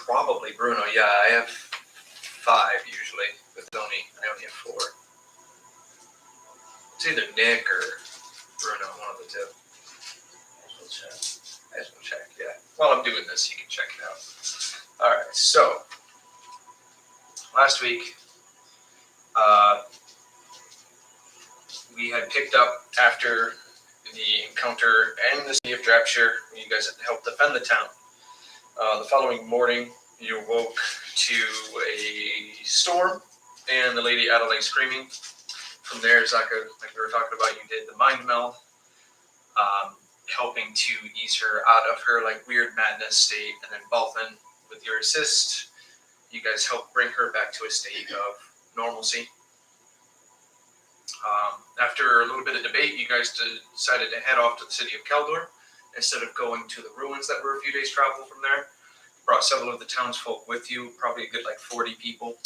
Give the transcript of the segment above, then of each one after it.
Probably Bruno. Yeah, I have 5 usually. I only have 4. It's either Nick or Bruno, one of the two. I just will check. Yeah. While I'm doing this, you can check it out. All right. So last week, we had picked up after the encounter in the city of Drapshire. You guys had helped defend the town. The following morning, you woke to a storm and the lady Illeic screaming. From there, Zaka, like we were talking about, you did the mind meld, helping to ease her out of her like weird madness state, and then Balthan, with your assist, you guys helped bring her back to a state of normalcy. After a little bit of debate, you guys decided to head off to the city of Caldor instead of going to the ruins that were a few days' travel from there. Brought several of the townsfolk with you, probably a good like 40 people,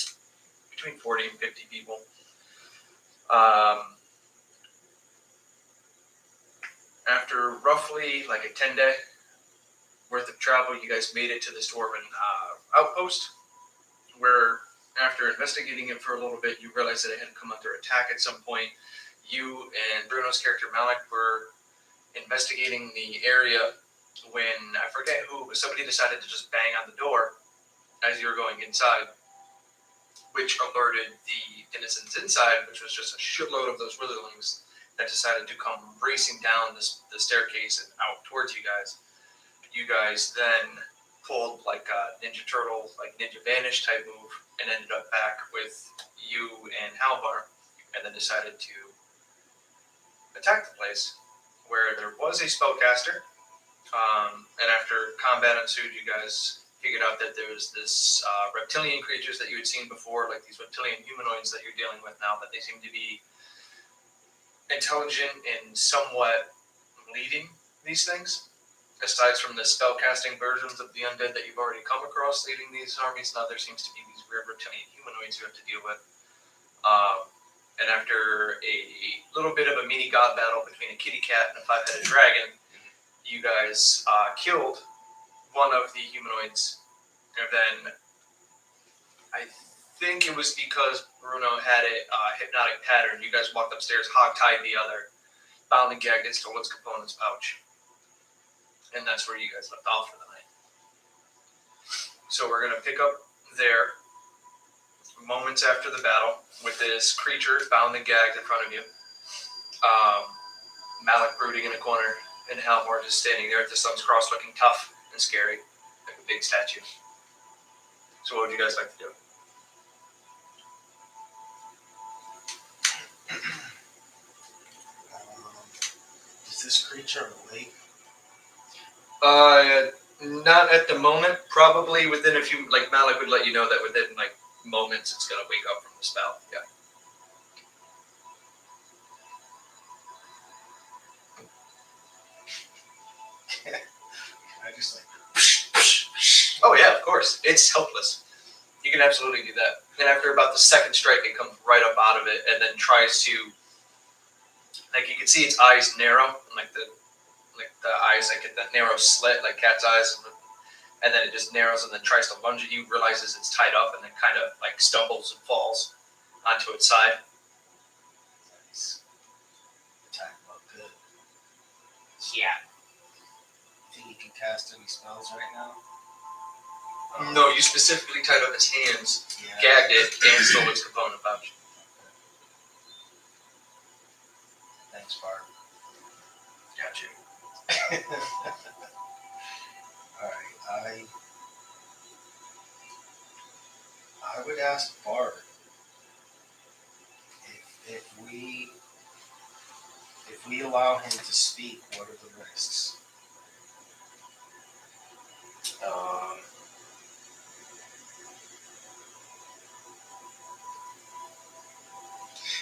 between 40 and 50 people. After roughly like a 10-day worth of travel, you guys made it to this Dwarven outpost, where after investigating it for a little bit, you realized that it had come under attack at some point. You and Bruno's character Malik were investigating the area when, I forget who, but somebody decided to just bang on the door as you were going inside, which alerted the denizens inside, which was just a shitload of those witherlings that decided to come racing down the staircase and out towards you guys. You guys then pulled like a Ninja Turtle, like Ninja Vanish type move, and ended up back with you and Halvar, and then decided to attack the place, where there was a spellcaster. And after combat ensued, you guys figured out that there was this reptilian creatures that you had seen before, like these reptilian humanoids that you're dealing with now, that they seem to be intelligent and somewhat leading these things. Aside from the spellcasting versions of the undead that you've already come across leading these armies, now there seems to be these weird reptilian humanoids you have to deal with. And after a little bit of a mini god battle between a kitty cat and a 5-headed dragon, you guys killed one of the humanoids. And then I think it was because Bruno had a hypnotic pattern. You guys walked upstairs, hog-tied the other, bound and gagged it, stole its components pouch. And that's where you guys left off for the night. So we're going to pick up there, moments after the battle, with this creature bound and gagged in front of you. Malik brooding in a corner, and Halvor just standing there at the sun's cross looking tough and scary, like a big statue. So what would you guys like to do? Is this creature awake? Not at the moment. Probably within a few, like Malik would let you know that within like moments it's gonna wake up from the spell. Yeah. I just like. Oh yeah, of course. It's helpless. You can absolutely do that. And after about the second strike, it comes right up out of it and then tries to, like you can see its eyes narrow, like the eyes like get that narrow slit like cat's eyes, and then it just narrows and then tries to lunge at you, realizes it's tied up, and then kind of like stumbles and falls onto its side. Nice. Attack about good. Yeah. Think you can cast any spells right now? No, you specifically tied up its hands, Yeah. gagged it, and stole its component pouch. Thanks, Barb. Got you. Alright, I would ask Barb if we allow him to speak, what are the risks?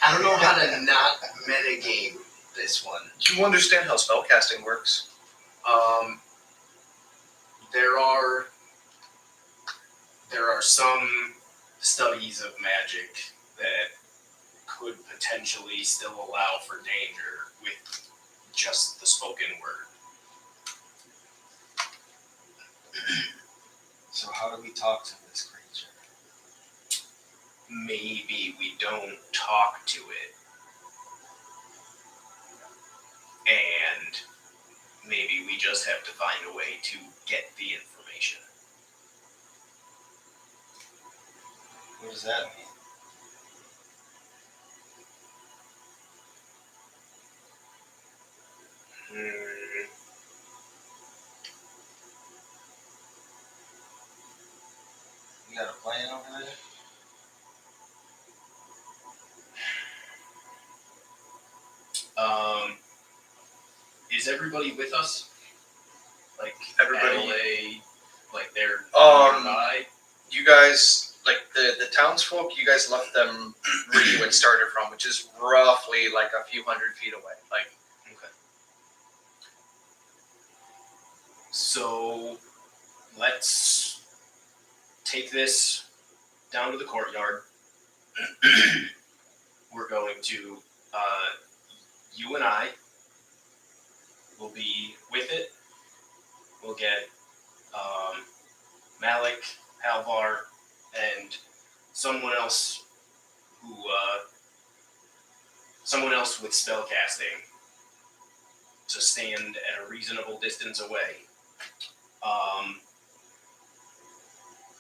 I don't know how to not metagame this one. Do you understand how spellcasting works? There are some studies of magic that could potentially still allow for danger with just the spoken word. So how how do we talk to this creature? Maybe we don't talk to it. And maybe we just have to find a way to get the information. What does that mean? You got a plan over there? Is everybody with us? Like Everybody- Adelaide, like they're nearby? You guys, like the townsfolk, you guys left them where you had started from, which is roughly like a few hundred feet away. Like, Okay. So let's take this down to the courtyard. We're going to, you and I will be with it. We'll get Malik, Halvar, and someone else with spellcasting to stand at a reasonable distance away.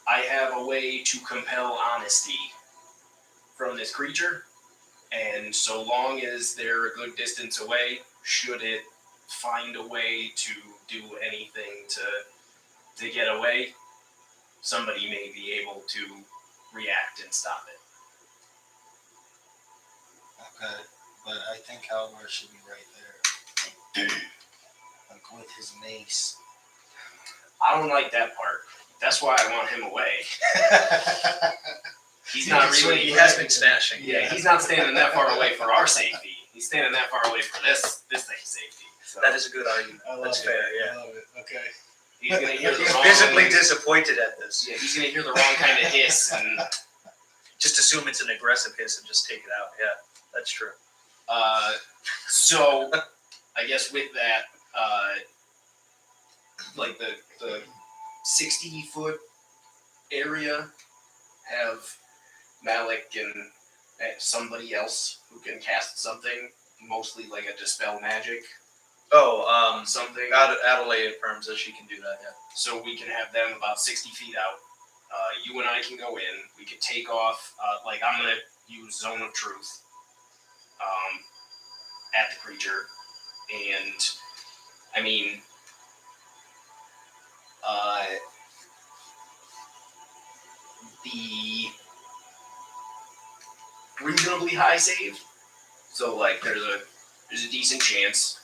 I have a way to compel honesty from this creature, and so long as they're a good distance away, should it find a way to do anything to get away, somebody may be able to react and stop it. Okay, but I think Caldor should be right there. Like with his mace. I don't like that part. That's why I want him away. He's not so really. he has been stashing. Yeah, he's not standing that far away for our safety. He's standing that far away for this thing's safety. So That is a good argument. I love That's it. fair. Yeah. I love it. Okay. he's gonna hear the He's wrong. visibly disappointed at this. Yeah, he's gonna hear the wrong kind of hiss, and Just assume it's an aggressive hiss and just take it out. Yeah, that's true. so I guess with that, like the 60-foot area, have Malik and somebody else who can cast something, mostly like a dispel magic, Oh, something. Adelaide affirms that she can do that. Yeah. So we can have them about 60 feet out. You and I can go in. We could take off. Like I'm gonna use Zone of Truth at the creature, and I mean, the reasonably high save. So like there's a decent chance,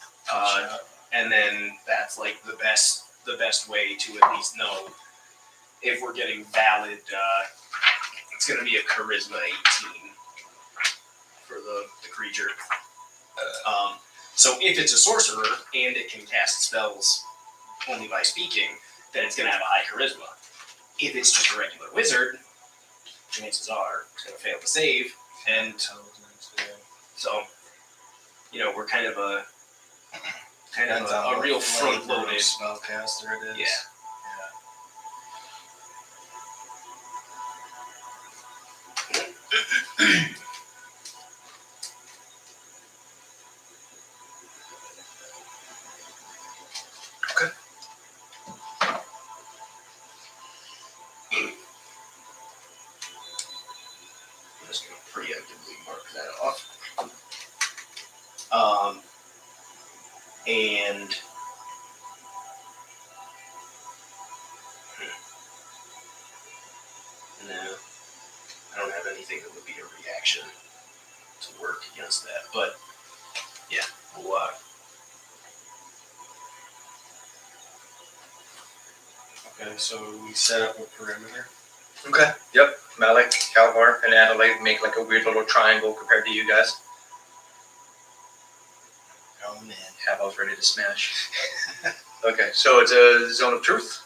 and then that's like the best way to at least know if we're getting valid. It's going to be a charisma 18 for the creature. So if it's a sorcerer and it can cast spells only by speaking, then it's going to have a high charisma. If it's just a regular wizard, chances are it's going to fail to save. And Intelligence, yeah. so, we're kind of a Depends on a real what flavor of front-loaded. spellcaster it is. Yeah. Okay. I'm just going to preemptively mark that off. And no, I don't have anything that would be a reaction to work against that. But yeah, we'll Okay, so we set up a perimeter. Okay. Yep. Malik, Calvar, and Adelaide make like a weird little triangle compared to you guys. Going in. Havel's ready to smash. Okay, so it's a zone of truth.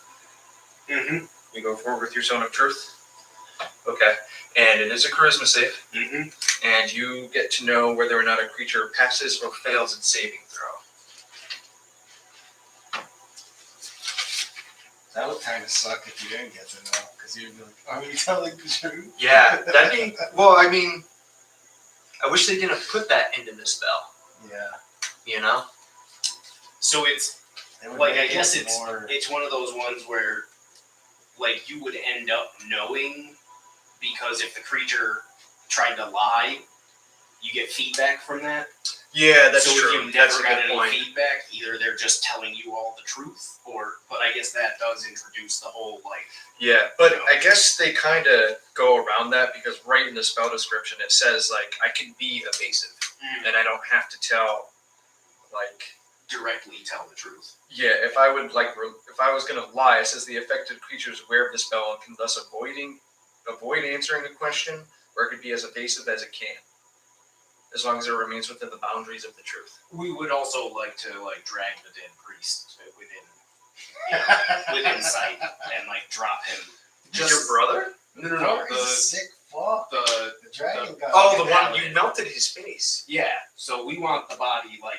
Mm-hmm. You go forward with your zone of truth. Okay, and it is a charisma save, Mm-hmm. and you get to know whether or not a creature passes or fails its saving throw. That would kind of suck if you didn't get to know, because you'd be like, "Are you telling the truth?" Yeah, that'd be. Well, I mean, I wish they didn't put that into the spell. Yeah. You know. So it's It would like I make guess it more. it's one of those ones where like you would end up knowing because if the creature tried to lie, you get feedback from that. Yeah, that's so true. if you That's never a got good any point. feedback, either they're just telling you all the truth, but I guess that does introduce the whole like. Yeah, but I guess they kind of go around that because right in the spell description it says like I can be evasive and I don't have to tell like directly tell the truth. yeah. If I would like if I was gonna lie, it says the affected creature is aware of the spell and can thus avoid answering a question, or it could be as evasive as it can, as long as it remains within the boundaries of the truth. We would also like to like drag the dead priest within sight and like drop him. Just your brother? No. He's a sick fuck. The dragon guy. Oh, the one you melted his face. yeah. So we want the body like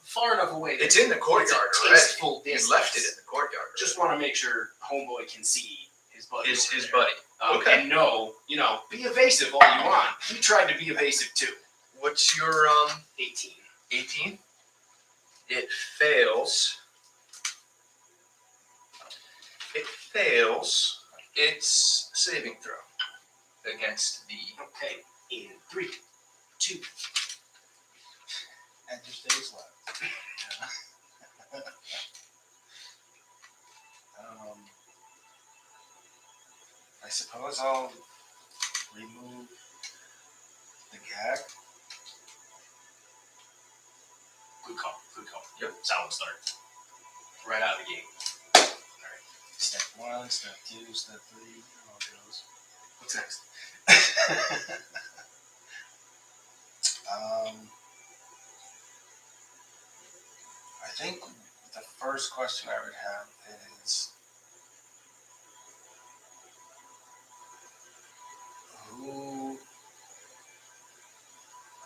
far enough away. It's in the courtyard it's a already. tasteful He distance. left it in the courtyard. Just want to make sure homeboy can see his buddy. His over there. buddy. Okay. And no, be evasive all you want. He tried to be evasive too. What's your 18. 18? It fails. It fails its saving throw against the. Okay. In 3, 2. And just stays left. I suppose I'll remove the gag. Good call. Yep. Solid start. Right out of the gate. Step 1, step 2, step 3. How it goes. What's next? I think the first question I would have is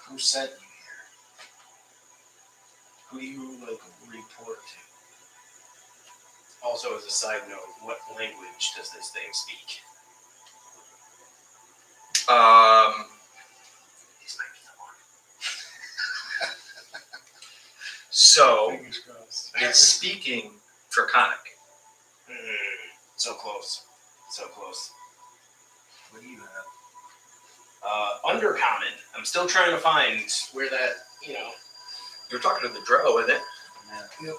who sent you here? Who do you report to? Also, as a side note, what language does this thing speak? This might be the one. So Fingers crossed. it's speaking Draconic. So close. What do you have? Undercommon. I'm still trying to find where that, You're talking to the Drow, isn't it? Yeah.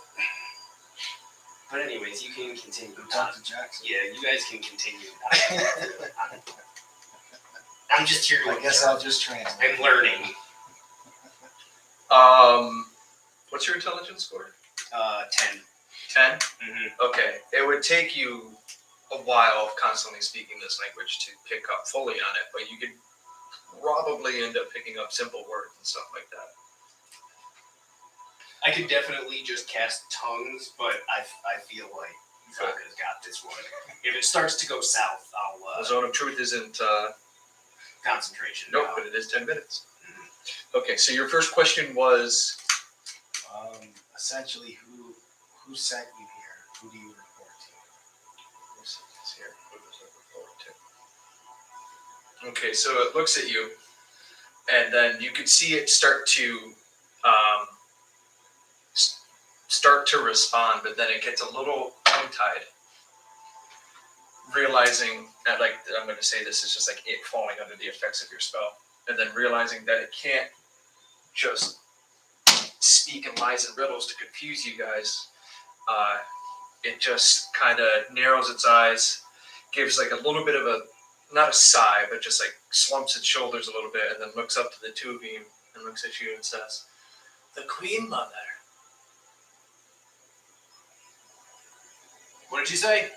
But anyways, you can continue. Go talk to Jackson. Yeah, you guys can continue. I'm just here to I guess I'll just translate. I'm learning. What's your intelligence score? 10. 10? Mm-hmm. Okay. It would take you a while of constantly speaking this language to pick up fully on it, but you could probably end up picking up simple words and stuff like that. I could definitely just cast tongues, but I feel like Vodka's got this one. If it starts to go south, The zone of truth isn't concentration. nope, but it is 10 minutes. Okay, so your first question was Essentially, who sent you here? Who do you report to? okay, so it looks at you, and then you can see it start to respond, but then it gets a little tongue-tied, realizing that, like, I'm going to say this is just like it falling under the effects of your spell, and then realizing that it can't just speak in lies and riddles to confuse you guys. It just kind of narrows its eyes, gives like a little bit of a, not a sigh, but just like slumps its shoulders a little bit, and then looks up to the two of you and looks at you and says, "The Queen Mother." What did you say?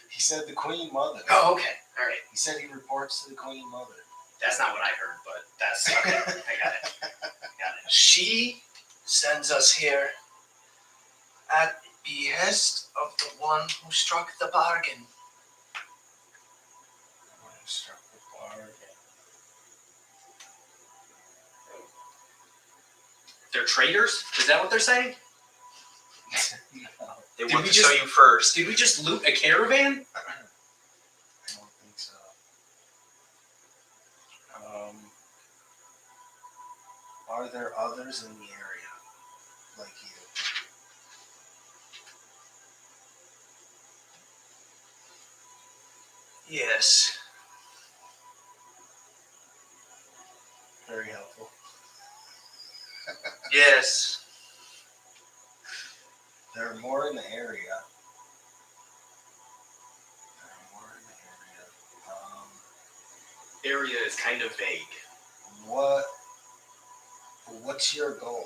He said the Queen Mother. Oh, okay. All right. He said he reports to the Queen Mother. That's not what I heard, but that's okay. I got it. She sends us here at the behest of the one who struck the bargain. When he struck the bargain. They're traitors? Is that what they're saying? No. They Did want we to just- sell you first. Did we just loot a caravan? I don't think so. Are there others in the area like you? Yes. Very helpful. Yes. There are more in the area. Area is kind of vague. What's your goal?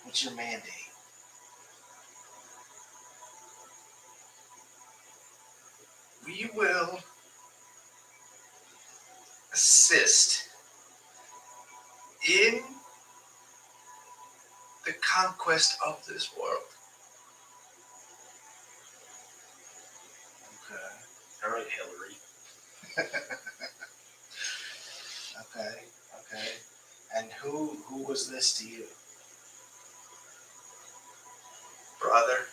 What's your mandate? We will assist in the conquest of this world. Okay. All right, Hillary. Okay. And who was this to you? Brother,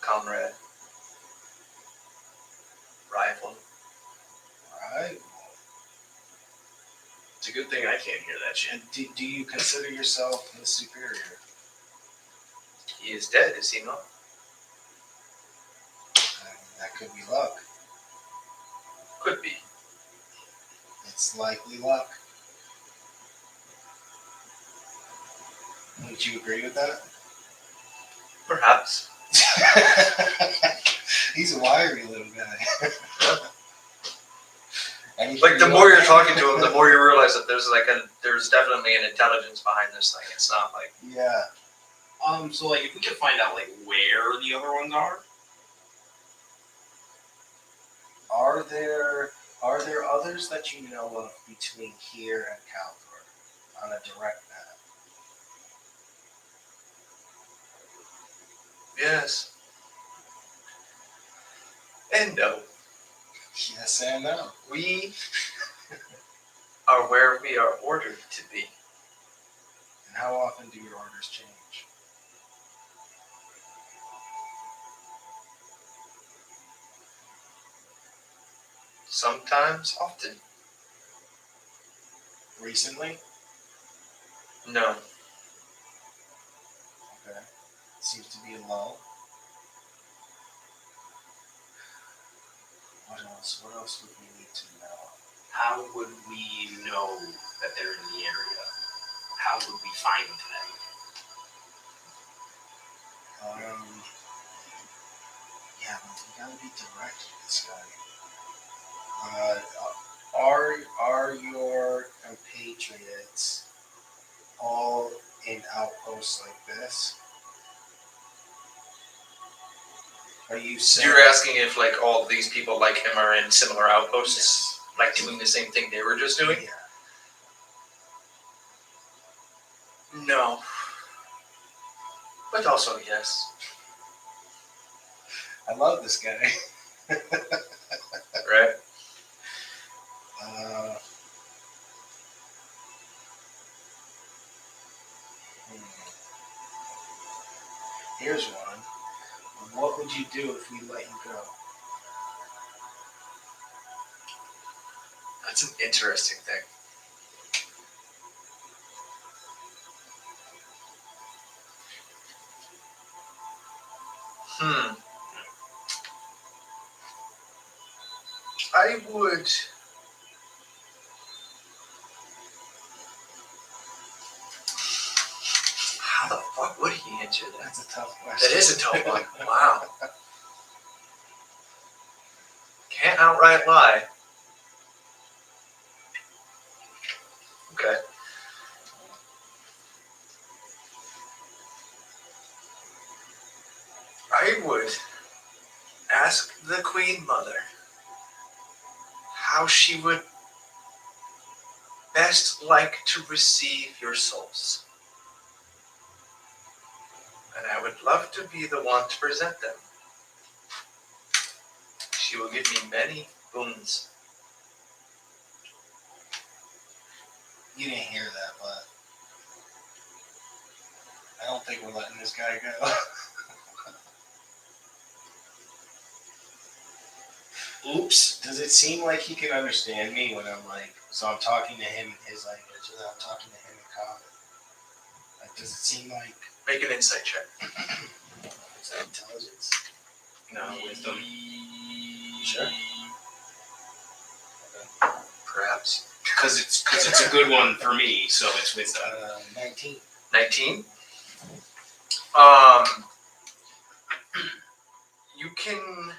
comrade, rival. Right. It's a good thing I can't hear that shit. And do you consider yourself his superior? He is dead, is he not? That could be luck. Could be. It's likely luck. Would you agree with that? Perhaps. He's a wiry little guy. Like the more you're talking to him, the more you realize that there's definitely an intelligence behind this thing. It's not like Yeah. So like, if we could find out like where the other ones are. Are there others that you know of between here and Caldor on a direct map? yes. And no. Yes and no. We are where we are ordered to be. And how often do your orders change? Sometimes, often. Recently? No. Okay. Seems to be a lull. What else? What else would we need to know? How would we know that they're in the area? How would we find them? Yeah, but we gotta be direct with this guy. Are your compatriots all in outposts like this? Are you saying? You're asking if like all these people like him are in similar outposts, like doing the same thing they were just doing? Yeah. No. But also yes. I love this guy. Right? Here's one. What would you do if we let you go? That's an interesting thing. I would. How the fuck would he answer that? That's a tough question. That is a tough one. Wow. Can't outright lie. Okay. I would ask the Queen Mother how she would best like to receive your souls. And I would love to be the one to present them. She will give me many boons. You didn't hear that, but I don't think we're letting this guy go. Oops. Does it seem like he can understand me when I'm like, so I'm talking to him in his language, and then I'm talking to him in common? Like, does it seem like Make an insight check. is that intelligence? No, wisdom. Sure. Perhaps. Because it's a good one for me, so it's wisdom. 19. 19. You can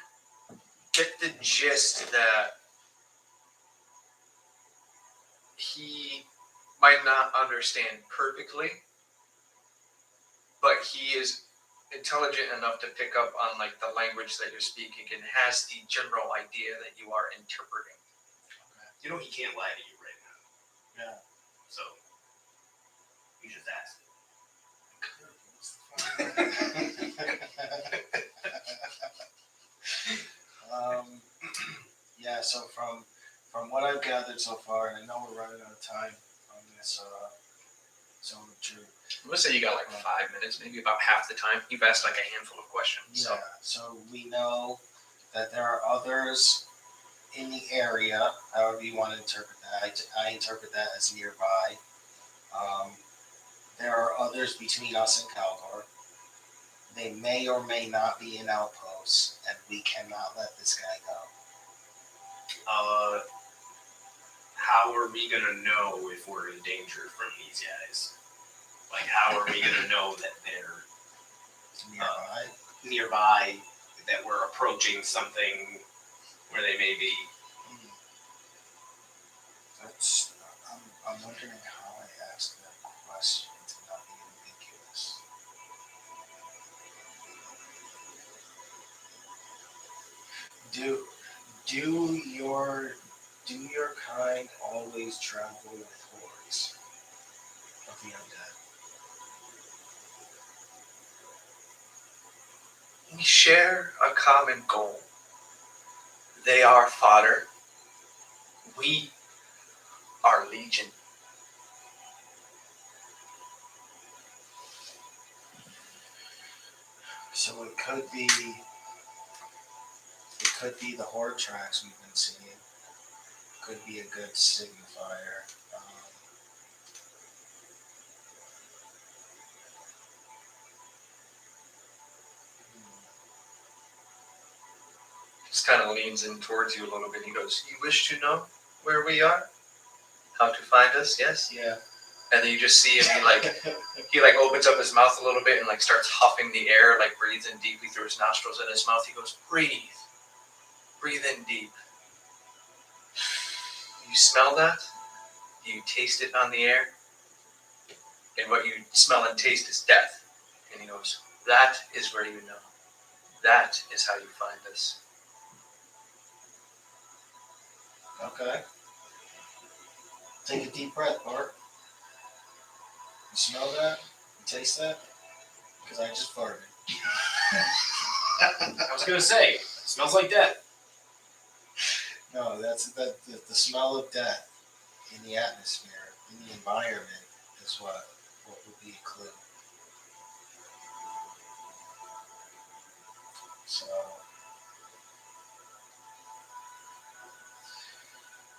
get the gist that he might not understand perfectly, but he is intelligent enough to pick up on like the language that you're speaking and has the general idea that you are interpreting. You know he can't lie to you right now. Yeah. So you just ask. Yeah, so from what I've gathered so far, and I know we're running out of time on this, so true. I'm gonna say you got like 5 minutes, maybe about half the time. You've asked like a handful of questions. Yeah, so we know that there are others in the area, however you want to interpret that. I interpret that as nearby. There are others between us and Caldor. They may or may not be in outposts, and we cannot let this guy go. How are we gonna know if we're in danger from these guys? Like, how are we gonna know that they're nearby, that we're approaching something where they may be? That's. I'm wondering how I asked that question to not be ambiguous. Do your kind always travel with hordes of the undead? We share a common goal. They are fodder. We are legion. So it could be the horde tracks we've been seeing. Could be a good signifier. Just kind of leans in towards you a little bit. He goes, "You wish to know where we are? How to find us? Yes." Yeah. And then you just see him. He opens up his mouth a little bit and like starts huffing the air, like breathes in deeply through his nostrils and his mouth. He goes, breathe in deep. You smell that? You taste it on the air, and what you smell and taste is death. And he goes, that is where you know. That is how you find us. Okay. Take a deep breath, Bart. You smell that? You taste that? Because I just farted. I was gonna say, it smells like death. No, that's the smell of death in the atmosphere, in the environment, is what would be a clue. So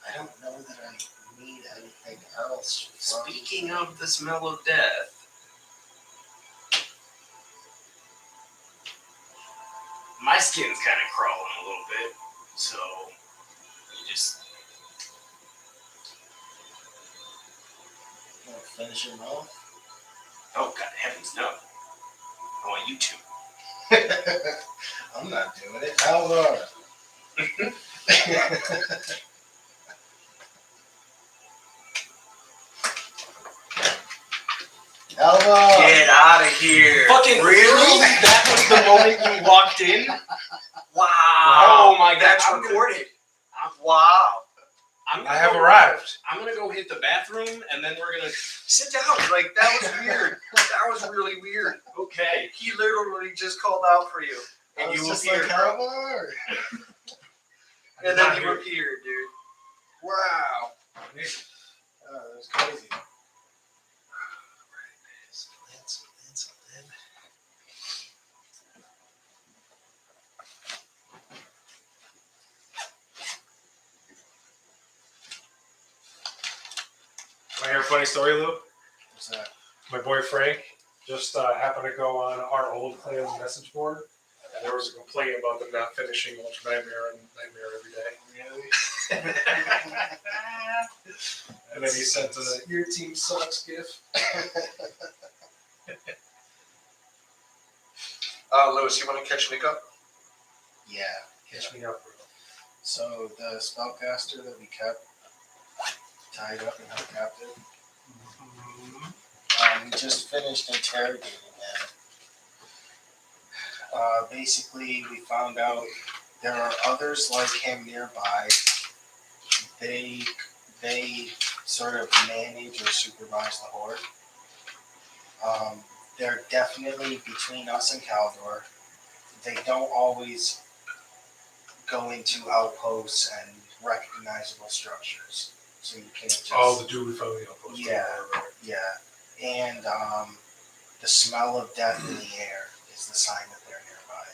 I don't know that I need anything else. Speaking of the smell of death, my skin's kind of crawling a little bit, so you just Finish him off. oh god heavens no! I want you to. I'm not doing it. Caldor. Caldor. Get out of here! Fucking really? That was the moment you walked in. Wow! Oh my god! That's I'm recorded. Wow! I have arrived. I'm gonna go hit the bathroom, and then we're gonna. Sit down. Like that was weird. That was really weird. Okay. He literally just called out for you, and you just appeared. like Caldor. And then you appeared, dude. Wow. Oh, that was crazy. Lance, hear a funny story, Lou? What's that? My boy Frank just happened to go on our old clan's message board, and there was a complaint about them not finishing Ultra Nightmare and Nightmare every day. Really? And then he sent "Your team sucks" gif. Lewis, you want to catch me up? Yeah. Catch me up, bro. So the spellcaster that we kept tied up and held captive, we just finished interrogating him. Basically, we found out there are others like him nearby. They sort of manage or supervise the horde. They're definitely between us and Caldor. They don't always go into outposts and recognizable structures, so you can't just. Oh, the dude we found in the outpost. Yeah. Yeah, and the smell of death in the air is the sign that they're nearby.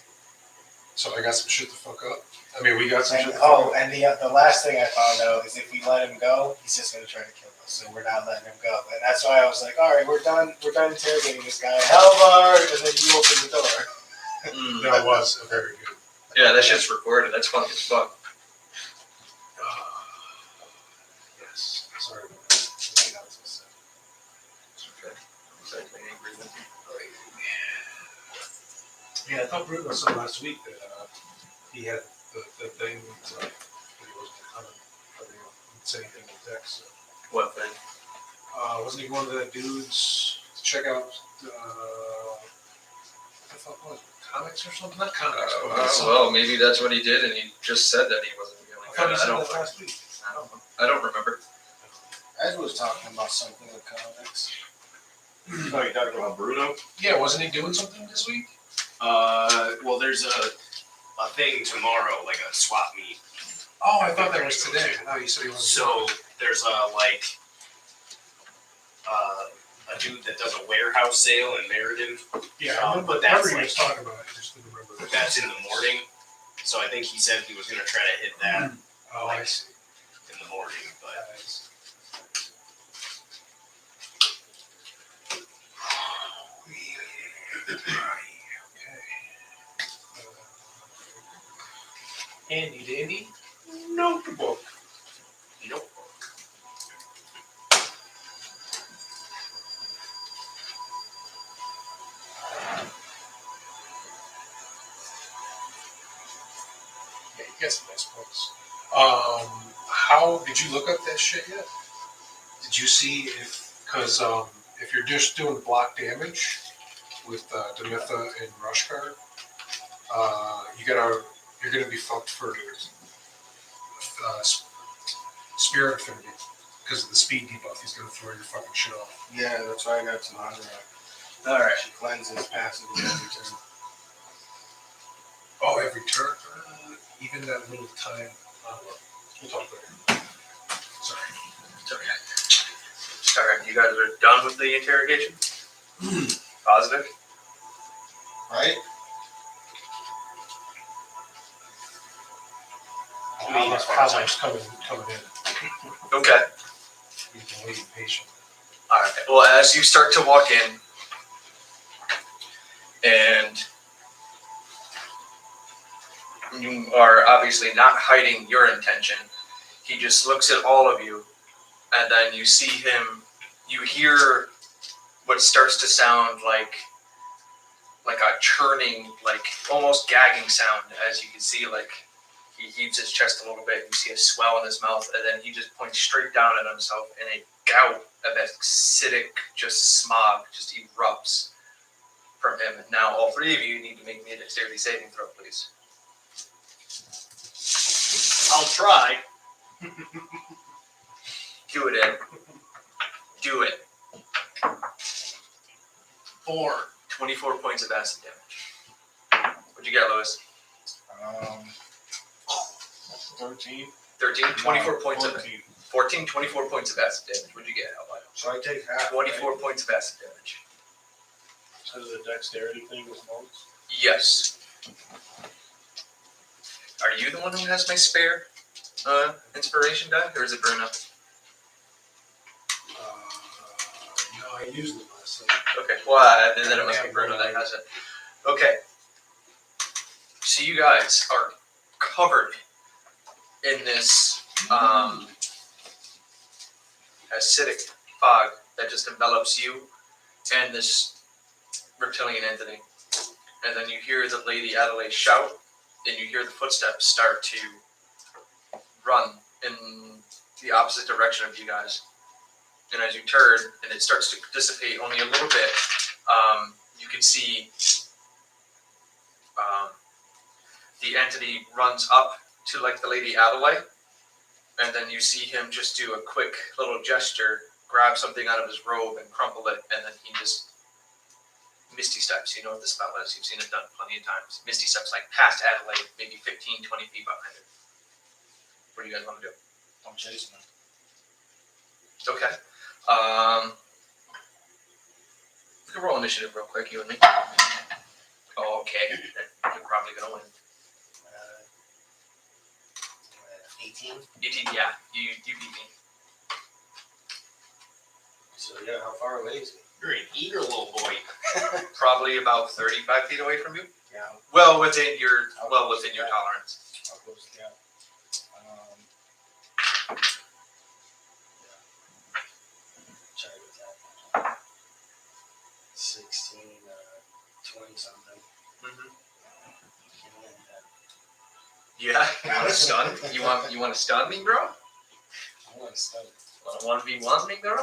So I got some shit to fuck up. I mean, we got some And, shit to fuck up. and the last thing I found out is if we let him go, he's just gonna try to kill us. So we're not letting him go, and that's why I was like, all right, we're done interrogating this guy. Hellbar, and then you open the door. That was a very good. Yeah, that shit's recorded. That's funny as fuck. Yes. Sorry about that. Something else was said. Okay. Exactly. Angry with you. Yeah, I thought Bruno said last week that he had the thing that he wasn't coming, but he didn't say anything in text. So. What thing? Wasn't he going to that dude's to check out? I thought what was it, comics or something? Not comics. But Well, maybe that's what he did, and he just said that he wasn't going. I thought he said that last week. I don't remember. Ed was talking about something with comics. Oh, you're talking about Bruno? Yeah, wasn't he doing something this week? Well, there's a thing tomorrow, like a swap meet. Oh, I thought that was today. No, you said he wasn't. So there's a dude that does a warehouse sale in Meriden. Yeah, I remember, but that's he like- was talking about it. I just didn't remember. That's in the morning. So I think he said he was gonna try to hit that Oh, I see. in the morning, but Nice. Handy dandy notebook. nope. Yeah, you got some nice books. How did you look up that shit yet? Did you see because if you're just doing block damage with Demitha and Rushguard, you're gonna be fucked for Spirit Affinity because of the speed debuff. He's gonna throw your fucking shit off. Yeah, that's why I got Tamara. All right. She cleanses passively every turn. Oh, every turn, even that little time. We'll talk later. Sorry. It's okay. All right. You guys are done with the interrogation? Positive? Right? How's coming in? Okay. We've been waiting patiently. All right. Well, as you start to walk in, and you are obviously not hiding your intention, he just looks at all of you, and then you see him. You hear what starts to sound like a churning, like almost gagging sound, as you can see, like he heaves his chest a little bit, and you see a swell in his mouth, and then he just points straight down at himself, and a gout of acidic just smog just erupts from him. And now all three of you need to make me a dexterity saving throw, please. I'll try. Do it, Ed. Do it. 24 points of acid damage. What'd you get, Lewis? 13. 13? 24 points of 14. 14, 24 points of acid damage. What'd you get, Albino? So I take half. 24 points of acid damage. So the dexterity thing is most. Yes. Are you the one who has my spare inspiration die, or is it Bruno? I used it last night. Okay, well, then it must be Bruno that has it. Okay. So you guys are covered in this acidic fog that just envelops you and this reptilian entity. And then you hear the Lady Adelaide shout, and you hear the footsteps start to run in the opposite direction of you guys. And as you turn, and it starts to dissipate only a little bit, you can see the entity runs up to like the Lady Adelaide, and then you see him just do a quick little gesture, grab something out of his robe and crumple it, and then he just Misty Steps. You know what the spell is. You've seen it done plenty of times. Misty Steps like past Adelaide, maybe 15, 20 feet behind it. What do you guys want to do? I'm chasing him. Okay. We can roll initiative real quick, you and me. Okay. You're probably going to win. 18. 18, yeah. You beat me. So yeah, how far away is he? You're an eager little boy. Probably about 35 feet away from you. Yeah. Well, within your tolerance. How close is that? Try with that. 16, 20 something. Mm-hmm. And, Yeah. You want to stun? You want to stun me, bro? I want to stun him. Want to 1v1 me, bro?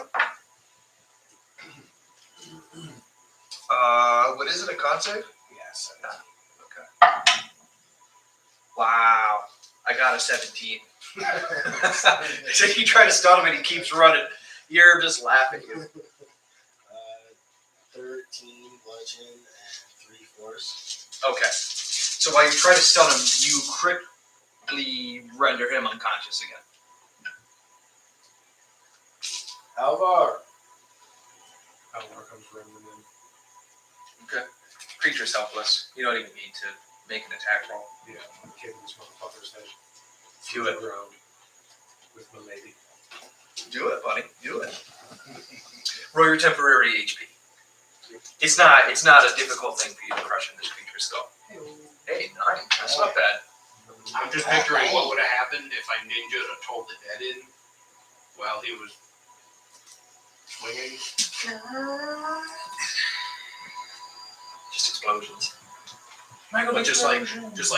What is it? A con save? Yeah, 17. Okay. Wow. I got a 17. So you try to stun him and he keeps running. You're just laughing. 13 bludgeon and 3 force. Okay. So while you try to stun him, you critically render him unconscious again. Alvar. Caldor comes running in. Okay. Creature's helpless. You don't even need to make an attack roll. Yeah, I'm kicking this motherfucker's head. Do to it. the ground with my lady. Do it, buddy. Do it. Roll your temporary HP. It's not a difficult thing for you to crush in this creature's skull. Hey, 9. That's not bad. I'm just picturing what would have happened if I ninja'd or told the dead in while he was swinging. Just explosions. But just like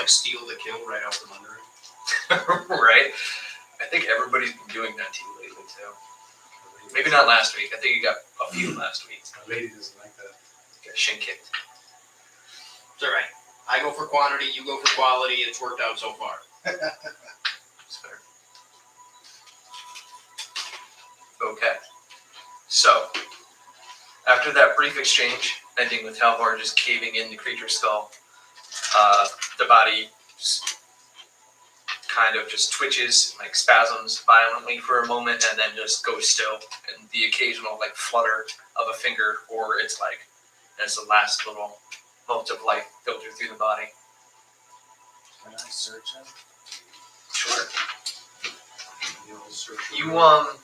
steal the kill right out from under him. Right? I think everybody's been doing that to you lately too. Maybe not last week. I think you got a few last week. My lady doesn't like that. Got shin kicked. It's all right. I go for quantity, you go for quality. It's worked out so far. It's fair. Okay. So, after that brief exchange, ending with Halvar just caving in the creature's skull, the body kind of just twitches, like spasms violently for a moment, and then just goes still. And the occasional like flutter of a finger or its leg as the last little moment of life filtered through the body. Can I search him? Sure. You'll search You around.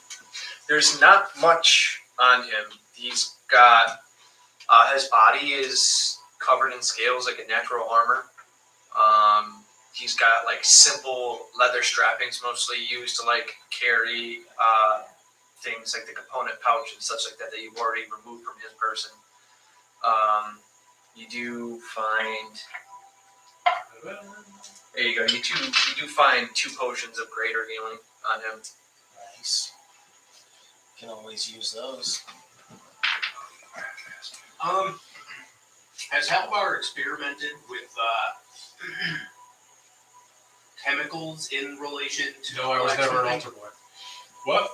there's not much on him. He's got his body is covered in scales like a natural armor. He's got like simple leather strappings, mostly used to like carry things like the component pouch and such like that that you've already removed from his person. You do find there you go. You do find 2 potions of greater healing on him. Nice. Can always use those. Has Halvar experimented with chemicals in relation to No, I was never an blacksmithing? altar boy. What?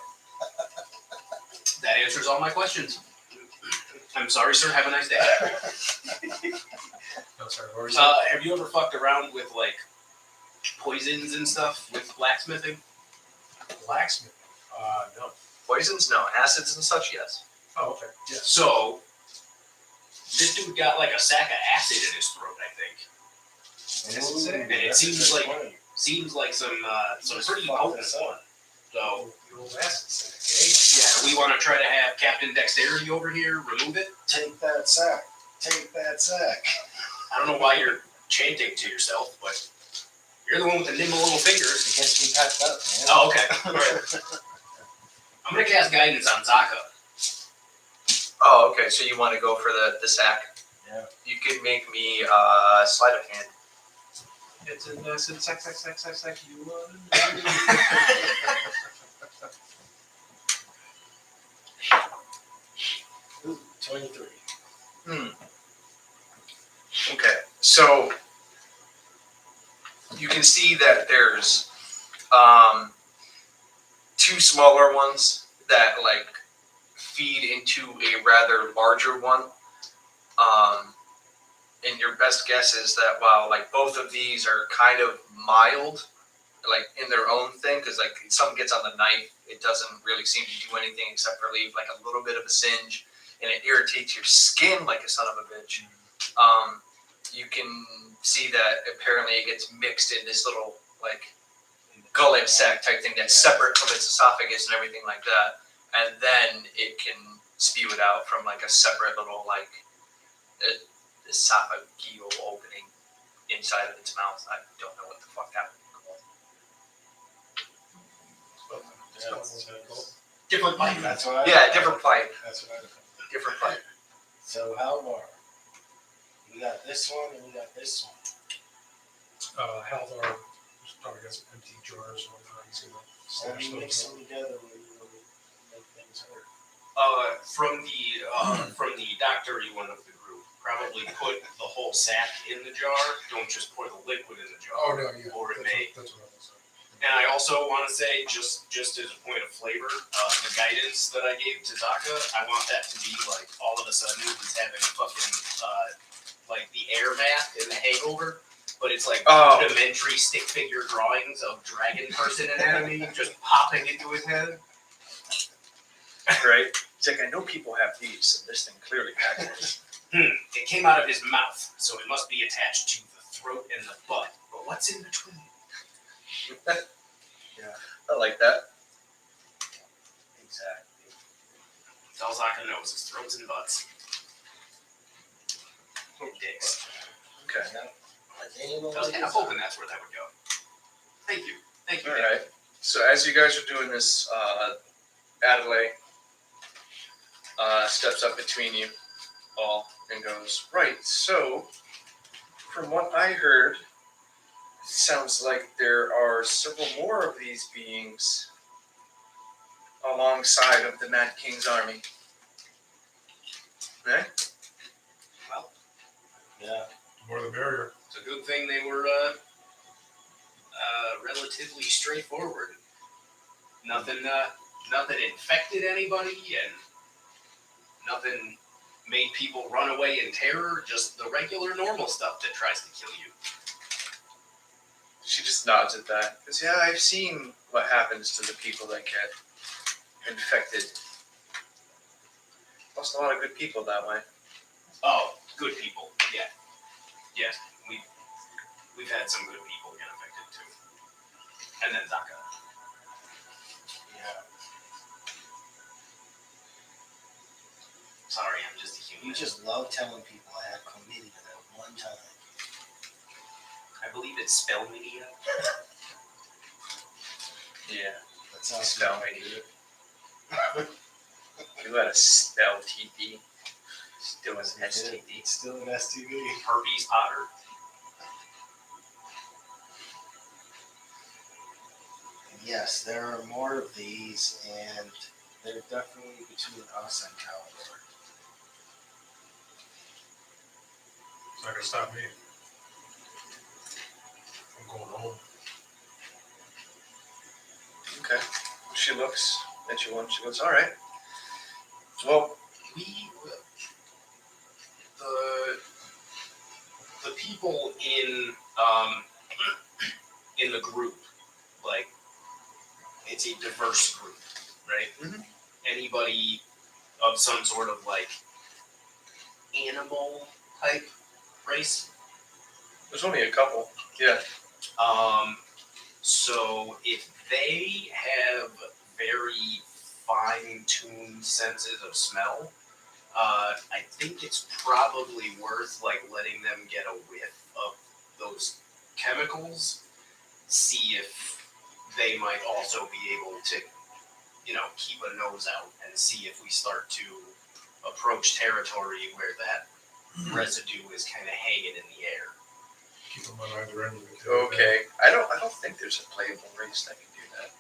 That answers all my questions. I'm sorry, sir. Have a nice day. No, sorry. What were you saying? Have you ever fucked around with like poisons and stuff with blacksmithing? Blacksmith. No. Poisons, no. Acids and such, yes. Oh, okay. Yes. So this dude got like a sack of acid in his throat, I think. Ooh, And it that's a seems good like point. some pretty Fuck potent this up. one. So The old acid sack, yeah, we want to try to have Captain Dexterity over here remove it. Take that sack. Take that sack. I don't know why you're chanting to yourself, but you're the one with the nimble little fingers. It gets me packed up, man. Oh, okay. All right. I'm gonna cast guidance on Zaka. Oh, okay. So you want to go for the sack? Yeah. You could make me sleight of hand. It's an acid sack. You want Ooh, 23. Okay. So you can see that there's two smaller ones that like feed into a rather larger one. And your best guess is that while like both of these are kind of mild, like in their own thing, because like something gets on the knife, it doesn't really seem to do anything except for leave like a little bit of a singe, and it irritates your skin like a son of a bitch. You can see that apparently it gets mixed in this little like gullet sac type thing that's separate from its esophagus and everything like that, and then it can spew it out from like a separate little like esophageal opening inside of its mouth. I don't know what the fuck that would be called. Different pipe. That's what I Yeah, different pipe. That's what I Different pipe. So how far? We got this one and we got this one. Haldor probably got some empty jars or whatnot. He's gonna So stash we mix those up. them together when you make things hurt. From the doctory one of the group, probably put the whole sack in the jar. Don't just pour the liquid in the jar. Oh no, yeah. Or it that's may. What, that's what I was saying. And I also want to say, just as a point of flavor, the guidance that I gave to Zaka, I want that to be like all of a sudden he's having fucking like the air math in the Hangover, but it's like rudimentary stick figure drawings of dragon person anatomy just popping into his head. Right? It's like, I know people have these, and this thing clearly has it. It came out of his mouth, so it must be attached to the throat and the butt. But what's in between? I like that. Exactly. That's all Zaka knows is throats and butts. And dicks. Okay. I'm hoping that's where that would go. Thank you. Thank you. All right. So as you guys are doing this, Adelaide steps up between you all and goes, right, so from what I heard, it sounds like there are several more of these beings alongside of the Mad King's army. Right? Well, Yeah. The more the merrier. it's a good thing they were relatively straightforward. Nothing infected anybody, and nothing made people run away in terror. Just the regular, normal stuff that tries to kill you. She just nods at that. Because, yeah, I've seen what happens to the people that get infected. Lost a lot of good people that way. Oh, good people. Yeah. Yes, we've had some good people get infected too. And then Zaka. Yeah. Sorry, I'm just a human. You just love telling people I had chlamydia that one time. I believe it's spell media. Yeah. That sounds Spell media. You had a spell TD. Still an STD. It's still an STD. Herpes Potter. Yes, there are more of these, and they're definitely between us and Caldor. It's not gonna stop me. I'm going home. Okay. She looks at you once. She goes, all right. Well, The people in the group, like, it's a diverse group, right? Mhm. Anybody of some sort of like animal type race. there's only a couple. Yeah. So if they have very fine-tuned senses of smell, I think it's probably worth like letting them get a whiff of those chemicals, see if they might also be able to, keep a nose out and see if we start to approach territory where that residue is kind of hanging in the air. Keep them on either end of it. Okay. I don't think there's a playable race that can do that.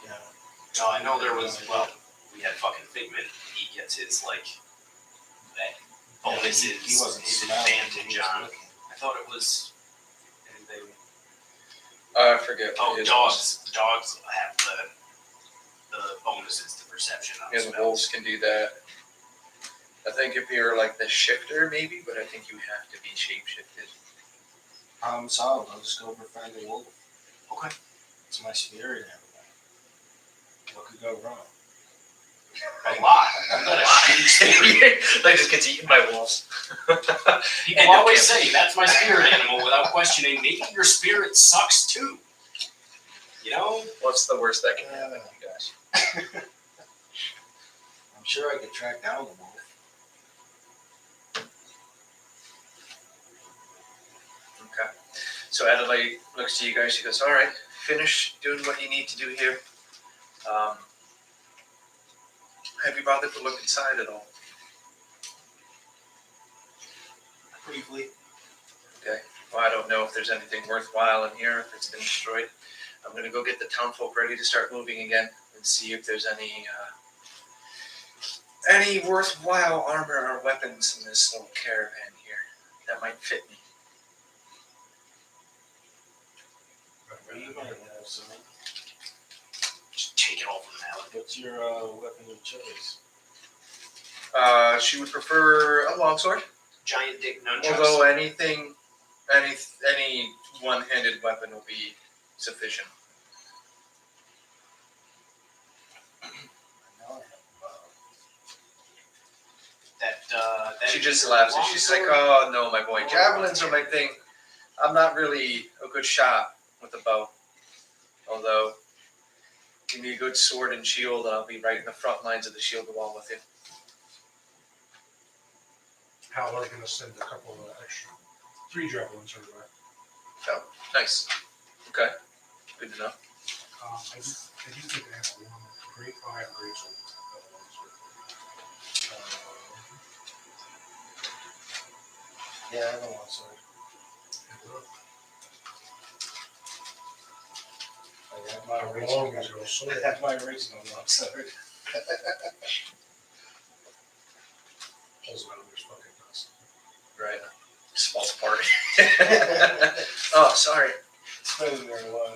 Yeah. No, I know there was. Well, we had fucking Figment. He gets his that bonuses. He wasn't his smelling, advantage he was on. looking. I thought it was anything. I forget. Oh, what it is. dogs. Dogs have the bonuses to perception on Yeah, the spells. wolves can do that. I think if you're like the shifter, maybe, but I think you have to be shapeshifted. Solid. I'll just go over and find the wolf. Okay. It's my spirit animal. What could go wrong? A lot. You got a shitty spirit. Like just gets eaten by wolves. People End of always campaign. say that's my spirit animal without questioning. Maybe your spirit sucks too. What's the worst that can happen, you guys? I'm sure I could track down the wolf. Okay. So Adelaide looks to you guys. She goes, "All right, finish doing what you need to do here. Have you bothered to look inside at all?" Briefly. Okay. Well, I don't know if there's anything worthwhile in here, if it's been destroyed. I'm going to go get the townfolk ready to start moving again and see if there's any worthwhile armor or weapons in this little caravan here that might fit me. You might have some. Just take it all from Mallet. What's your weapon of choice? She would prefer a longsword, Giant dick nunchucks. although any one-handed weapon will be sufficient. I know I have a bow. That She just laughs and she's like, "Oh no, my boy, javelins are my thing. I'm not really a good shot with a bow. Although, give me a good sword and shield, and I'll be right in the front lines of the shield wall with you." Howler's going to send a couple of extra 3 javelins her way. Oh, nice. Okay, good to know. I do think I have a long, great fire, great sword. Yeah, I have a long sword. I have my How original. long is your sword? I have my original long sword. Pulls out of his fucking dust. Right. Just falls apart. Oh, sorry. It's been there a while.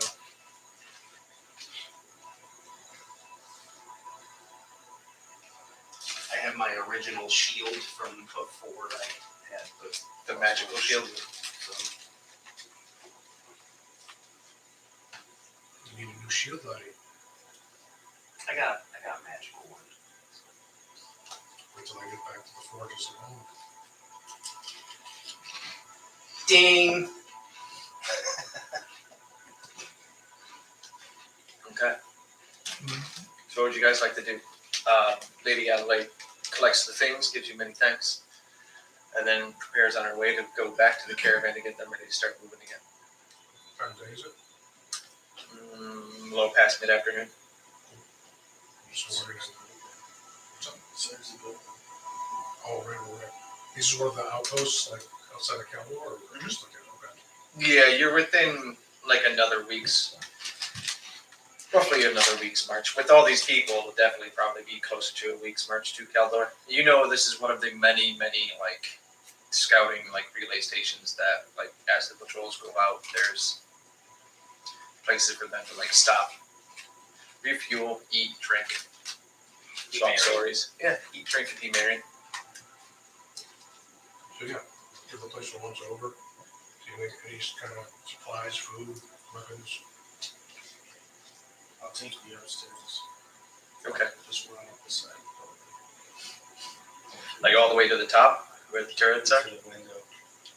I have my original shield from before I had The magical shield. So, You need a new shield, buddy. I got a magical one. Wait till I get back to the forges at home. Ding. Okay. So what would you guys like to do? Lady Adelaide collects the things, gives you many thanks, and then prepares on her way to go back to the caravan to get them ready to start moving again. What time of day is it? A little past mid-afternoon. So we're gonna. Swords are good. Oh, right. These are one of the outposts, like outside of Caldor, or we're just looking at Yeah, you're within like roughly another week's march. With all these people, it'll definitely probably be closer to a week's march to Caldor. You know, this is one of the many scouting relay stations that as the patrols go out, there's places for them to stop, refuel, eat, drink, swap stories. Yeah, eat, drink, and be merry. So yeah, give the place a once over. See if any kind of supplies, food, weapons. I'll take you upstairs. Okay. Just run up the side. All the way to the top where the turrets are. To the window.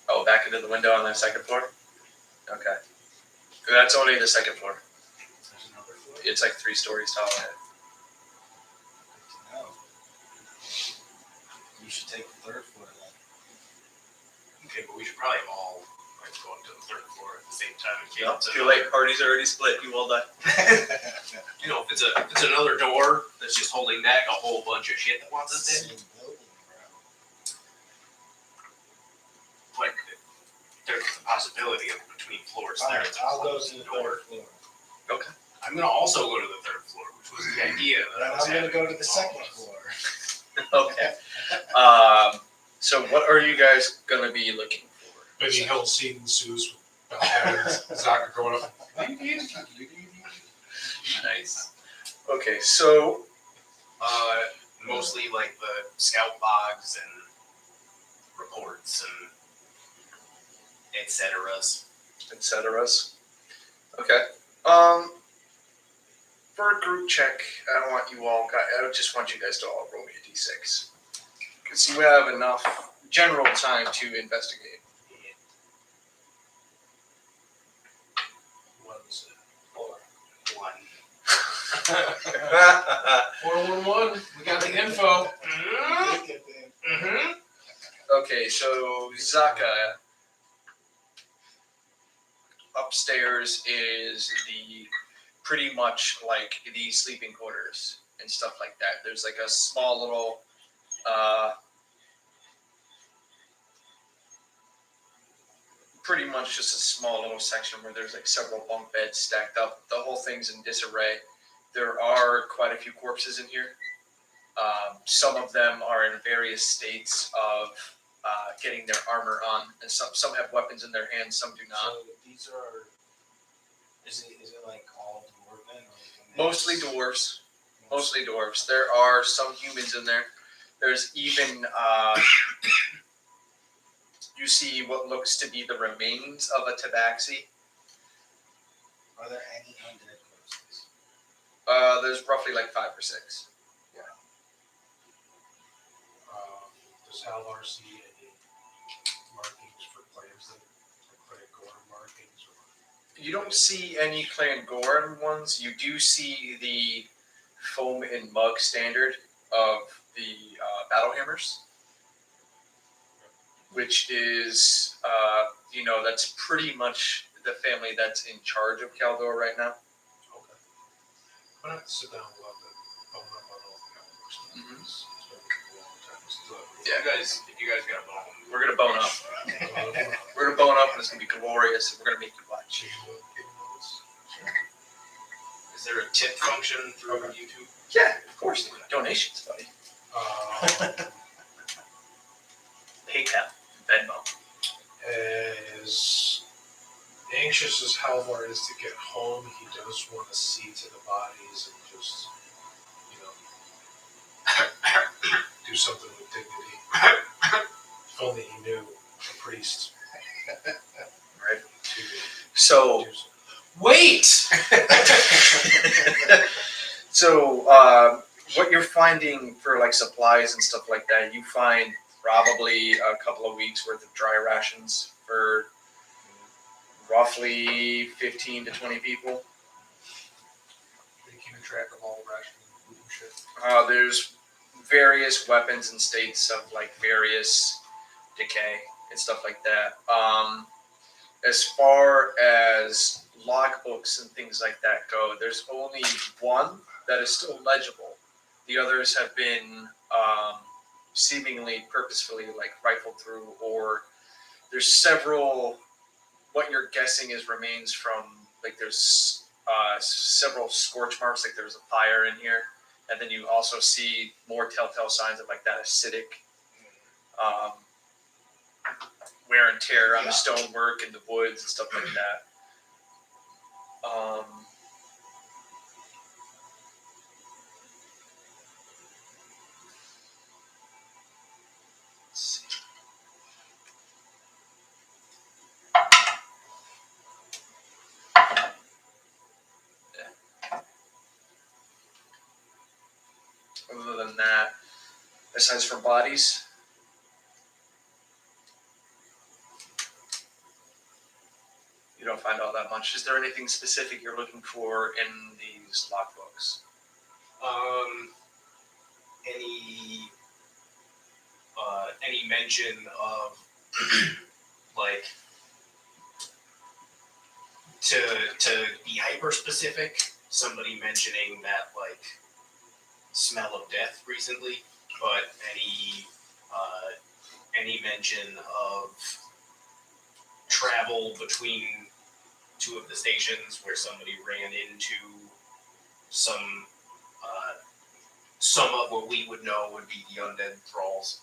Oh, back into the window on the second floor? Okay. That's only the second floor. There's another floor. It's like 3 stories tall. Good to know. You should take the third floor then. Okay, but we should probably all like go up to the third floor at the same time. In case it's Too late, party's already split. You all die. You know, if it's another door that's just holding back a whole bunch of shit that wants us in, Same building, bro. like there's the possibility of between floors. Fine, There's I'll go closed to the door. third floor. I'm gonna also go to the third floor, which was the idea. That Then I was I'm gonna having go to the second all of us. floor. Okay. So what are you guys gonna be looking for? Benny Hill scene ensues with Belfast and Zaka going up. Nice. Okay, so Mostly like the scout logs and reports and et ceteras. etceteras. Okay. For a group check, I just want you guys to all roll me a d6. Because you have enough general time to investigate. What was it? 1. 411. We got the info. Look at them. Mm-hmm. Okay, so Zaka, upstairs is pretty much like the sleeping quarters and stuff like that. There's like a small little pretty much just a small little section where there's like several bunk beds stacked up. The whole thing's in disarray. There are quite a few corpses in here. Some of them are in various states of getting their armor on, and some have weapons in their hands, some do not. So these are. Is it like all Dwarven or like a mix? Mostly dwarves. Mostly dwarves. There are some humans in there. There's even you see what looks to be the remains of a tabaxi. Are there any undead corpses? There's roughly like 5 or 6. Does Halvar see any markings for clans that like gore markings? Or You don't see any Clan Goran ones. You do see the foam and mug standard of the battle hammers, which is that's pretty much the family that's in charge of Caldor right now. okay. I'm gonna have to sit down and let the bone up on all the Halvar stuff. Mhm. It's been a long time since Yeah. If you guys got a bone, We're gonna bone up. We're gonna bone up, and it's gonna be glorious. And we're gonna make you watch. is there a tip function through YouTube? Yeah, of course. Donations, buddy. PayPal, Venmo. As anxious as Halvar is to get home, he does want to see to the bodies and just, do something with dignity. If only he knew a priest. Right. To So do so. wait. So what you're finding for like supplies and stuff like that, you find probably a couple of weeks worth of dry rations for roughly 15 to 20 people. Are you keeping track of all the rations and food and shit? There's various weapons and states of like various decay and stuff like that. As far as logbooks and things like that go, there's only one that is still legible. The others have been seemingly purposefully like rifled through, or there's several. What you're guessing is remains from like there's several scorch marks, like there's a fire in here, and then you also see more telltale signs of like that acidic wear and tear on the stonework and the woods and stuff like that. Let's see. Other than that, besides for bodies, You don't find all that much. Is there anything specific you're looking for in these logbooks? Any mention of like to be hyper specific, somebody mentioning that like smell of death recently, but any mention of travel between two of the stations where somebody ran into some of what we would know would be the undead thralls,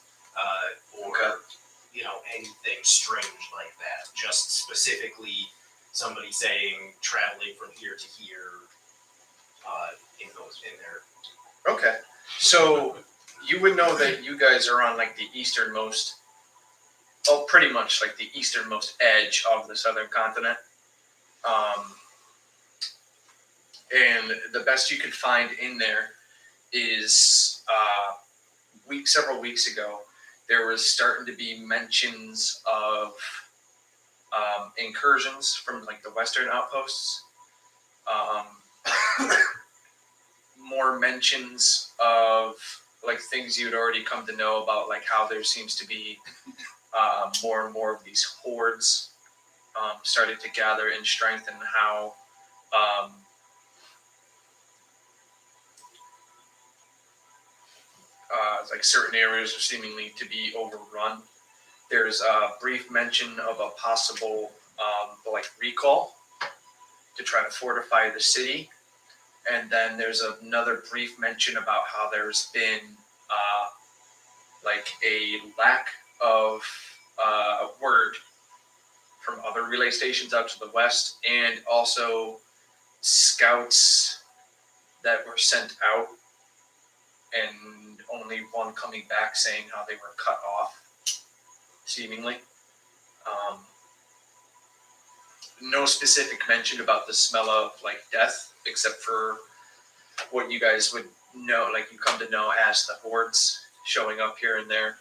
or anything strange like that. Just specifically somebody saying traveling from here to here in there. Okay. So you would know that you guys are on like the easternmost, pretty much like the easternmost edge of the southern continent. And the best you could find in there is several weeks ago, there was starting to be mentions of incursions from like the western outposts. More mentions of like things you'd already come to know about, like how there seems to be more and more of these hordes started to gather in strength, and how like certain areas are seemingly to be overrun. There's a brief mention of a possible like recall to try to fortify the city, and then there's another brief mention about how there's been like a lack of word from other relay stations out to the west, and also scouts that were sent out and only one coming back saying how they were cut off, seemingly. No specific mention about the smell of like death, except for what you guys would know, like you come to know as the hordes showing up here and there.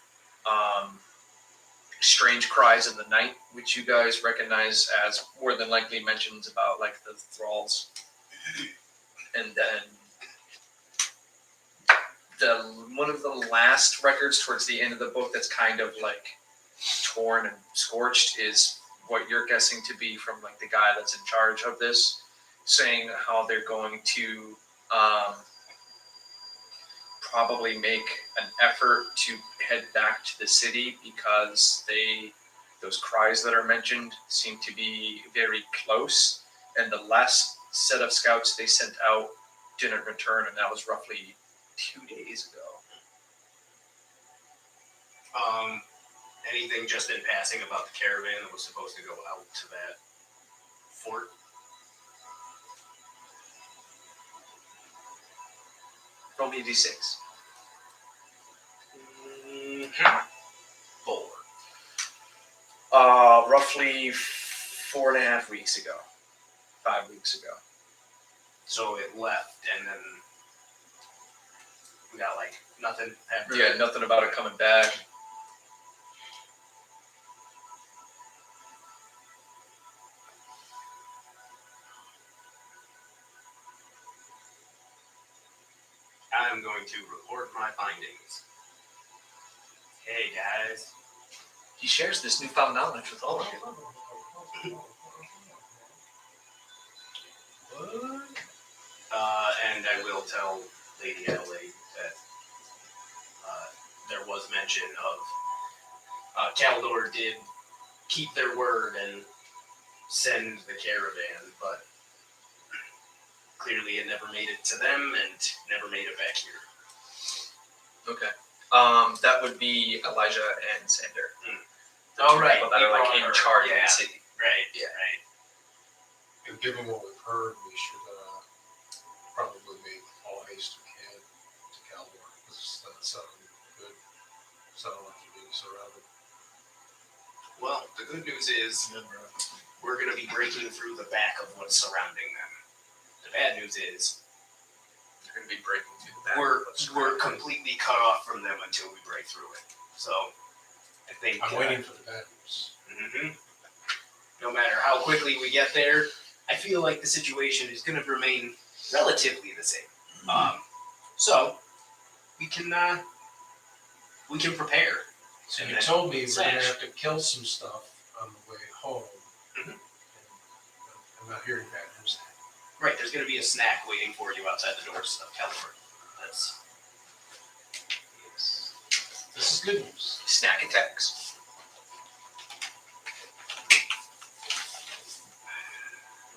Strange cries in the night, which you guys recognize as more than likely mentions about like the thralls. And then one of the last records towards the end of the book that's kind of like torn and scorched is what you're guessing to be from like the guy that's in charge of this, saying how they're going to probably make an effort to head back to the city, because those cries that are mentioned seem to be very close, and the last set of scouts they sent out didn't return, and that was roughly 2 days ago. Anything just in passing about the caravan that was supposed to go out to that fort? Roll me a d6. 4. Roughly 4.5 weeks ago. 5 weeks ago. So it left, and then we got like nothing after Yeah, that? nothing about it coming back. I'm going to report my findings. Hey guys. He shares this newfound knowledge with all of you. And I will tell Lady Adelaide that there was mention of Caldor did keep their word and send the caravan, but clearly it never made it to them and never made it back here. Okay. That would be Elijah and Sander. The Oh, two right. people that are like People in are- charge of yeah. the city. Right, Yeah. right. And given what we've heard, we should probably make all haste we can to Caldor, because that sounded good. Sounded like you're being surrounded. Well, the good news is we're going to be breaking through the back of what's surrounding them. The bad news is They're going to be breaking through the back. we're completely cut off from them until we break through it. So I think I'm waiting for the bad news. Mm-hmm. no matter how quickly we get there, I feel like the situation is going to remain relatively the same. So we can prepare. So And you then told me we're gonna slash. have to kill some stuff on the way home. Mhm. And I'm not hearing bad news. Right, there's going to be a snack waiting for you outside the doors of Caldor. That's This is good news. Snack attacks.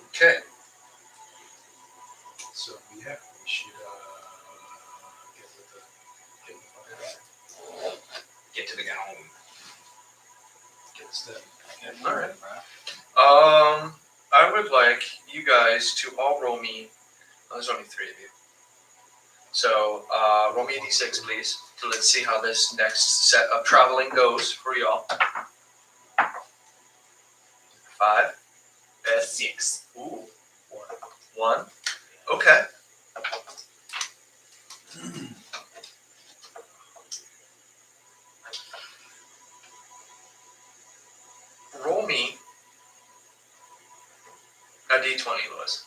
Okay. So yeah, we should get with the fire. get to the home. Get this done. All right. I would like you guys to all roll me. Oh, there's only 3 of you. So roll me a d6, please. So let's see how this next set of traveling goes for y'all. 5. 6. Ooh. 1. Okay. Roll me a d20, Lewis.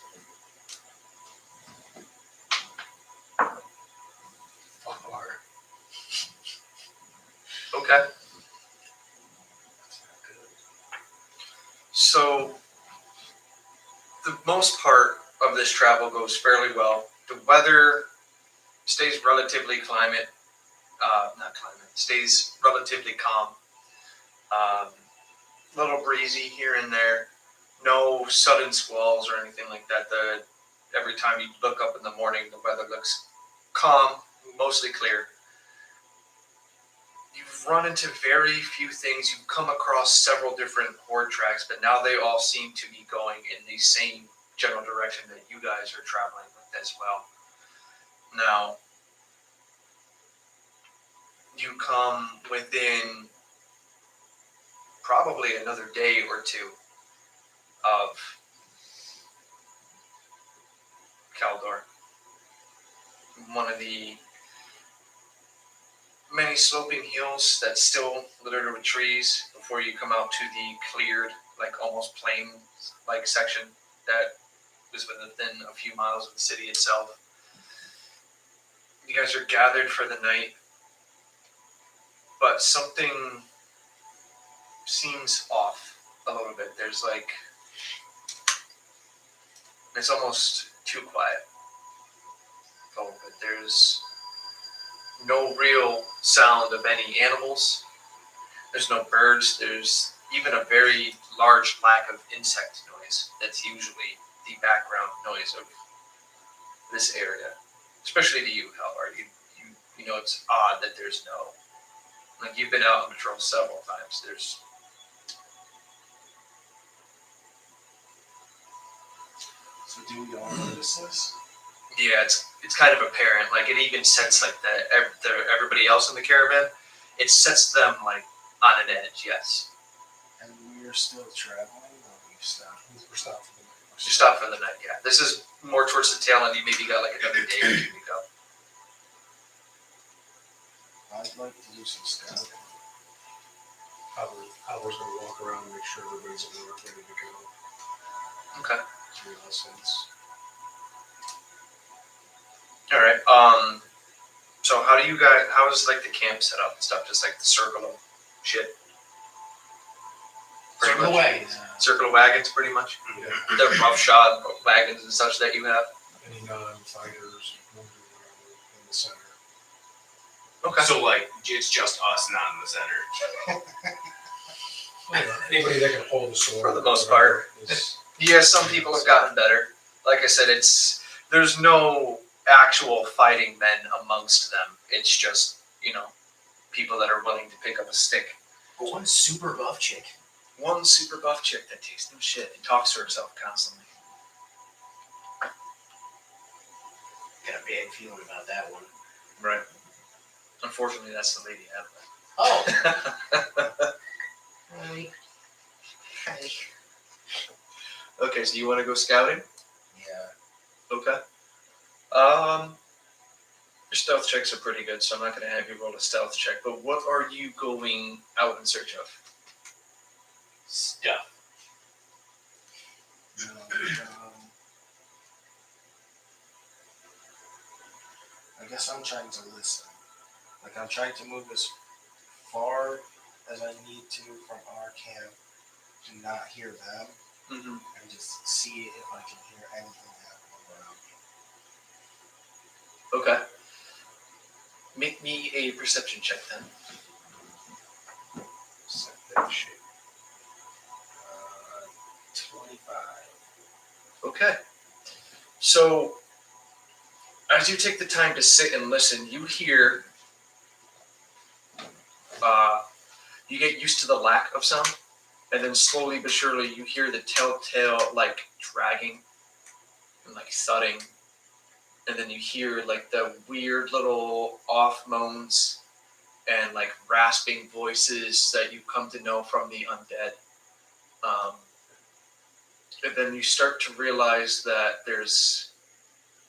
Fuck water. Okay. So, the most part of this travel goes fairly well. The weather stays relatively stays relatively calm. Little breezy here and there. No sudden squalls or anything like that. Every time you look up in the morning, the weather looks calm, mostly clear. You've run into very few things. You've come across several different horde tracks, but now they all seem to be going in the same general direction that you guys are traveling with as well. Now, you come within probably another day or two of Caldor. One of the many sloping hills that's still littered with trees before you come out to the cleared, like almost plain-like section that is within a few miles of the city itself. You guys are gathered for the night, but something seems off a little bit. It's almost too quiet a little bit. There's no real sound of any animals. There's no birds. There's even a very large lack of insect noise. That's usually the background noise of this area, especially to you, Caldor. You know it's odd that there's no, like, you've been out on patrol several times. So do we all notice this? Yeah, it's kind of apparent. Like, it even sets like everybody else in the caravan. It sets them like on an edge. Yes. And we're still traveling, or we've stopped? We're stopped for the night. You stop for the night. Yeah. This is more towards the tail end. You maybe got like another day or 2 to go. I'd like to do some scouting. Howard's gonna walk around and make sure everybody's alert, ready to go. Okay. Three lessons. All right. So how is like the camp set up and stuff? Just like the circle of shit. Pretty Circle much. away. Circle of wagons, pretty much. Yeah. The roughshod wagons and such that you have. Any non-fighters wounded in the center. Okay. So, like, it's just us, not in the center. Anybody that can hold a sword. For the most part. Is, Yeah, some people have gotten better. Like I said, there's no actual fighting men amongst them. It's just, people that are willing to pick up a stick. One super buff chick. One super buff chick that takes no shit and talks to herself constantly. Got a bad feeling about that one. Right. Unfortunately, that's the lady Oh. Adelaide. Hi. Okay, so you want to go scouting? Yeah. Okay. Your stealth checks are pretty good, so I'm not going to have you roll a stealth check. But what are you going out in search of? Stuff. I guess I'm trying to listen. Like, I'm trying to move as far as I need to from our camp to not hear them Mm-hmm. and just see if I can hear anything happening around me. Okay. Make me a perception check then. Set that shit. 25. Okay. So, as you take the time to sit and listen, you hear, you get used to the lack of sound, and then slowly but surely you hear the telltale, like, dragging and, like, thudding, and then you hear, like, the weird little off moans and, like, rasping voices that you come to know from the undead. And then you start to realize that there's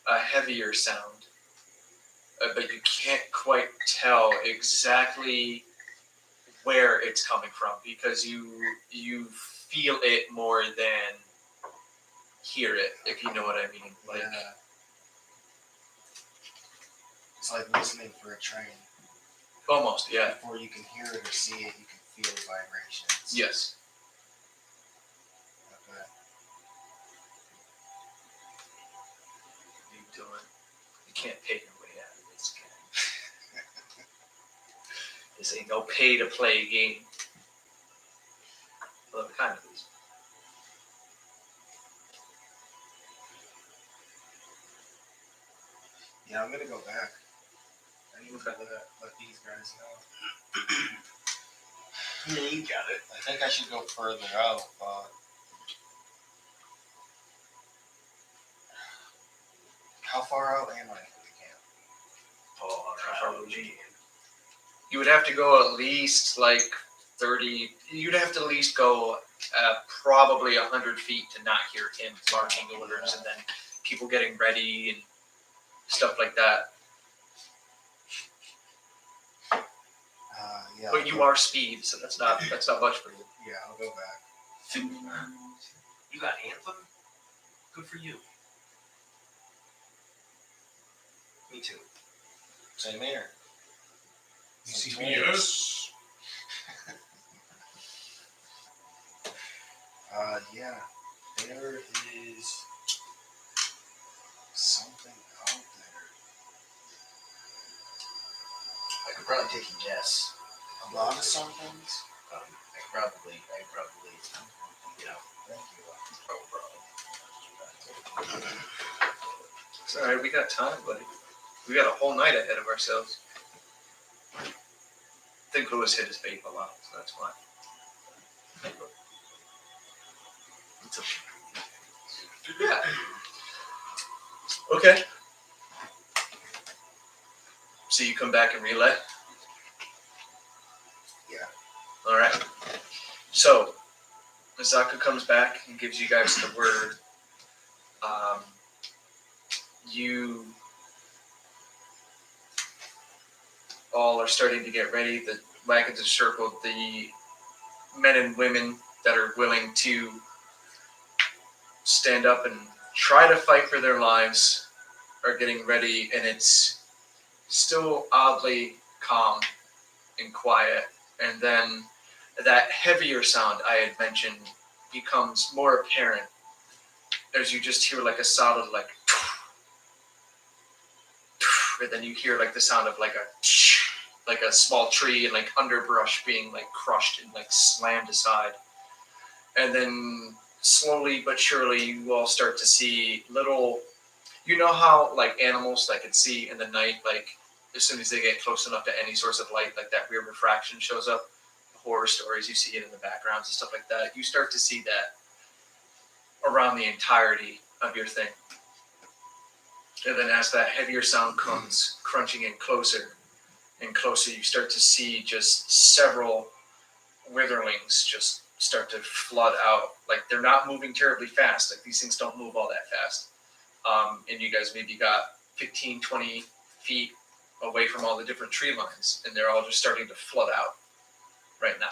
a heavier sound, but you can't quite tell exactly where it's coming from because you feel it more than hear it, if you know what I mean. Like, Yeah. It's like listening for a train. almost, yeah. Before you can hear it or see it, you can feel the vibrations. Yes. Okay. What are you doing? You can't pay your way out of this game. This ain't no pay to play game. Well, it kind of is. Yeah, I'm gonna go back. I need to Okay. let these guys know. Yeah, you got it. I think I should go further out, but how far out am I from the camp? Oh, How far would you? You would have to go at least like 30. You'd have to at least go probably 100 feet to not hear him marching orders, and then people getting ready and stuff like that. Yeah. But you are speed, so that's not much for you. Yeah, I'll go back. You got Anthem? Good for you. Me too. Same here. ECBS. Yeah. There is something out there. I could probably take a guess. A lot of somethings. I could probably, you know. Thank you. It's alright, we got time, buddy. We got a whole night ahead of ourselves. I think Lewis hit his bait a lot, so that's fine. It's okay. Yeah. Okay. So you come back and relay? Yeah. Alright. So, Zaka comes back and gives you guys the word. You all are starting to get ready. The wagons have circled. The men and women that are willing to stand up and try to fight for their lives are getting ready, and it's still oddly calm and quiet. And then that heavier sound I had mentioned becomes more apparent as you just hear like a solid like, and then you hear like the sound of like a small tree and like underbrush being like crushed and like slammed aside. And then slowly but surely you all start to see little, you know how like animals that can see in the night, like as soon as they get close enough to any source of light, like that weird refraction shows up. Horror stories, you see it in the backgrounds and stuff like that. You start to see that around the entirety of your thing. And then as that heavier sound comes crunching in closer and closer, you start to see just several witherlings just start to flood out. Like they're not moving terribly fast. Like these things don't move all that fast. And you guys maybe got 15, 20 feet away from all the different tree lines, and they're all just starting to flood out right now.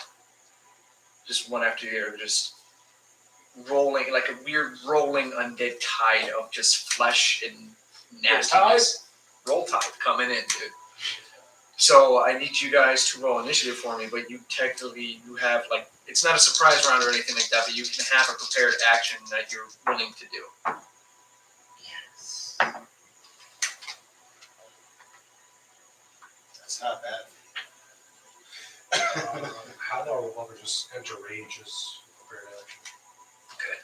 Just one after the other, just rolling, like a weird rolling undead tide of just flesh and nastiness. Roll tide coming in, dude. So I need you guys to roll initiative for me, but you have like, it's not a surprise round or anything like that, but you can have a prepared action that you're willing to do. Yes. That's not bad. How do I want to just enter rage as prepared action? Okay.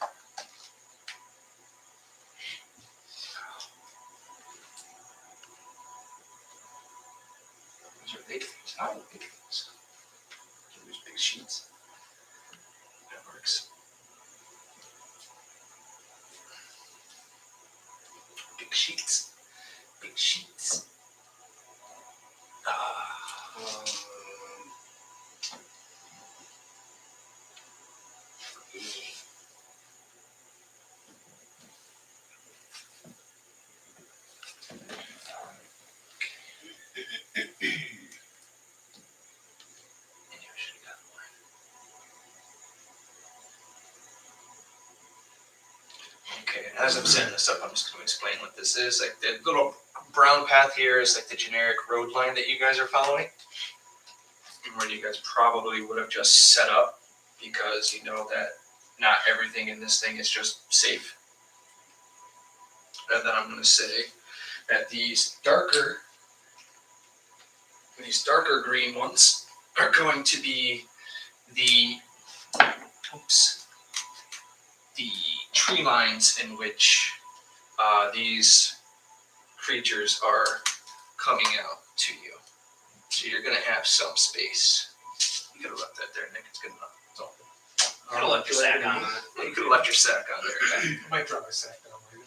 Those are big things. I like big things. Those big sheets. That works. Big sheets. Big sheets. Okay, as I'm setting this up, I'm just going to explain what this is. Like the little brown path here is like the generic road line that you guys are following, and where you guys probably would have just set up, because you know that not everything in this thing is just safe. And then I'm going to say that these darker green ones are going to be the tree lines in which these creatures are coming out to you. So you're going to have some space. You could have left that there, Nick. It's good enough. It's all good. You could have left your sack on. Yeah, you could have left your sack on there. Yeah. I might drop my sack down later.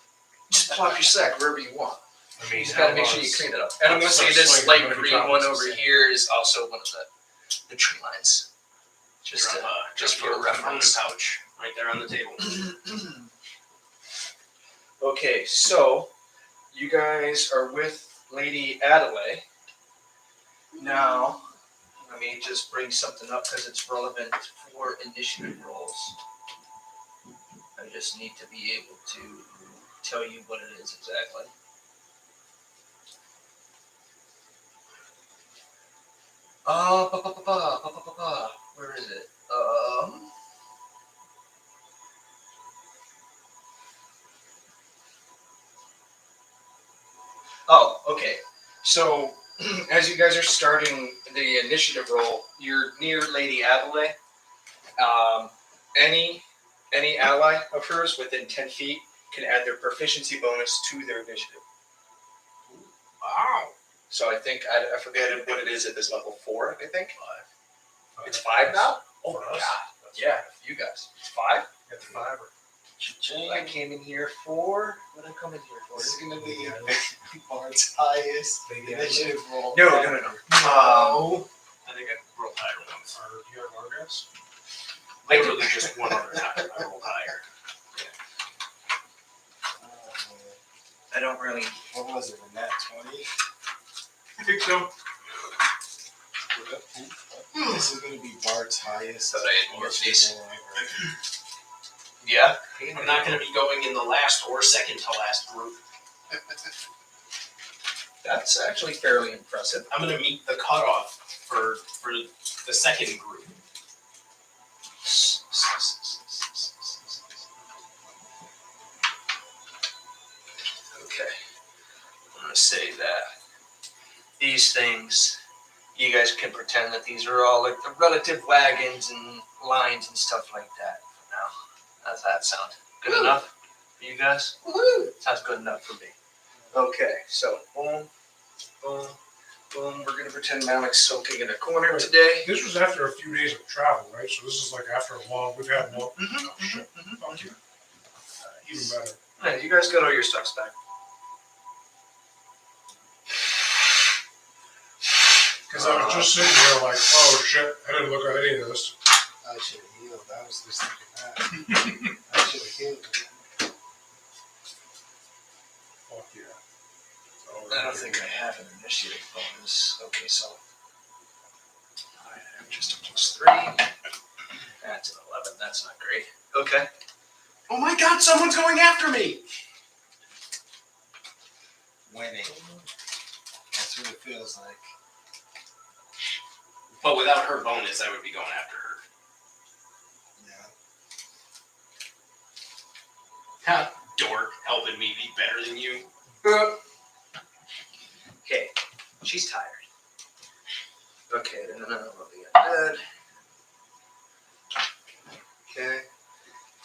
Just plop your sack wherever you want. I You mean, just gotta make sure you clean it up. And I'm gonna say this light green one over here is also one of the tree lines. Just for your reference. pouch right there on the table. Okay, so you guys are with Lady Adelaide. Now, let me just bring something up because it's relevant for initiative rolls. I just need to be able to tell you what it is exactly. Where is it? Oh, okay. So, as you guys are starting the initiative roll, you're near Lady Adelaide. Any ally of hers within 10 feet can add their proficiency bonus to their initiative. Wow. So I think, I forget what it is at this level 4, I think. It's 5 now? Oh For my us? god. Yeah, you guys. It's 5? Get the 5 or I came in here for, what did I come in here for? This is gonna be Bart's highest maybe initiative roll. No. I think I rolled higher once. Or do you have our guys? Literally just one other time I rolled higher. I don't really. What was it? A nat 20? I think so. This is gonna be Bart's highest. Thought I had more of these. initiative roll ever. Yeah. I'm not going to be going in the last or second to last group. That's actually fairly impressive. I'm going to meet the cutoff for the second group. Okay. I'm gonna say that these things, you guys can pretend that these are all like the relative wagons and lines and stuff like that for now. How's that sound? Good enough for you guys? Woohoo! Sounds good enough for me. Okay, so boom, boom, boom. We're gonna pretend Malik's soaking in a corner today. This was after a few days of travel, right? So this is like after a long. We've had no. Oh, shit. Fuck you. Even better. Yeah, you guys got all your stuffs back. Because I was just sitting there like, oh shit, I didn't look at any of this. I should have healed. I was just thinking that. I should have healed. Fuck yeah. I don't think I have an initiative bonus. Okay, so I have just a +3. That's an 11. That's not great. Okay. Oh my god, someone's going after me! Winning. That's what it feels like. But without her bonus, I would be going after her. Yeah. Ha, dork, helping me be better than you. Okay, she's tired. Okay, then I'll be undead. Okay,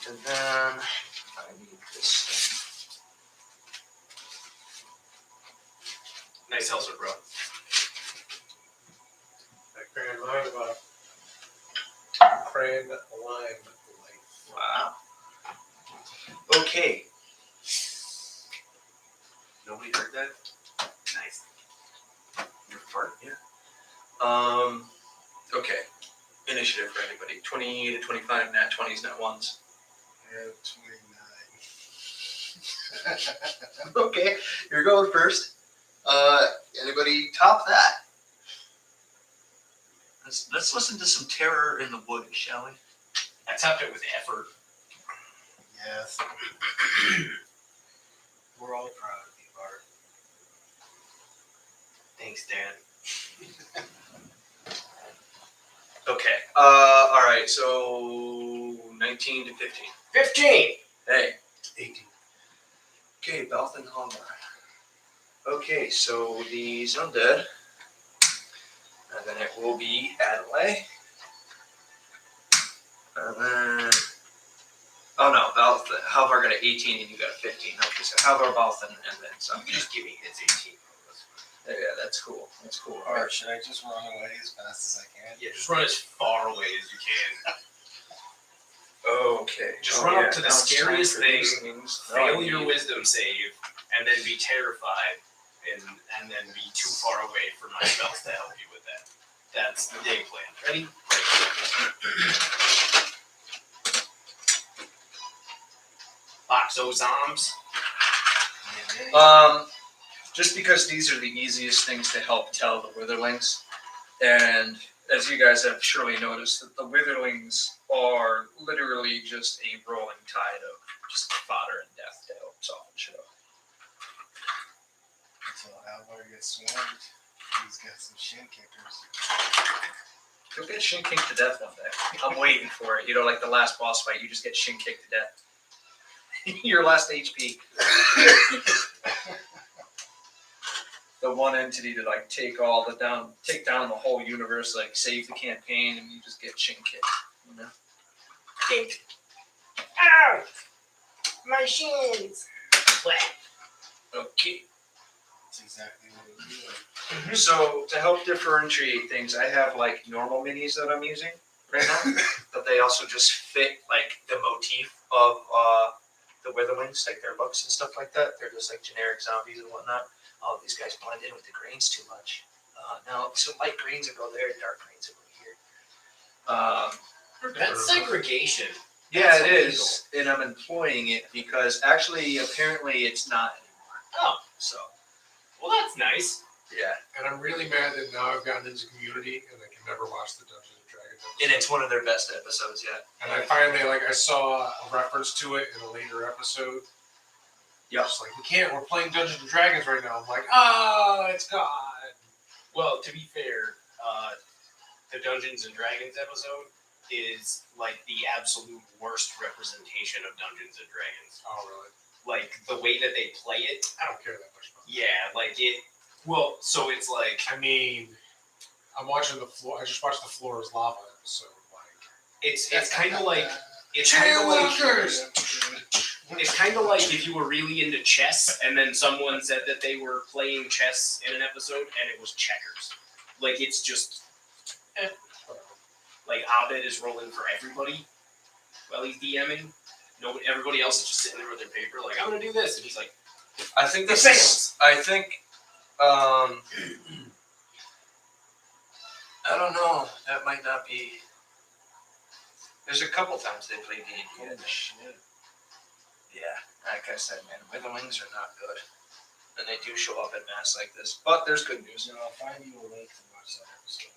and then I need this Nice helser, bro. Crayon lime about crayon lime light. thing. Wow. Okay. Nobody heard that? Nice. Your fart? Yeah. Okay. Initiative for anybody. 20 to 25, nat 20s, nat 1s. I have 29. Okay, you're going first. Anybody top that? Let's listen to some Terror in the Wood, shall we? I tapped it with effort. Yes. We're all proud of you, Bart. Thanks, Dan. Okay. All right. So 19 to 15. 15! Hey. 18. Okay, Balth and Hallmark. Okay, so these undead, and then it will be Adelaide. And then, oh no, Balth. Halvar got an 18 and you got a 15. Okay, so Halvar, Balth, and then some. You can just give me his 18. Yeah, that's cool. That's cool. Or should I just run away as fast as I can? Yeah, just run as far away as you can. Okay. Just run up to the now it's time scariest for thing, these things. fail your wisdom save, and then be terrified, and then be too far away for my spells to help you with that. That's the game plan. Ready? Boxo zombs. Just because these are the easiest things to help tell the Witherlings, and as you guys have surely noticed, that the Witherlings are literally just a rolling tide of just fodder and death to help soften shit up. Until Alvar gets swarmed, he's got some shin kickers. You'll get shin kicked to death one day. I'm waiting for it. You know, like the last boss fight, you just get shin kicked to death. Your last HP. The one entity to like take down the whole universe, like save the campaign, and you just get shin kicked. You know? Ow! My shins! Okay. That's exactly what it was doing. So to help differentiate things, I have like normal minis that I'm using right now, but they also just fit like the motif of the Witherlings, like their looks and stuff like that. They're just like generic zombies and whatnot. Oh, these guys blend in with the grains too much. Now, so light greens will go there, dark greens will go here. That's segregation. Yeah, That's it illegal. is, and I'm employing it because actually, apparently, it's not anymore. Oh, So, well, that's nice. yeah. And I'm really mad that now I've gotten into Community and I can never watch the Dungeons and Dragons episode. And it's one of their best episodes yet. And I finally, I saw a reference to it in a later episode. Yeah. It's like, we're playing Dungeons and Dragons right now. I'm like, it's gone. Well, to be fair, the Dungeons and Dragons episode is like the absolute worst representation of Dungeons and Dragons. Oh, really? Like the way that they play it. I don't care that much about it. Yeah, like it. Well, so it's like I mean, I'm watching the floor. I just watched the Floor is Lava episode. it's kind of like it's kind of like it's kind of like if you were really into chess and then someone said that they were playing chess in an episode and it was checkers. Like it's just like Abed is rolling for everybody while he's DMing. Nobody, everybody else is just sitting there with their paper, like I'm gonna do this, and he's like, I think It this fails. is. I think. I don't know. That might not be. There's a couple times they play D&D. Yeah, like I said, man, Witherlings are not good, and they do show up in mass like this. But there's good news. So I'll find you a link to watch that episode.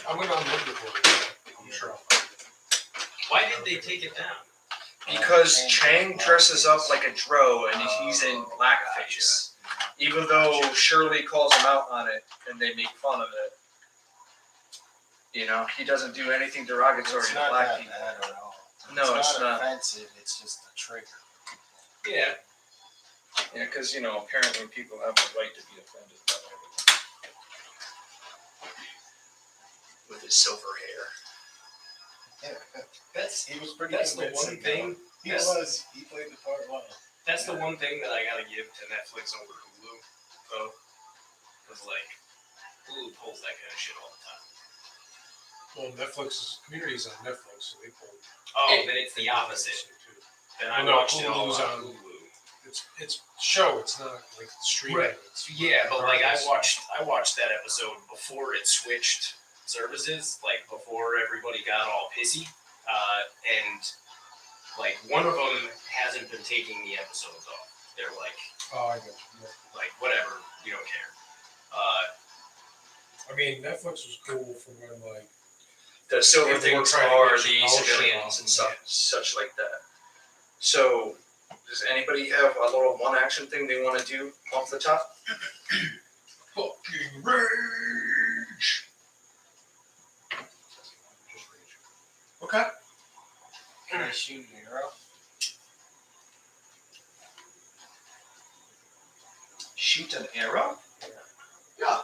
I'm going to unload it for you. I'm sure I'll find it. why did they take it down? Because Chang dresses up like a drow and he's in blackface. Even though Shirley calls him out on it and they make fun of it. You know, he doesn't do anything derogatory It's to not black that people. bad at all. No, it's not not. offensive. It's just a trigger. Yeah. Yeah, because, you know, apparently people have the right to be offended by everything. With his silver hair. Yeah, he was pretty That's the convincing, one thing. He was. He played the part well. That's the one thing that I gotta give to Netflix over Hulu, though. Because, like, Hulu pulls that kind of shit all the time. Well, Netflix's Community's on Netflix, so they pull. Oh, then it's the opposite. Then I Well, no, watched it all Hulu's on on- Hulu. It's show. It's not like the streaming. Right. It's Yeah, but like I regardless. watched that episode before it switched services, like before everybody got all pissy, and like one of them hasn't been taking the episodes off. They're like, Oh, I got you. like whatever, we don't care. I mean, Netflix was cool for when like The silver If they were things trying to are get the your mouth civilians shut and such like that. So, does anybody have a little one action thing they want to do off the top? fucking rage. Okay. Can I shoot an arrow? Shoot an arrow? Yeah.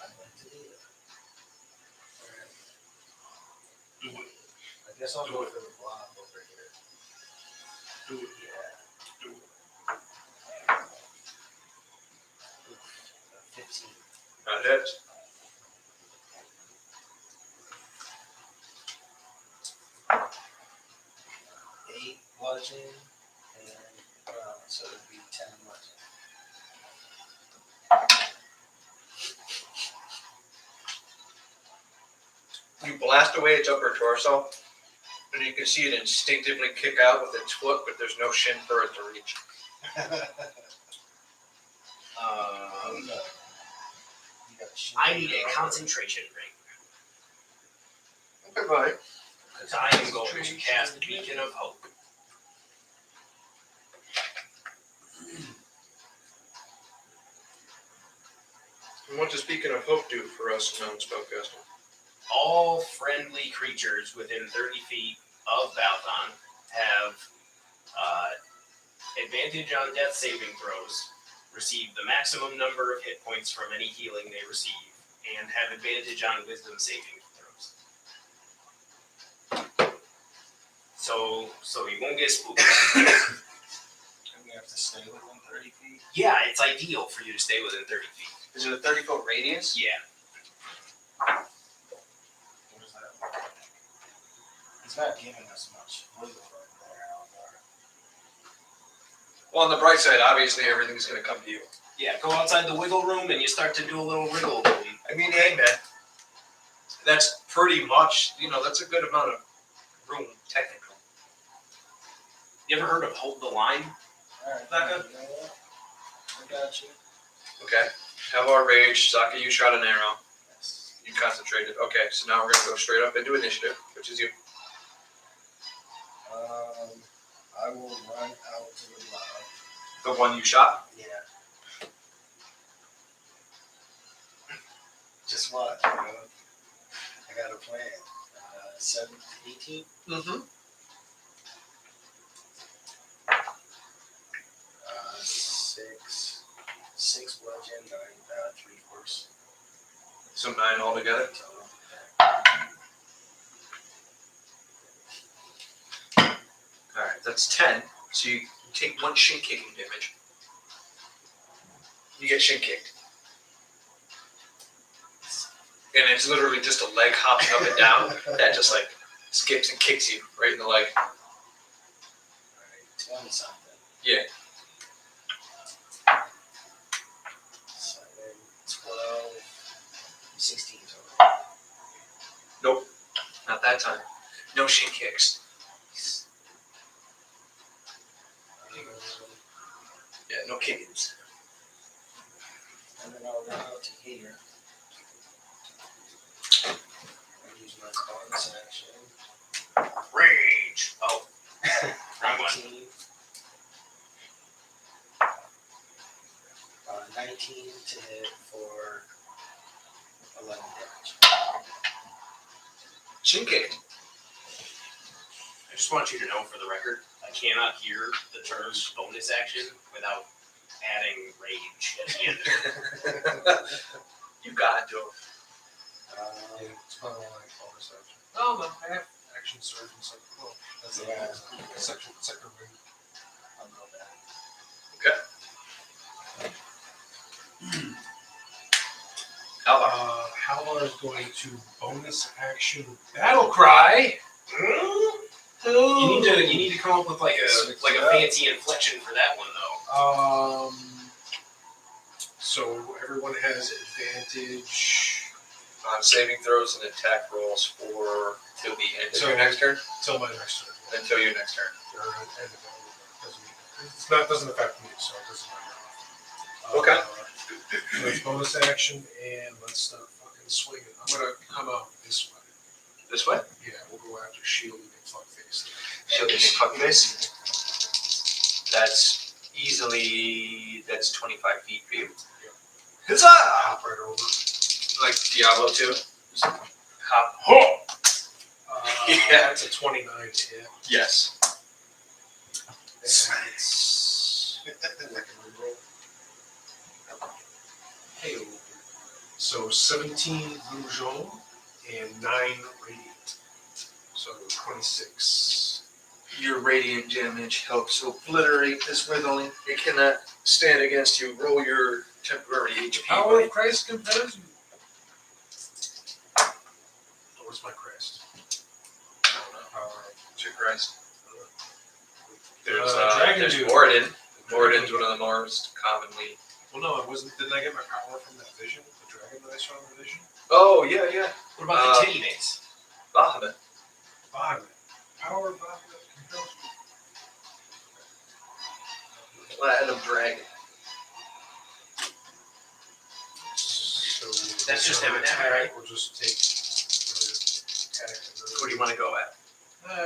I'd like to do that. do it. I guess I'll go for the blob over here. Do it. Yeah. Do it. 15. Not it. Eight bludgeon, and so it'd be 10 bludgeon. You blast away its upper torso, and you can see it instinctively kick out with its foot, but there's no shin for it to reach. You gotta shoot I an need arrow. a concentration ring Okay, buddy. because I am going to cast Beacon of Hope. And what does Beacon of Hope do for us non-spellcasting? All friendly creatures within 30 feet of Balthon have advantage on death saving throws, receive the maximum number of hit points from any healing they receive, and have advantage on wisdom saving throws. So you won't get spooked. And we have to stay within 30 feet. Yeah, it's ideal for you to stay within 30 feet. Is it a 30-foot radius? Yeah. What does that look like? It's not giving us much wiggle room there, Caldor. Well, on the bright side, obviously everything's going to come to you. Yeah, go outside the wiggle room and you start to do a little wriggle room. I mean, hey, man. That's pretty much, that's a good amount of room, technically. You ever heard of Hold the Line? Alright, Becca? you know what? I got you. Okay. Have our rage. Saka, you shot an arrow. Yes. You concentrated. Okay, so now we're going to go straight up into initiative, which is you. I will run out to the blob. The one you shot? Yeah. Just watch, I got a plan. 7, 18? Mm-hmm. 6 bludgeon, 9 3/4. So 9 altogether. Alright, that's 10. So you take 1 shin kicking damage. You get shin kicked. And it's literally just a leg hopping up and down that just like skips and kicks you right in the leg. Alright, 20 something. Yeah. 7, 12, 16 total. Nope. Not that time. No shin kicks. Yeah, no kickings. And then I'll run out to here. I'll use my bonus action. Rage! Oh, 19 to hit for 11 damage. Shin kick. I just want you to know, for the record, I cannot hear the term bonus action without adding rage at the end of it. You got to. Yeah, it's not all like bonus action. Oh no, I have action surge and stuff. Well, that's a second ring. I'll know that. Caldor. Caldor is going to bonus action battle cry. You need to come up with like a fancy inflection for that one though. So everyone has advantage On saving throws and attack rolls for till the end of your next turn. till my next turn. Until your next turn. Or end of it. Doesn't affect me, so it doesn't matter. Okay. So it's bonus action, and let's start fucking swinging. I'm gonna come out this way. This way. Yeah, we'll go after shielding and fuckface. Shielding and fuckface. That's easily 25 feet for you. Huzzah! Hop right over. Like Diablo 2. Hop. Yeah, it's a 29 to hit. Yes. That's hey, so 17 Rougeon and 9 Radiant. So 26. Your radiant damage helps obliterate this withering. It cannot stand against you. Roll your temporary HP. Power of Christ compels you. Where's my crest? Power of To Christ. There's Dragon there's Dude. Warden. Warden's one of the most commonly. Well, no, it wasn't. Didn't I get my power from that vision? The dragon that I saw in the vision? Oh yeah, yeah. What about the titty mace? Bahamut. Bahamut. Power of Bahamut compels you. Platinum Dragon. So That's just another M&M, attack. right? We'll just take another attack. Who do you want to go at?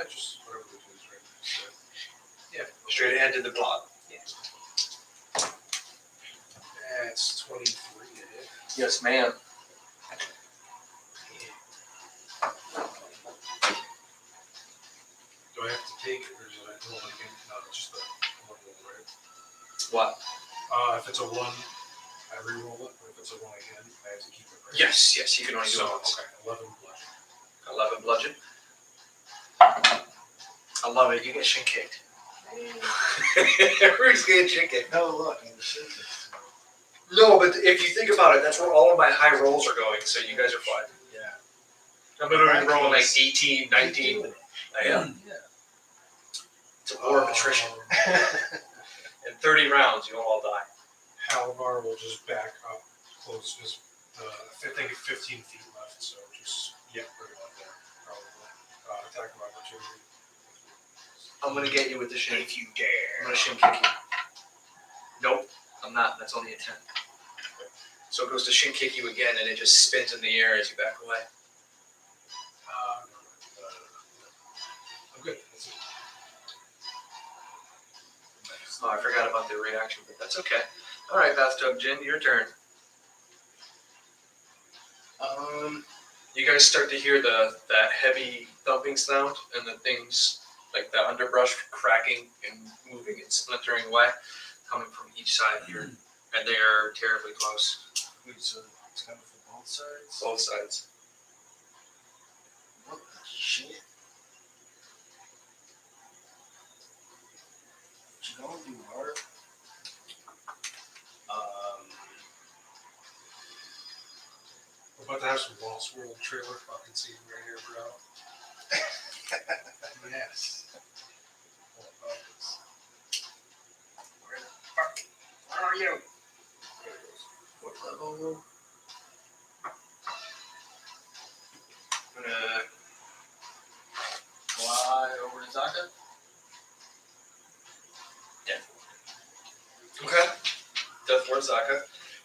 Just whatever it is right now. So, yeah. Straight ahead to the blob. That's 23 to hit. Yes, ma'am. Do I have to take it, or is it a roll again? No, it's just a one roll, right? What? If it's a 1, I re-roll it. But if it's a 1 again, I have to keep it, right? Yes, yes, you can only do So, it once. okay, 11 bludgeon. 11 bludgeon. I love it. You get shin kicked. Everybody's getting chicken. No, look, in the shaking. No, but if you think about it, that's where all of my high rolls are going, so you guys are fine. Yeah. I'm literally Right. rolling like 18, 19. I am. Yeah. It's a war of attrition. In 30 rounds, you'll all die. Halabar will just back up close. Just, I think 15 feet left, so just right about there, probably. Attack of opportunity. I'm gonna get you with the shin. If you dare. I'm gonna shin kick you. Nope, I'm not. That's only a 10. So it goes to shin kick you again, and it just spins in the air as you back away. I'm good. That's it. Oh, I forgot about the reaction, but that's okay. All right, Bathtub Jin, your turn. You guys start to hear that heavy thumping sound and the things like the underbrush cracking and moving and splintering away, coming from each side here, and they are terribly close. Wait, so it's coming from both sides? Both sides. What the shit? What you gonna do, Mark? We're about to have some Lost World trailer fucking scene right here, bro. Yes. Where the fuck? Where are you? What level? I'm gonna fly over to Zaka. Okay. Death Lord Zaka.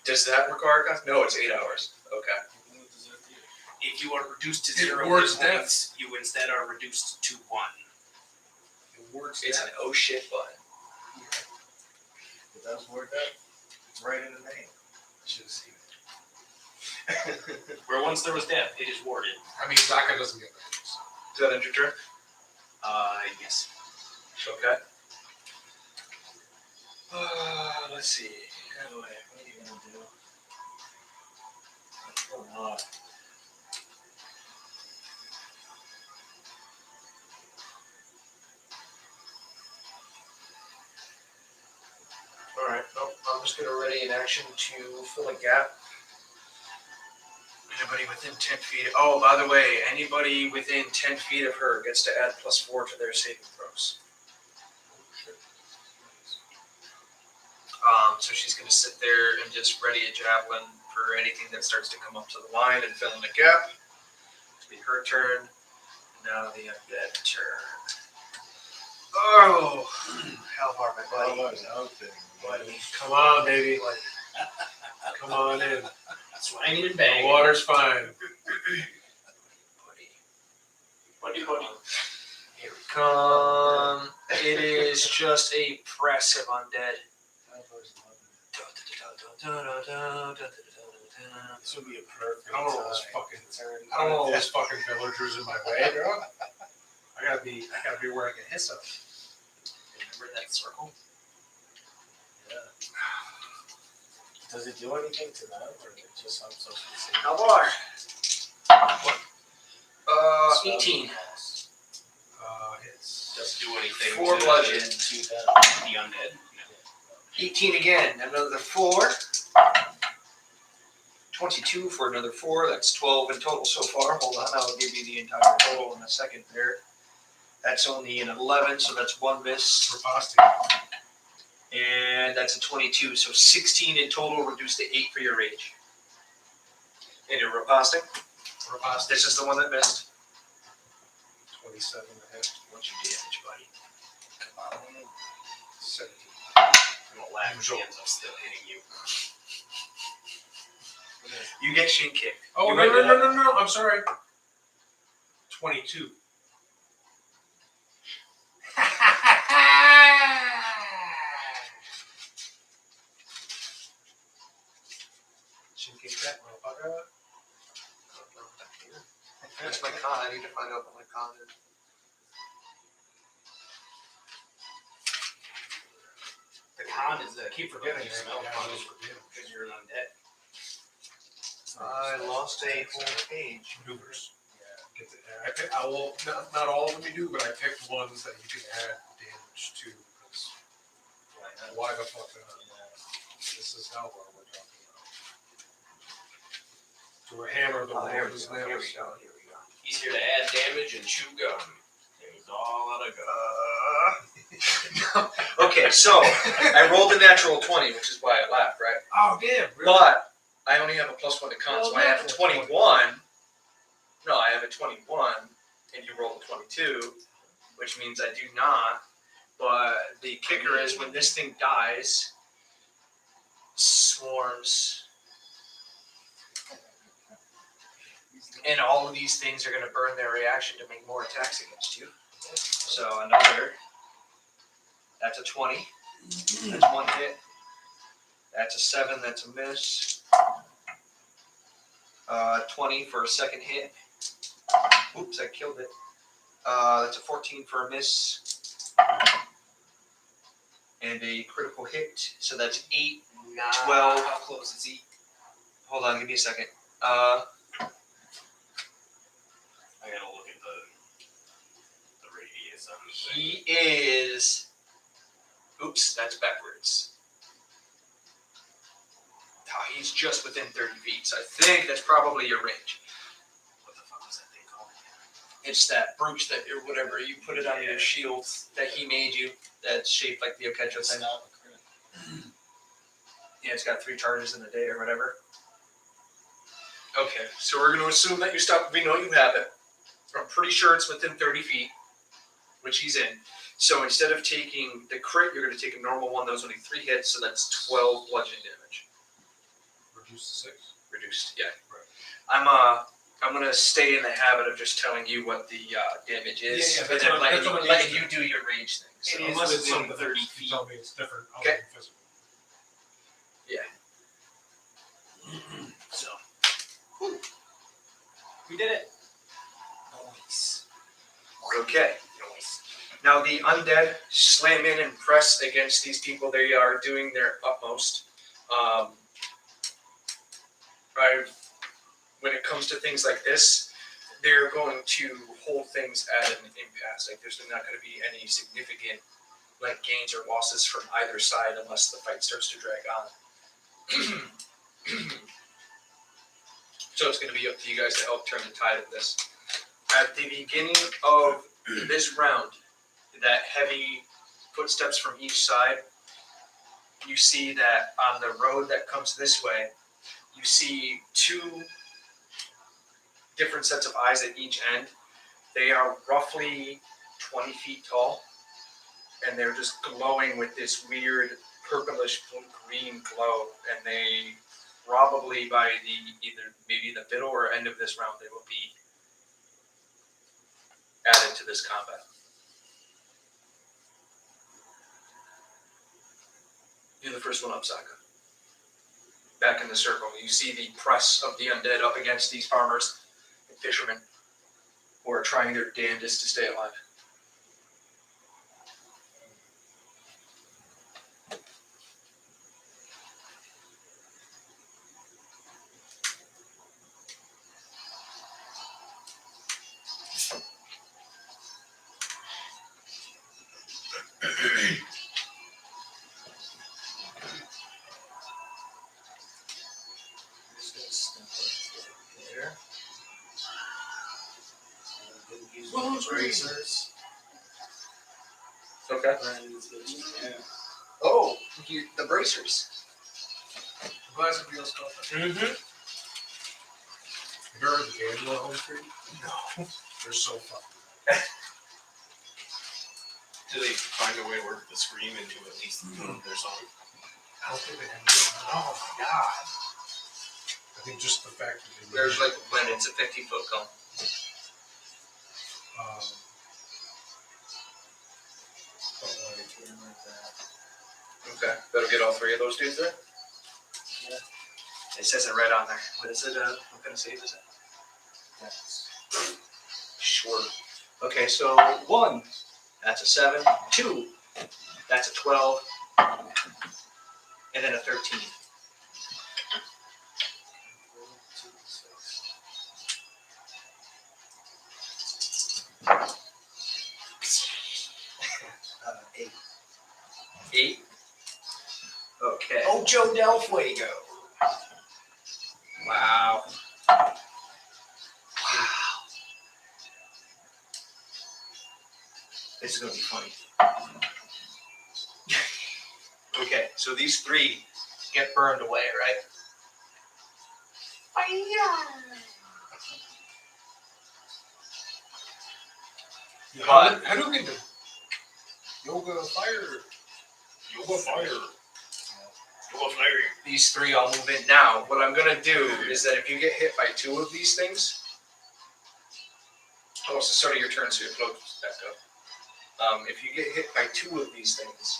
Does that require a No, it's 8 hours. Okay. If you are reduced to It 0 works hit points, you instead are reduced to 1. It works. It's an oh shit button. It does work out. It's right in the name. Should have seen Where once there was death, it is warded. I mean, Zaka doesn't get that. So. Is that end your turn? Yes. Okay. Let's see. What are you gonna do? Alright, nope. I'm just gonna ready an action to fill a gap. Anybody within 10 feet. Oh, by the way, anybody within 10 feet of her gets to add +4 to their saving throws. So she's gonna sit there and just ready a javelin for anything that starts to come up to the line and fill in the gap. It'll be her turn. Now the undead turn. Oh, Halvar, my buddy. Calder's out there, buddy. Come on, baby. Come on in. Swinging and The banging. water's fine. Buddy. Here we come. It is just a press of undead. Calder's loving it. This would be a perfect I don't know those time. fucking. It's already- I don't know all those fucking villagers in my way, bro. I gotta be wearing a hyssop. Remember that circle? Yeah. Does it do anything to them, or is it just I'm supposed to see? Halvar. 18. Hits. Doesn't do anything 4 to bludgeon. To them. the undead. 18 again. Another 4. 22 for another 4. That's 12 in total so far. Hold on, I'll give you the entire total in a second there. That's only an 11, so that's 1 miss. Riposte. And that's a 22, so 16 in total, reduced to 8 for your rage. And your riposting? Riposte. This is the one that missed. 27 to hit. What's your damage, buddy? Come on. 17. I'm gonna laugh if he ends up still hitting you. You get shin kicked. Oh, You no, might no, not- no, no, no. I'm sorry. 22. Shin kick that motherfucker. That's my con. I need to find out what my con is. The con is that Keep forgetting you that. smell Yeah, funny those were damage. because you're an undead. I lost a whole page. Maneuvers. Get the, I pick, I will not all of them you do, but I picked ones that you can add damage to. Because why the fuck not? This is how far we're talking about. To a hammer the Here world we is go. Here we nails. go. Here we go. He's here to add damage and chew gum. He's all out of gum. Okay, so I rolled a natural 20, which is why I laughed, right? Oh damn! Really? But I only have a +1 to con, so Well, I have a natural 21. No, I have a 21, and you roll a 22, which means I do not. But the kicker is when this thing dies, swarms, and all of these things are going to burn their reaction to make more attacks against you. So another. That's a 20. That's 1 hit. That's a 7. That's a miss. 20 for a second hit. Oops, I killed it. That's a 14 for a miss. And a critical hit. So that's 8. 12. How close is he? Hold on, give me a second. I gotta look at the radius on the thing. He is. Oops, that's backwards. He's just within 30 feet, so I think that's probably your range. What the fuck was that thing called? It's that brooch that, or whatever, you put it on your shield that he made you, that's shaped like the Oketra It's thing. not a crit. Yeah, it's got 3 charges in a day or whatever. Okay, so we're going to assume that you stop. We know you have it. I'm pretty sure it's within 30 feet, which he's in. So instead of taking the crit, you're going to take a normal one. That was only 3 hits, so that's 12 bludgeoning damage. Reduce to 6. Reduced, yeah. Right. I'm gonna stay in the habit of just telling you what the damage is, Yeah, and that's then what I'm letting used you do your rage thing. So. It is Unless it's within something 30 you feet. tell me it's different. Okay. Physical. We did it. Nice. Okay. Now the undead slam in and press against these people. They are doing their utmost. When it comes to things like this, they're going to hold things at an impasse. Like there's not going to be any significant like gains or losses from either side unless the fight starts to drag on. So it's going to be up to you guys to help turn the tide of this. At the beginning of this round, that heavy footsteps from each side, you see that on the road that comes this way, you see two different sets of eyes at each end. They are roughly 20 feet tall, and they're just glowing with this weird purplish green glow, and they probably by maybe the middle or end of this round, they will be added to this combat. You're the first one up, Saka. Back in the circle, you see the press of the undead up against these farmers and fishermen who are trying their damnedest to stay alive. There. Bracers. Okay. Yeah. Oh, the bracers. Glass of Beals Coffee. Mm-hmm. You ever heard the Angela home street? No. They're so fucking. Do they find a way to work the scream into at least their song? I don't think they have it. Oh my god. I think just the fact that they There's like a blend. It's a 50-foot cone. Okay, that'll get all three of those dudes there. Yeah. It says it right on there. What is it? What kind of save is it? That's Sure. Okay, so 1, that's a 7. 2, that's a 12. And then a 13. eight. 8. Okay. Ocho del Fuego. Wow. This is going to be funny. Okay, so these 3 get burned away, right? But how do we do? Yoga fire. Yoga fire. Yoga fire. these 3 all move in. Now, what I'm going to do is that if you get hit by 2 of these things, oh, it's the start of your turn, so your float back up. If you get hit by 2 of these things,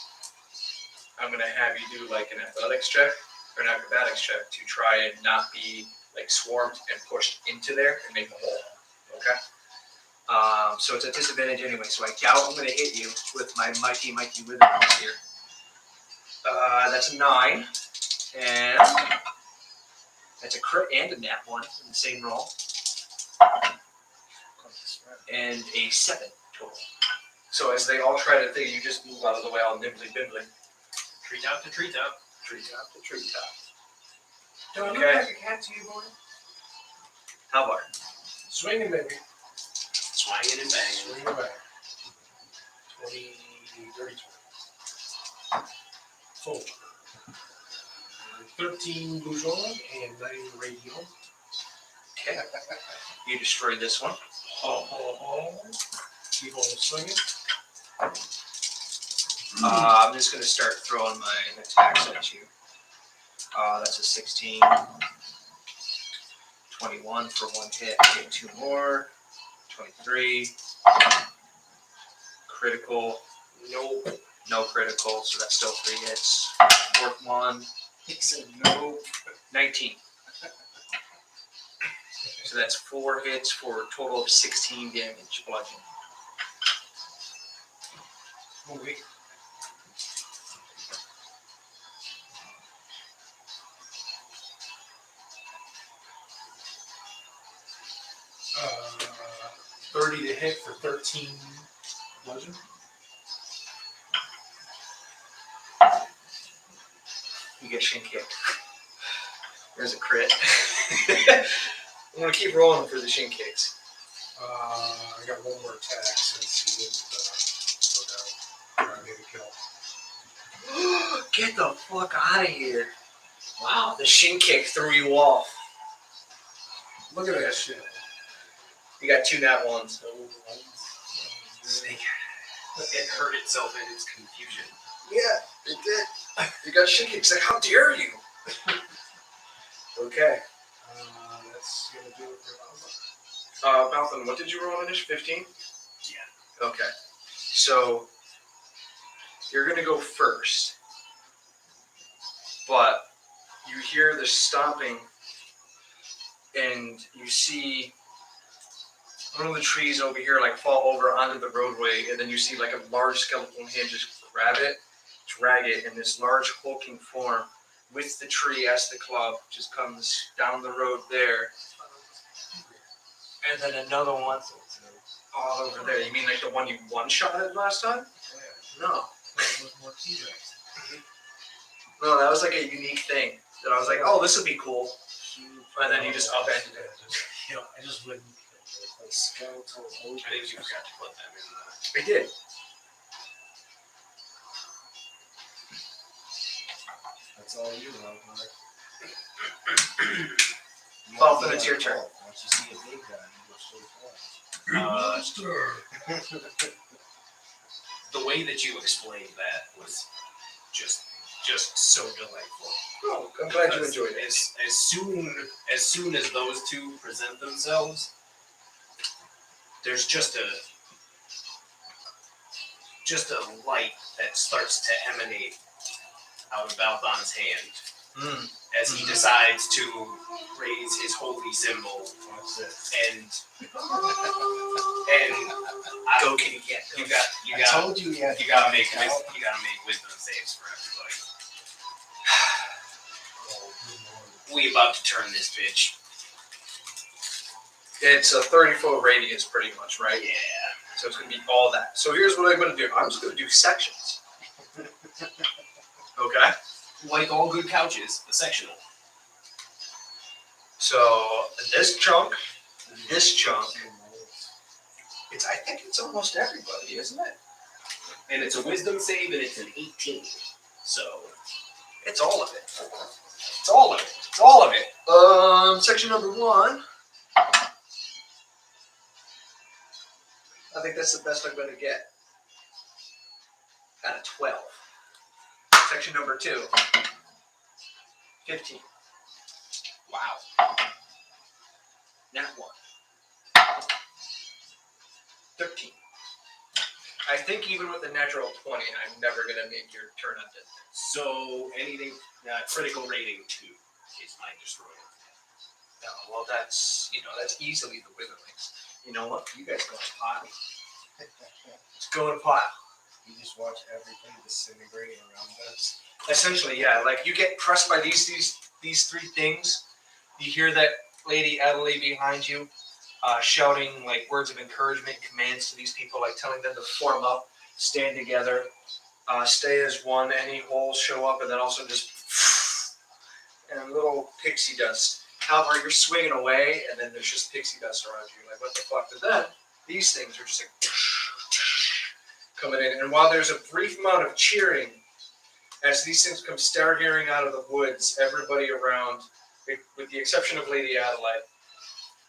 I'm going to have you do like an athletics check or an acrobatics check to try and not be like swarmed and pushed into there and make a hole. Okay? So it's a disadvantage anyway, so I doubt I'm going to hit you with my mighty wither bones here. That's a 9, and that's a crit and a nat 1 in the same roll, and a 7 total. So as they all try to think, you just move out of the way all nimbly-bimbly. Treetop to treetop. Treetop to treetop. Do I look Okay. like a cat to you, boy? How about Swinging, baby. Swanging and banging. Swinging back. 20, 30, 20. Full. 13 Boujon and 9 Radio. Okay. You destroyed this one. Keep on swinging. I'm just going to start throwing my attacks at you. That's a 16. 21 for 1 hit. Get 2 more. 23. Critical. Nope. No critical, so that's still 3 hits. 4th one. He said no. 19. So that's 4 hits for a total of 16 damage bludgeoning. Oh, wait. Uh, 30 to hit for 13 bludgeon. You get shin kicked. There's a crit. I'm gonna keep rolling for the shin kicks. I got one more attack since he didn't go down. I made a kill. Get the fuck out of here. Wow, the shin kick threw you off. Look at that shit. You got 2 nat ones. Snake. It hurt itself in its confusion. Yeah, it did. You got shin kicks. Like, how dare you? Okay. That's gonna do it for Malva. Malcolm, what did you roll on this? 15? Yeah. Okay. So, you're going to go first. But, you hear the stomping, and you see one of the trees over here, like, fall over onto the roadway, and then you see, like, a large skeleton hand just grab it, drag it, and this large hulking form with the tree as the club just comes down the road there. And then another one all over there. You mean like the one you one-shotted last time? No. No, that was like a unique thing. That I was like, oh, this would be cool. And then you just upended it. You know, I just wouldn't. Like skeletal ogres. I think you forgot to put them in the. I did. That's all you know, Mark. Falcon, it's your turn. Once you see a big guy, you go straight for it. The way that you explained that was just so delightful. Oh, I'm glad you Because enjoyed it. As soon as those two present themselves, there's just a light that starts to emanate out of Balthon's hand as he decides to raise his holy symbol and Go, kitty cat. you I got told you you had you gotta make count. wisdom saves for everybody. We about to turn this bitch. It's a 30-foot radius, pretty much, right? Yeah. So it's going to be all that. So here's what I'm going to do. I'm just going to do sections. Okay? Like all good couches, a sectional. So this chunk, I think it's almost everybody, isn't it? And it's a wisdom save and it's an 18. So It's all of it. It's all of it. It's all of it. Section number 1. I think that's the best I'm going to get. Out of 12. Section number 2. 15. wow. Nat 1. 13. I think even with the natural 20, I'm never going to make your turn undead. So anything critical rating 2 is my destroyer. No, well, that's easily the Witherlings. You know what? You guys go to pile. Let's go to pile. You just watch everything disintegrate around us. Essentially, yeah. Like, you get pressed by these 3 things. You hear that Lady Adelaide behind you shouting, like, words of encouragement, commands to these people, like, telling them to form up, stand together, stay as one, any holes show up, and then also just and little pixie dust. However, you're swinging away, and then there's just pixie dust around you. Like, what the fuck? But then, these things are just like coming in. And while there's a brief amount of cheering, as these things come staggering out of the woods, everybody around, with the exception of Lady Adelaide,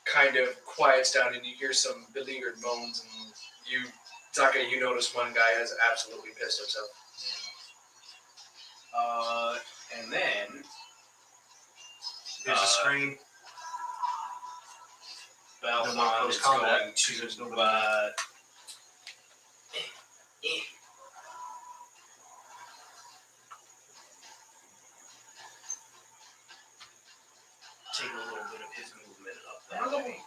kind of quiets down, and you hear some beleaguered moans, and you, Zaka, you notice one guy has absolutely pissed himself. And then There's a scream. Balthon more close is combat, going because there's to nobody take a little bit of his movement up that way.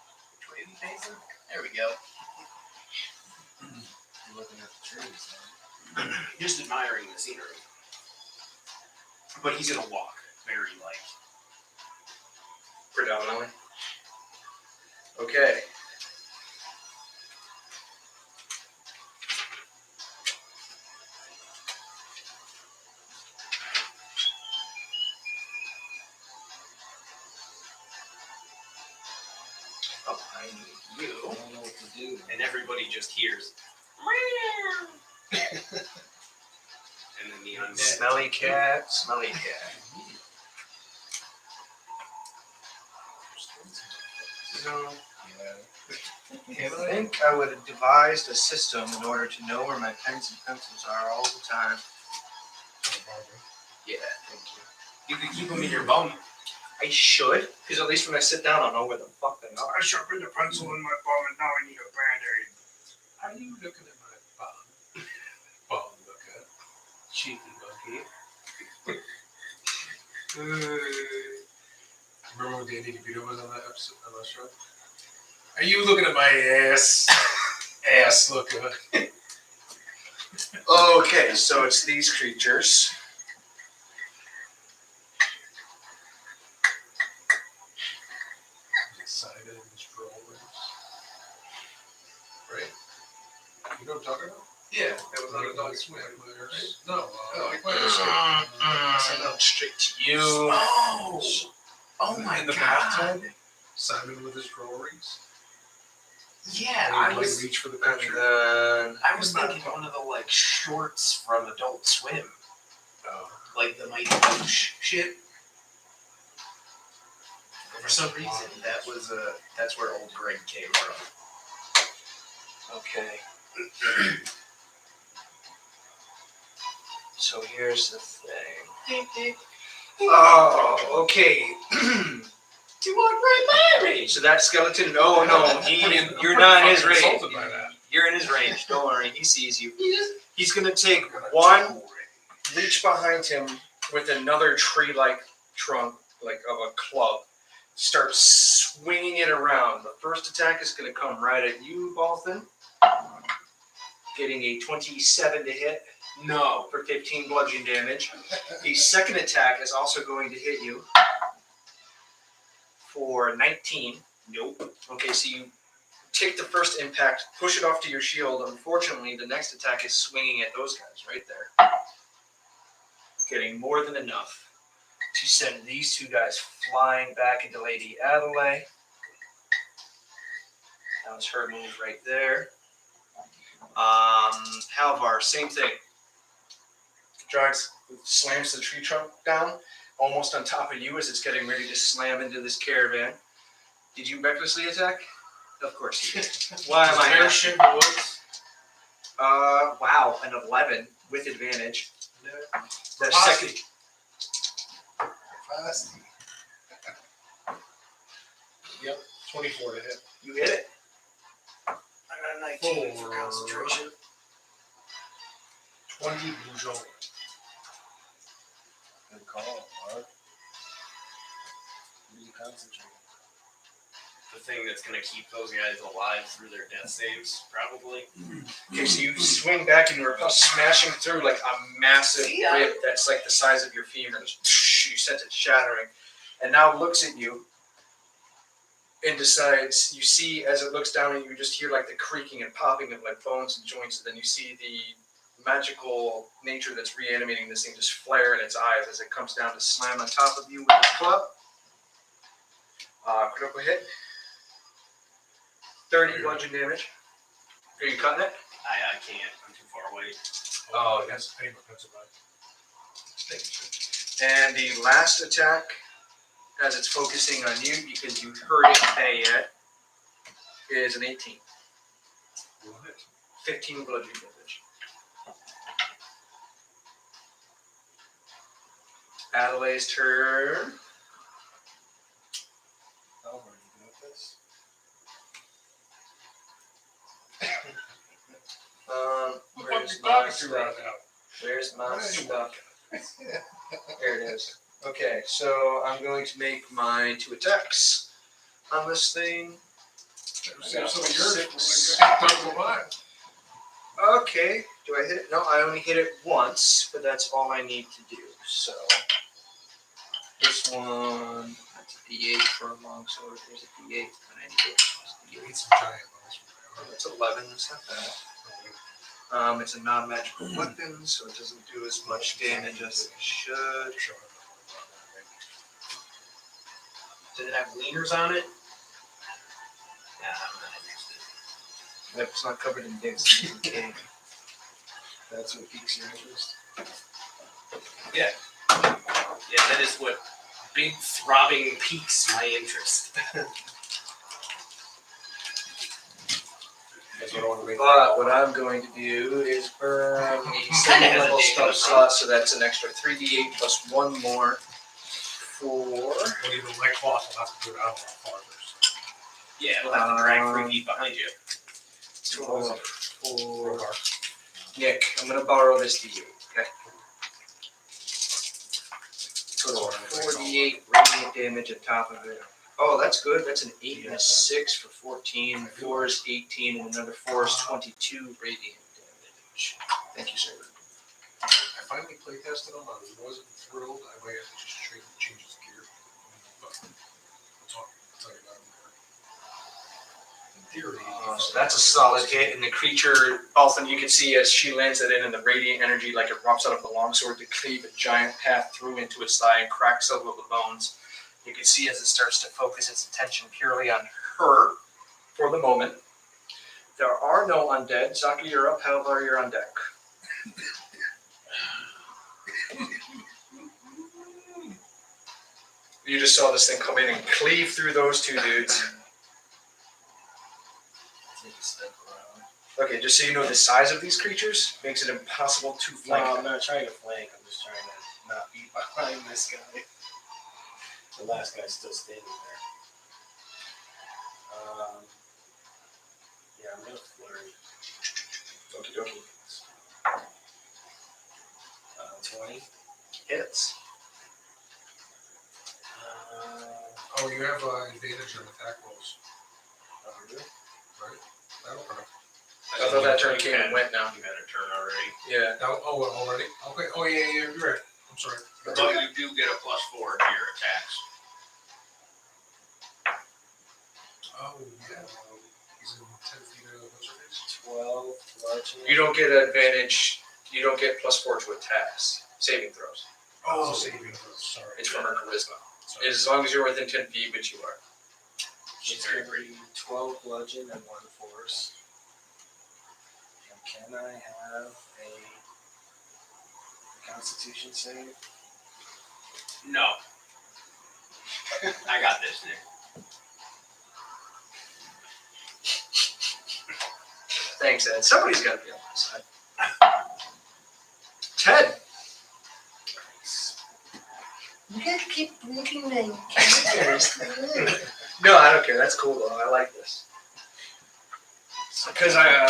trees, man. Just admiring the scenery. But he's gonna walk very light. Predominantly. Okay. Oh, I need you. I don't know what to do. And everybody just hears. And then the undead. Smelly cat, smelly cat. So, Yeah. I think I would have devised a system in order to know where my pens and pencils are all the time. yeah, thank you. You could keep them in your bum. I should, because at least when I sit down, I'll know where the fuck they are. I sharpened a pencil in my bum and now I need a band-aid. Are you looking at my bum? Bum looker. Cheeky monkey. Remember what the Andy Vito was on that episode? On that show? Are you looking at my ass? Ass looker. Okay, so it's these creatures. Excited and strollers. Right? You know what I'm talking about? Yeah, it was on Adult Swim, Swim. right? No, Send them straight to you. Oh my in the god. bathtub. Simon with his draw rings. Yeah, And I he'd, was like reach for the And picture. then I was thinking one of the like shorts from Adult Swim. Like the Mighty Boosh shit. For some reason that's where old Greg came from. okay. So here's the thing. Oh, okay. You walked right by me. So that skeleton? No, you're not in his range. Insulted by that. You're in his range. Don't worry, he sees you. He's gonna take one, reach behind him with another tree-like trunk, like of a club. Start swinging it around. The first attack is gonna come right at you, Balthan. Getting a 27 to hit. No. For 15 bludgeoning damage. The second attack is also going to hit you for 19. Nope. Okay, so you take the first impact, push it off to your shield. Unfortunately, the next attack is swinging at those guys right there. Getting more than enough to send these two guys flying back into Lady Adelaide. That was her move right there. Halvar, same thing. Drags slams the tree trunk down, almost on top of you as it's getting ready to slam into this caravan. Did you recklessly attack? Of course you did. Why am I Tear not? shit in the woods. Wow, an 11 with advantage. The second, Fasty. Yep, 24 to hit. you hit it. I got a 19 for concentration. 20 Boujon. Good call, Mark. Really concentrate. The thing that's gonna keep those guys alive through their death saves, probably. Okay, so you swing back and you're smashing through like a massive rib that's like the size of your femur. You sent it shattering, and now looks at you and decides. You see as it looks down, and you just hear like the creaking and popping of like bones and joints, and then you see the magical nature that's reanimating this thing just flare in its eyes as it comes down to slam on top of you with its club. Critical hit. 30 bludgeon damage. Are you cutting it? I can't. I'm too far away. Oh, yes. Hey, my pencil back. And the last attack, as it's focusing on you because you heard it pay it, is an 18. 15 bludgeon damage. Adelaide's turn. Oh, where are you going with this? Where's What my are you talking to right stuff? now? Where's my stuff? There it is. Okay, so I'm going to make my 2 attacks on this thing. Save some of yours. Six. Like, double mine. Okay, Do I hit it? No, I only hit it once, but that's all I need to do. So this one, that's a D8 for a longsword. There's a D8, and I need You it. need some giant ones. That's 11. That's not bad. It's a non-magical weapon, so it doesn't do as much damage as it should. Did it have leaners on it? Yeah, I'm not interested. Yep, it's not covered in dicks. Okay. That's what piques your interest. Yeah, that is what big throbbing piques my interest. That's what I want to make. But what I'm going to do is burn a Kinda second level hesitating spell on slot, so that's an extra 3d8 plus one more for. But even my cloth will have to go down a lot farther. So. Yeah, we'll have to drag 3 feet behind you. For Nick, I'm gonna borrow this to you, okay? Total of 48 radiant damage on top of it. Oh, that's good. That's an 8 and a 6 for 14. 4 is 18, and another 4 is 22 radiant damage. Thank you, sir. I finally play tested him. I wasn't thrilled. I might have to just change his gear. But I'll tell you about it later. In theory, So that's a solid hit, and the creature, Balthan, you can see as she lands it in, and the radiant energy, like it erupts out of the longsword to cleave a giant path through into its thigh and crack several of the bones. You can see as it starts to focus its attention purely on her for the moment. There are no undead. Zaki, you're up. Haldor, you're on deck. You just saw this thing come in and cleave through those two dudes. Okay, just so you know, the size of these creatures makes it impossible to flank No, them. I'm not trying to flank. I'm just trying to not be behind this guy. The last guy's still standing there. Yeah, I'm gonna flurry. Okie dokie. 20. Hits. Oh, you have advantage on attack rolls, Really? right? That'll come. I thought that turn came and went now. You had a turn already. Yeah. Now, already? Okay. Oh, yeah, you're right. I'm sorry. But you do get a +4 to your attacks. Oh, yeah. He's in 10 feet of what's her face? 12 bludgeoning. You don't get advantage. You don't get +4 to attacks. Saving throws. Oh, saving throws. Sorry. It's from her charisma. Sorry. As long as you're within 10 feet, which you are. She's It's very gonna pretty. be 12 bludgeon and 1 force. And can I have a Constitution save? No. I got this, Nick. Thanks, Ed. Somebody's got to be on my side. Ted. You gotta keep breaking the characters. No, I don't care. That's cool though. I like this. Because I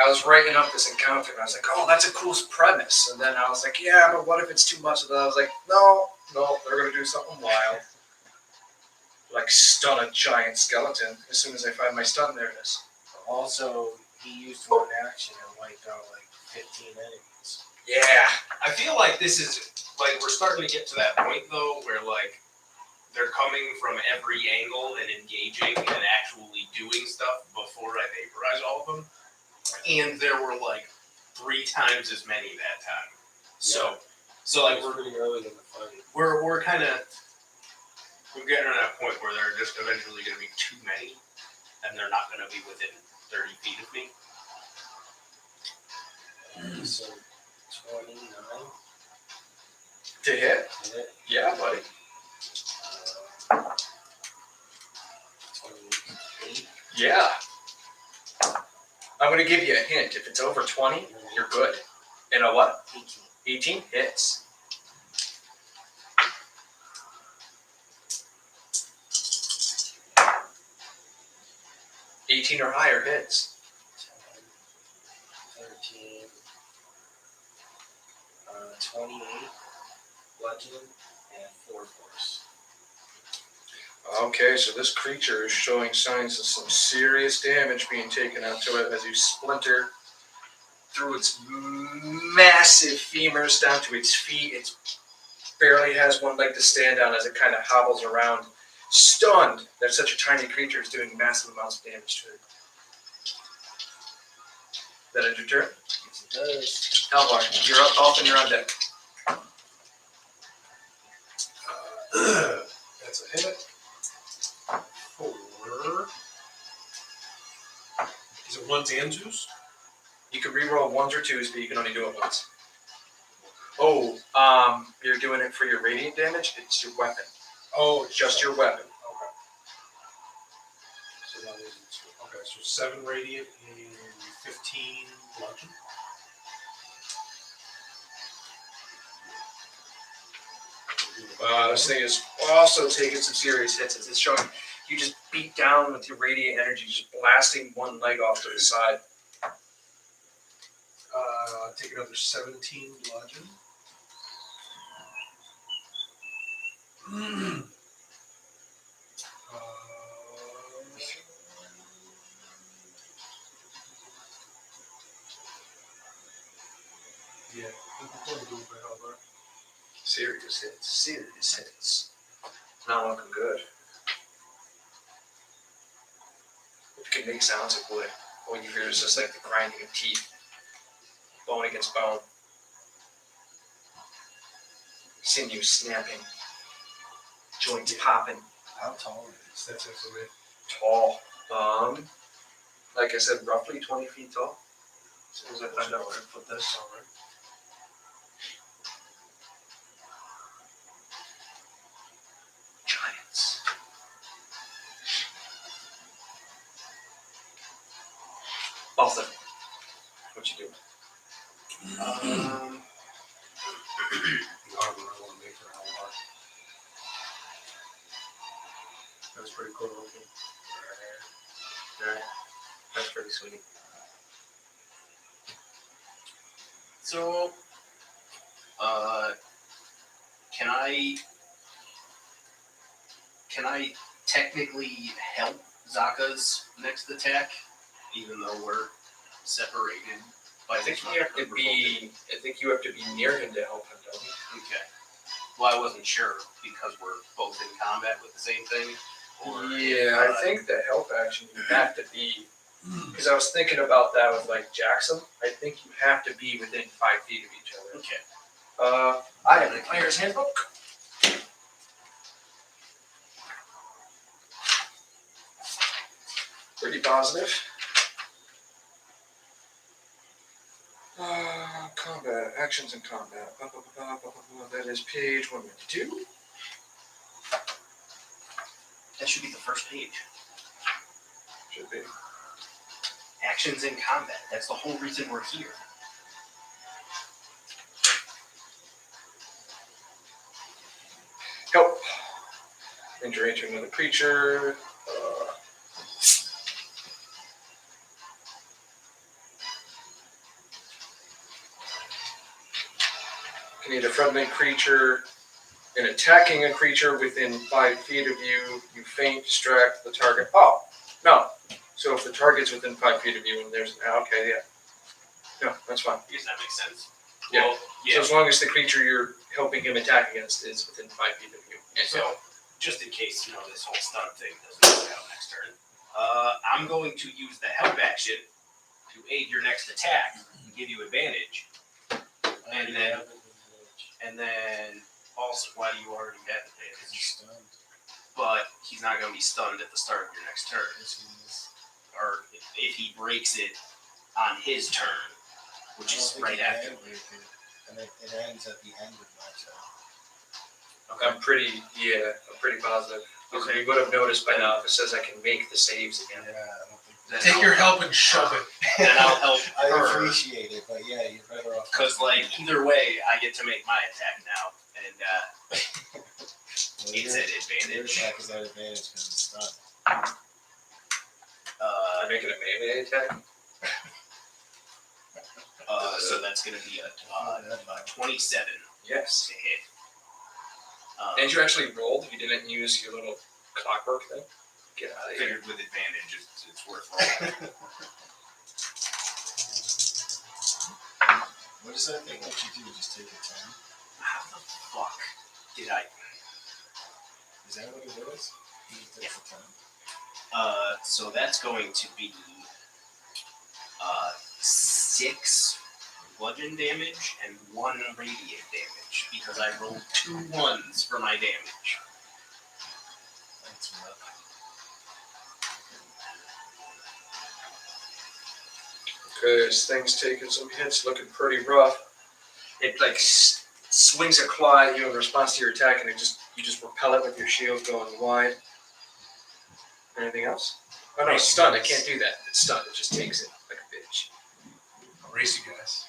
was writing up this encounter, and I was like, oh, that's a cool premise. And then I was like, yeah, but what if it's too much of that? I was like, no, they're gonna do something wild, like stun a giant skeleton. As soon as I find my stun, there it is. Also, he used one action and wiped out like 15 enemies. Yeah. I feel like this is, like, we're starting to get to that point, though, where, like, they're coming from every angle and engaging and actually doing stuff before I vaporize all of them. And there were, like, 3 times as many that time. So like, It was pretty early in the fight. we're kind of, we're getting to that point where there are just eventually going to be too many, and they're not going to be within 30 feet of me. So 29. To hit? Hit. Yeah, buddy. 28. Yeah. I'm gonna give you a hint. If it's over 20, you're good. You know what? 18. 18 hits. $18 or higher hits. 10, 13, 28 bludgeon and 4 force. Okay, so this creature is showing signs of some serious damage being taken out to it as you splinter through its massive femurs down to its feet. It barely has one leg to stand on as it kind of hobbles around, stunned that such a tiny creature is doing massive amounts of damage to it. That end your turn? Yes, it does. Caldor, you're up, off, and you're on deck. That's a hit. 4. Is it ones and twos? You can reroll ones or twos, but you can only do it once. Oh, you're doing it for your radiant damage? It's your weapon. Oh, It's just your weapon. Okay. So that is okay. So 7 radiant and 15 bludgeon. This thing is also taking some serious hits. It's showing you just beat down with your radiant energy, just blasting one leg off to the side. Take another 17 bludgeon. Yeah, I'm going to do it right over. Serious hits. Serious hits. Not looking good. If you can make sounds, it would. All you hear is just like the grinding of teeth. Bone against bone. Sinew snapping. Joints popping. How tall is That's it for me. Tall. Like I said, roughly 20 feet tall. As soon as I find out where to put this. All right. Giants. Both of them. What you doing? The armor I want to make for Hellheart. That was pretty cool looking. Alright. That's pretty sweet. So, can I technically help Zaka's next attack, even though we're separated? By I think you have to be. I think you have to be near him to help him, don't you? Okay. Well, I wasn't sure because we're both in combat with the same thing. Or Yeah, I think the help action you have to be. Because I was thinking about that with like Jackson. I think you have to be within 5 feet of each other. Okay. I have the player's handbook. Pretty positive. Combat, actions in combat. That is page 192. That should be the first page. Should be. Actions in combat. That's the whole reason we're here. Help. Injury to another creature. Can eat a friendly creature. In attacking a creature within 5 feet of you, you feint, distract the target. Oh, no. So if the target's within 5 feet of you and there's... Okay, yeah. No, that's fine. Because that makes sense. Yeah. Well, yeah. So as long as the creature you're helping him attack against is within 5 feet of you. So, just in case, this whole stun thing doesn't work out next turn, I'm going to use the help action to aid your next attack and give you advantage. And then also, why do you already have advantage? Stunned. But he's not going to be stunned at the start of your next turn. Or if he breaks it on his turn, which is right after. And it ends at the end of my turn. I'm pretty positive. Because Okay. we would have noticed by now if it says I can make the saves again. Yeah, I don't think Then Take your help and shove it. Then I'll help I her. appreciate it, but yeah, you're better off. Because, either way, I get to make my attack now. And it's at Your advantage. attack is at advantage because it's stunned. I'm making a melee attack. So that's going to be a 27 Yes. to hit. And you actually rolled. You didn't use your little clockwork thing. Get out I of here. figured with advantage, it's worth rolling. does that thing let you do? Just take a 10? How the fuck did I? Is that what it was? He takes a 10. So that's going to be 6 bludgeon damage and 1 radiant damage because I rolled 2 1s for my damage. That's rough. Okay, this thing's taking some hits, looking pretty rough. It like swings a claw at you in response to your attack, and you just repel it with your shield going wide. Anything else? Oh no, it's stunned. I can't do that. It's stunned. It just takes it like a bitch. I'll race you guys.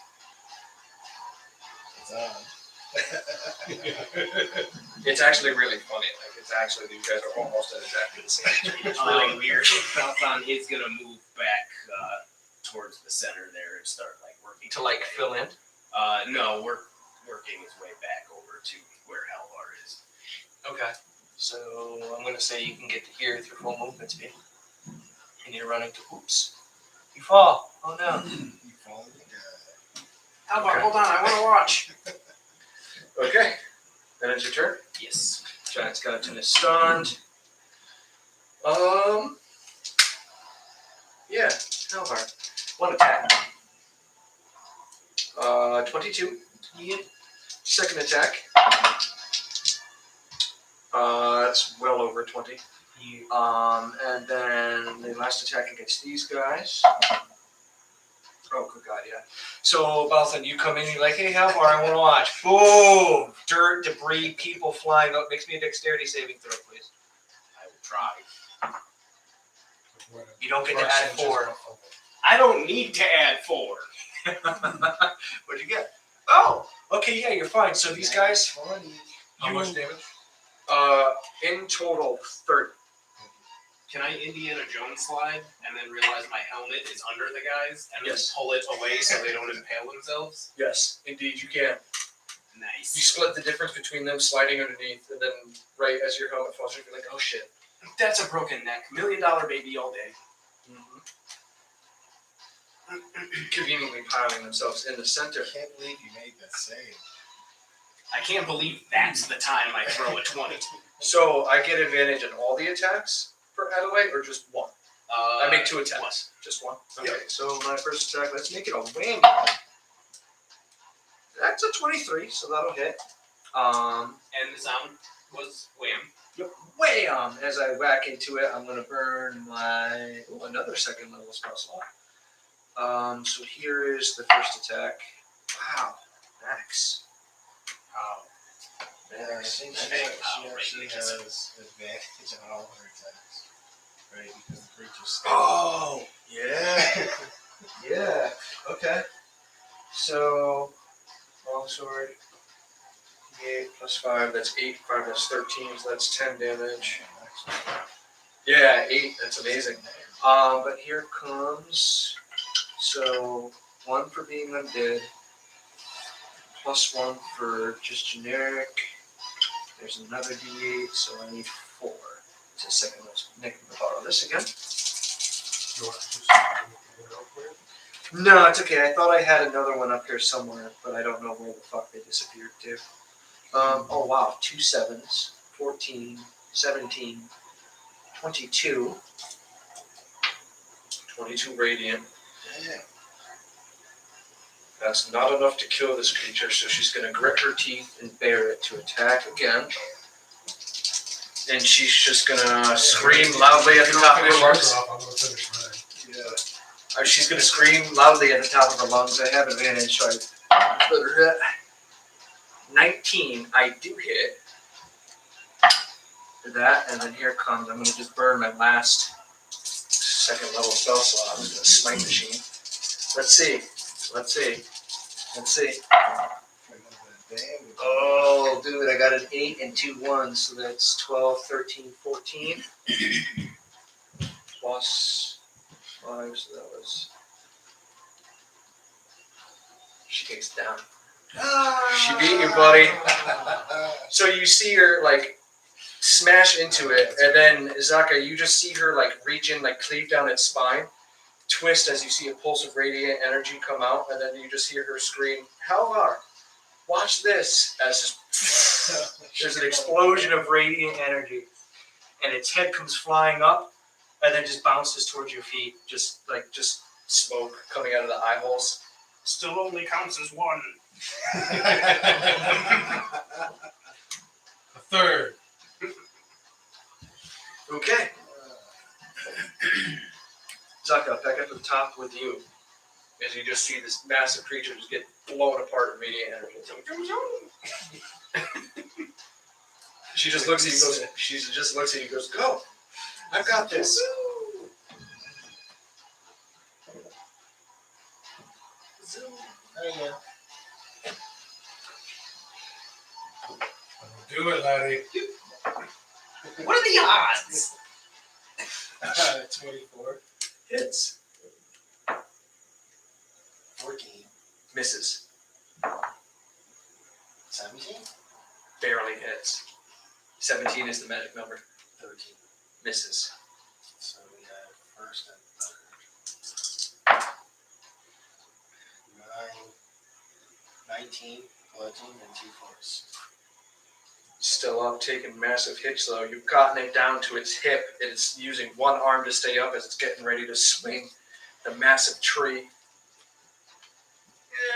It's on. It's actually really funny. Like it's actually these guys are almost at exactly the same speed. It's really weird. Falcon is gonna move back towards the center there and start like working To like his way. fill in. No, we're working his way back over to where Halvar is. Okay. So I'm gonna say you can get to here with your full movement speed, and you're running to. Oops. You fall. Oh no. You fall in the guy. Halvar, hold on, I want to watch. Okay. Then it's your turn. Yes. Giant skeleton is stunned. Yeah, Halvar. 1 attack. 22. Yep. Second attack. That's well over 20. And then the last attack against these guys. Oh, good God, yeah. So, Balthan, you come in and you're like, hey, Halvar, I want to watch. Boom! Dirt, debris, people flying up. Makes me a dexterity saving throw, please. I will try. You don't get to add 4. I don't need to add 4. What'd you get? Oh! Okay, yeah, you're fine. So these guys, 20. How much damage? in total, 30. Can I Indiana Jones slide and then realize my helmet is under the guys and Yes. just pull it away so they don't impale themselves? Yes, indeed, you can. Nice. You split the difference between them sliding underneath, and then right as your helmet falls, you're like, oh shit. That's a broken neck. $1 million baby all day. Conveniently piling themselves in the center. I can't believe you made that save. I can't believe that's the time I throw a 20. So I get advantage on all the attacks, by the way, or just one? I make 2 attacks. Just one? Okay, so my first attack, let's make it a whammy. That's a 23, so that'll hit. And the sound was wham. Wham! As I whack into it, I'm going to burn my another second level spell slot. So here is the first attack. Wow, max. Wow. Yeah, I think she actually has advantage on all her attacks. Right? Because the creature's Oh, yeah. Yeah, okay. So, longsword, 8 plus 5, that's 8, 5 that's 13, so that's 10 damage. Yeah, 8, that's amazing. But here comes, so 1 for being undead, plus 1 for just generic. There's another d8, so I need 4. It's a second. Let's borrow this again. You want to just go elsewhere? No, it's okay. I thought I had another one up here somewhere, but I don't know where the fuck they disappeared to. Oh wow, 2 7s, 14, 17, 22. 22 radiant. Yeah. That's not enough to kill this creature, so she's going to grit her teeth and bear it to attack again. And she's just going to scream loudly at the top of her lungs. I'm going to finish mine. Yeah. She's going to scream loudly at the top of her lungs. I have advantage, so I better hit. 19, I do hit. That, and then here comes, I'm going to just burn my last second level spell slot with the smite machine. Let's see. Oh, dude, I got an 8 and 2 1s, so that's 12, 13, 14. Plus 5, so that was. She takes it down. She beat you, buddy. So you see her, like, smash into it, and then, Zaka, you just see her, like, reach in, like, cleave down its spine, twist as you see a pulse of radiant energy come out, and then you just hear her scream, Halvar, watch this, as there's an explosion of radiant energy, and its head comes flying up, and then just bounces towards your feet, just smoke coming out of the eye holes. Still only counts as one. A third. Okay. Zaka, back up to the top with you. As you just see this massive creature just get blown apart in radiant energy. She just looks at you and goes, go. I've got this. Oh, Do it, laddie. What are the odds? 24. Hits. 14. Misses. 17. Barely hits. 17 is the magic number. 13. Misses. So we have first and third. 19, 14, and 2 fours. Still up, taking massive hits though. You've gotten it down to its hip. It's using one arm to stay up as it's getting ready to swing the massive tree.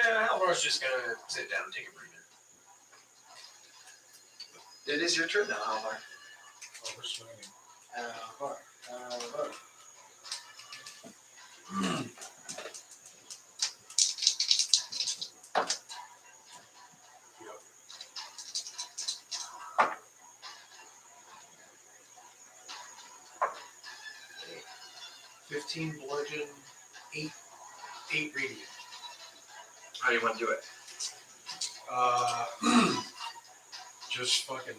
Yeah, Halvar's just gonna sit down and take a breather. It is your turn now, Halvar. Oh, we're swinging. Look. 15 bludgeon, 8 radiant. How do you want to do it? Just fucking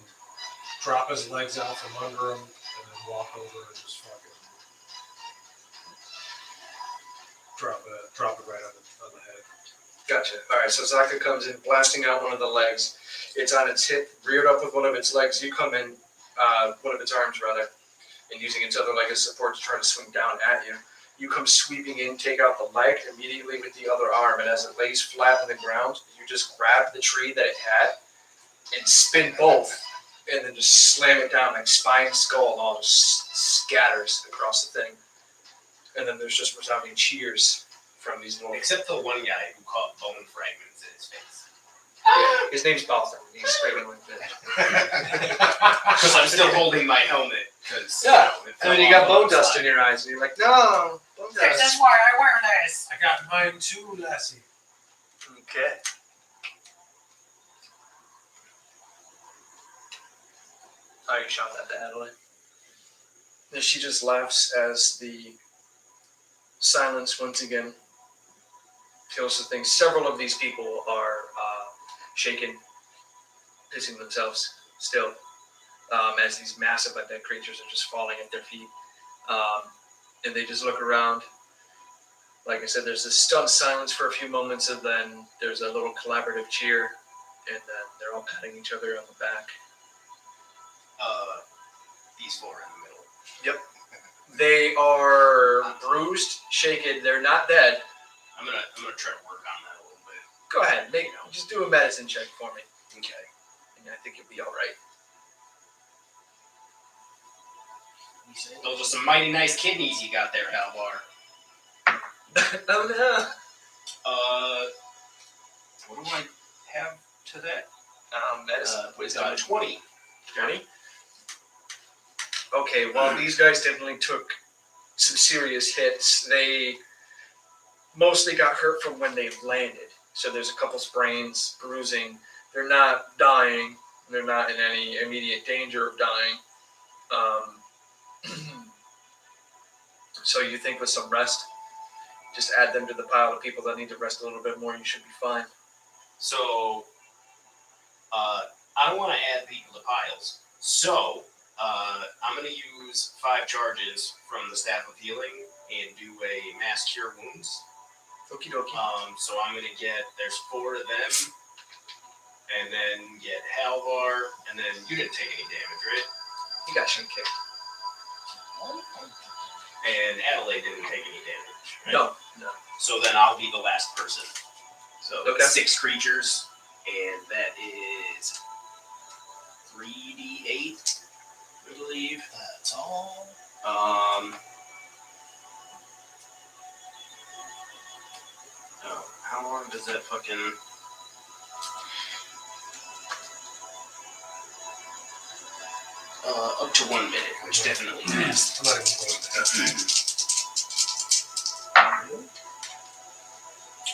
drop his legs out from under him and then walk over and just fucking drop it right on the head. Gotcha. Alright, so Zaka comes in, blasting out one of the legs. It's on its hip, reared up with one of its legs. You come in, one of its arms rather, and using its other leg as support to try to swing down at you. You come sweeping in, take out the leg immediately with the other arm, and as it lays flat on the ground, you just grab the tree that it had and spin both, and then just slam it down like spine skull, all scatters across the thing. And then there's just resounding cheers from these little. Except the one guy who caught bone fragments in his face. Yeah, his name's Baltham. He's screaming like that. Because I'm still holding my helmet. Cause, Yeah. it And then fell you got off bone the dust side. in your eyes, and you're like, no, bone This dust. is why I wear this. I got mine too, Lassie. Okay. Oh, you shot that to Adelaide. And she just laughs as the silence once again fills the thing. Several of these people are shaken, pissing themselves still, as these massive undead creatures are just falling at their feet. And they just look around. Like I said, there's this stunned silence for a few moments, and then there's a little collaborative cheer, and then they're all patting each other on the back. These four in the middle. They are bruised, shaken. They're not dead. I'm gonna try to work on that a little bit. Go ahead, just do a medicine check for me, Okay. and I think you'll be all right. Those are some mighty nice kidneys you got there, Halvar. Oh no! What do I have to that? Medicine. Wisdom 20. 20? Okay, well, these guys definitely took some serious hits. They mostly got hurt from when they landed. So there's a couple sprains, bruising. They're not dying. They're not in any immediate danger of dying. So you think with some rest, just add them to the pile of people that need to rest a little bit more, you should be fine. So, I want to add people to piles. So, I'm going to use 5 charges from the Staff of Healing and do a Mass Cure Wounds. Okie dokie. So I'm going to get, there's 4 of them, and then get Halvar, and then you didn't take any damage, right? You got shin kicked. And Adelaide didn't take any damage. Right? No, no. So then I'll be the last person. So Okay. 6 creatures, and that is 3d8, I believe. That's all. Oh, how long does that fucking? Up to 1 minute, which definitely passed. I'm not even going to that.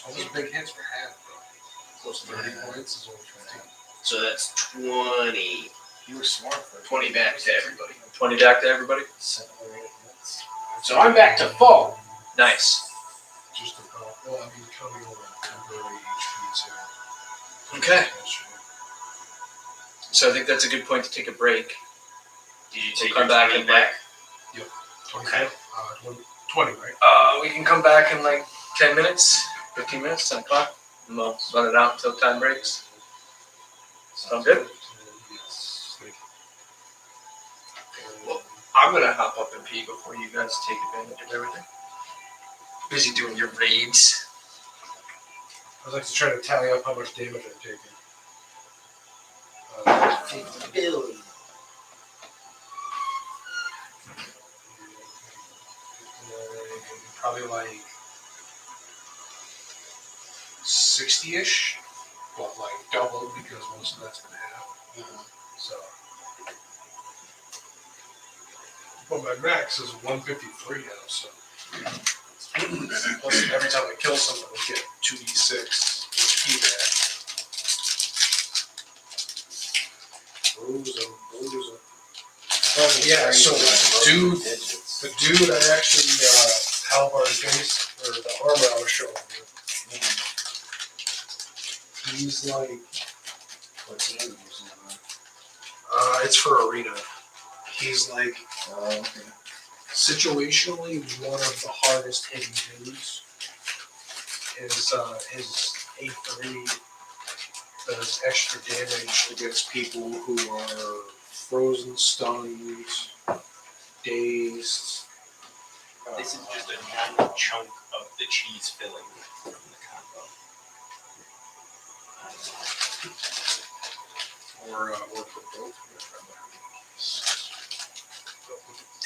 All those big hits were half, bro. Close to 30 points is only 15. So that's 20. You were smart for 20 back to everybody. 20 back to everybody. 7 or 8 minutes. So I'm back to full. Nice. Just about, well, I mean, coming over temporary HP too. Okay. So I think that's a good point to take a break. Did you We'll take come your back 20 and back? 20, Okay. 20, right? We can come back in like 10 minutes, 15 minutes, 10 o'clock. And we'll run it out until time breaks. Sound good? Yes. Well, I'm gonna hop up and pee before you guys take advantage of everything. Busy doing your raids. I'd like to try to tally up how much damage I've taken. 50 billion. Probably like 60-ish, but like double because most of that's been half. So, but my max is 153 now. So, plus every time I kill someone, I get 2d6 HP back. Bruise 'em. Yeah, so the dude I actually Halbard base or the armor I was showing you. He's like, What's he using? it's for arena. He's like Okay. situationally one of the hardest hitting dudes. His A3 does extra damage against people who are frozen, stunned, dazed. This is just a giant chunk of the cheese filling from the combo. Or for both.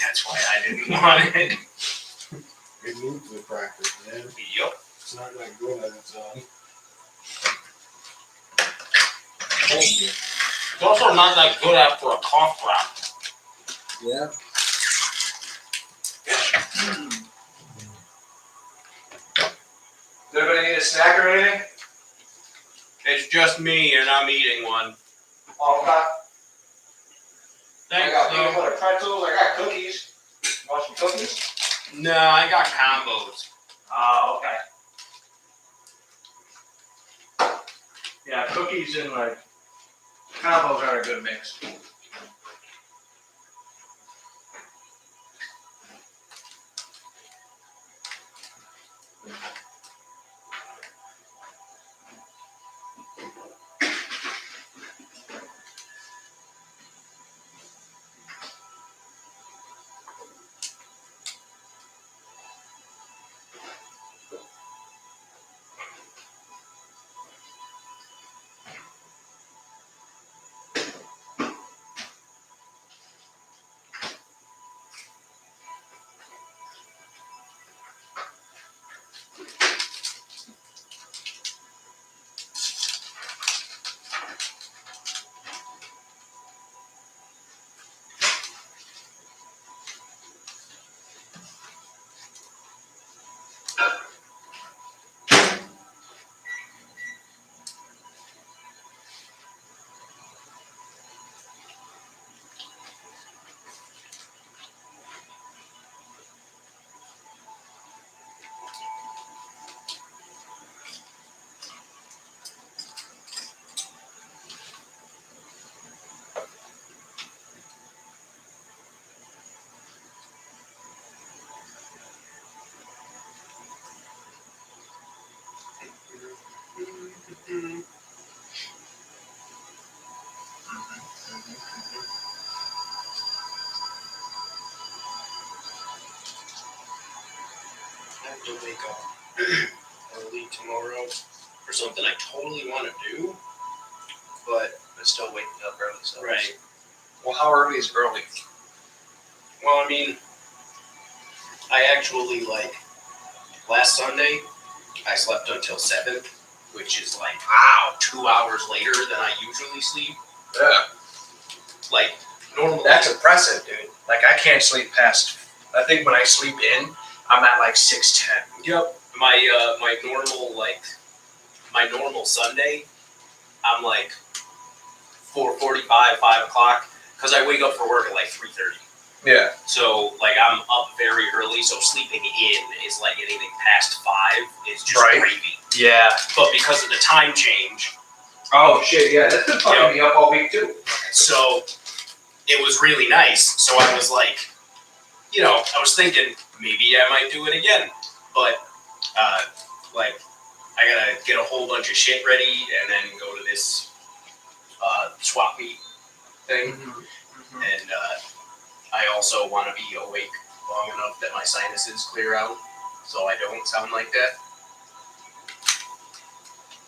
That's why I didn't want it. It needs the practice, man. Yup. It's not that good at its It's also not that good after a cough drop. Yeah. Does anybody need a snack or anything? It's just me and I'm eating one. Oh, okay. Thanks, I got peanut though. butter pretzels. I got cookies. You want some cookies? No, I got combos. Oh, okay. Yeah, cookies and like combos are a good mix. for something I totally want to do, but still waking up early. So. right. Well, how early is early? Well, I mean, I actually last Sunday I slept until 7, which is 2 hours later than I usually sleep. Yeah. Normally That's impressive, dude. Like I can't sleep past. I think when I sleep in, I'm at like 6:10. Yep. My normal Sunday, I'm 4:45, 5 o'clock, because I wake up for work at 3:30. Yeah. So I'm up very early. So sleeping in is anything past 5 is just Right. gravy. Yeah. But because of the time change, Oh shit! Yeah, that's been fucking me up all week too. so it was really nice. So I was I was thinking maybe I might do it again, but I gotta get a whole bunch of shit ready and then go to this swap meet thing, and I also want to be awake long enough that my sinuses clear out, so I don't sound like that.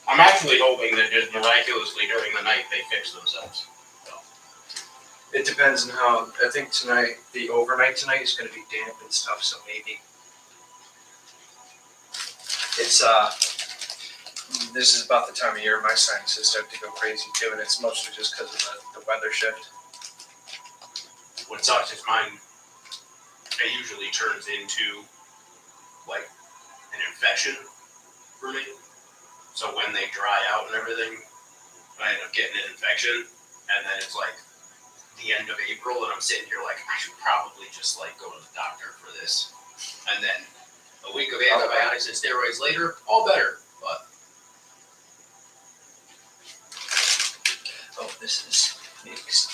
I'm actually hoping that just miraculously during the night they fix themselves. It depends on how. I think tonight, the overnight tonight is going to be damp and stuff, so maybe. It's This is about the time of year my sinuses start to go crazy too, and it's mostly just because of the weather shift. What sucks is mine. It usually turns into an infection for me. So when they dry out and everything, I end up getting an infection, and then it's the end of April, and I'm sitting here I should probably just go to the doctor for this. And then a week of antibiotics and steroids later, all better. But Oh, this is mixed.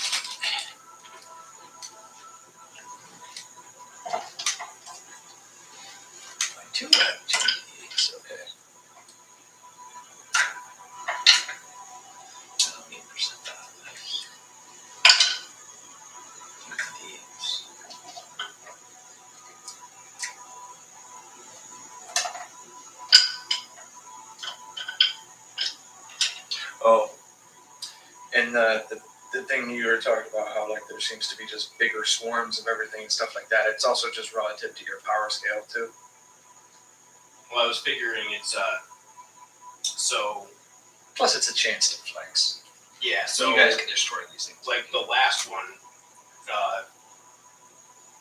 Two eggs, okay. 8% off. Eggs. Oh, and the thing you were talking about, how there seems to be just bigger swarms of everything and stuff like that. It's also just relative to your power scale too. well, I was figuring it's so Plus, it's a chance to flex. yeah. So you guys can destroy these things. the last one,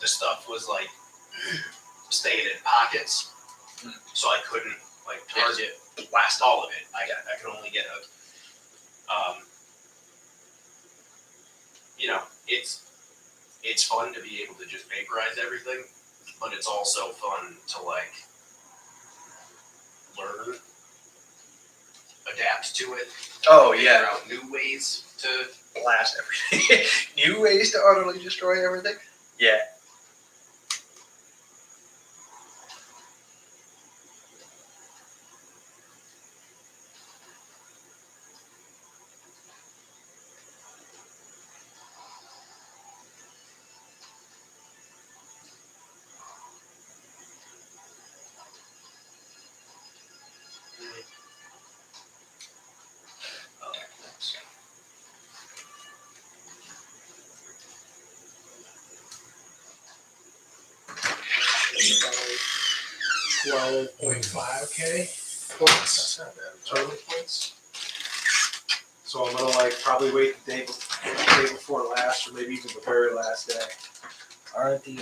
the stuff was staying in pockets, so I couldn't target blast all of it. I could only get a it's fun to be able to just vaporize everything, but it's also fun to learn, adapt to it. Oh figure yeah, out new ways to. blast everything. New ways to utterly destroy everything. Yeah. Oh, thanks. 12.5k points. Total points. So I'm gonna probably wait the day before last, or maybe even the very last day. Aren't the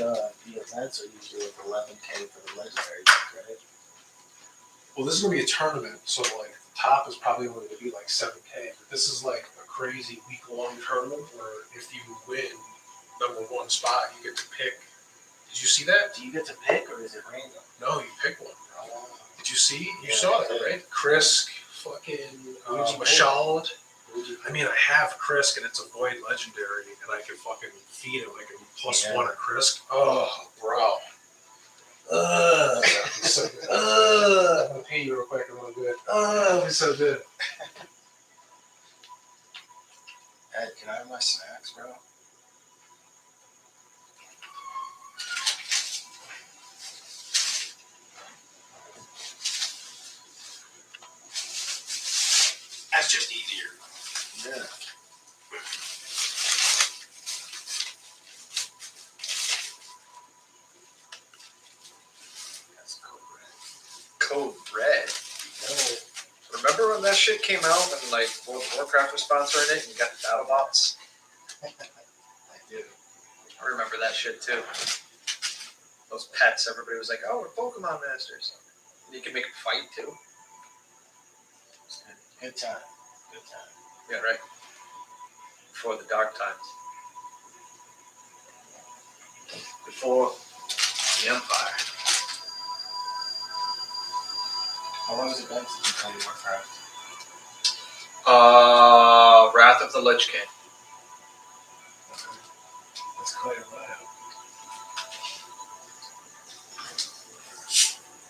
events are usually 11k for the legendary, right? Well, this is gonna be a tournament, so the top is probably only gonna be 7k. But this is a crazy week-long tournament where if you win #1 spot, you get to pick. Did you see that? Do you get to pick, or is it random? No, you pick one. Did you see? You Yeah, saw I that, did. right? Krisk, fucking Who'd you pick? Mashald. Who'd you pick? I mean, I have Krisk, and it's a void legendary, and I can fucking feed him. I can +1 a Krisk. Oh, bro. He's so good. I'm gonna pee you real quick. I'm gonna do it. He's so good. Ed, can I have my snacks, bro? Yeah. That's code red. Code Red. No. Remember when that shit came out and like World of Warcraft was sponsoring it and you got the battle bots? I do. I remember that shit too. Those pets, everybody was like, oh, we're Pokemon masters. And you can make them fight too. It's good. Good time. Good time. Yeah, right. Before the dark times. Before the Empire. How long has it been since you played Warcraft? Wrath of the Lich King. Okay. That's quite a while.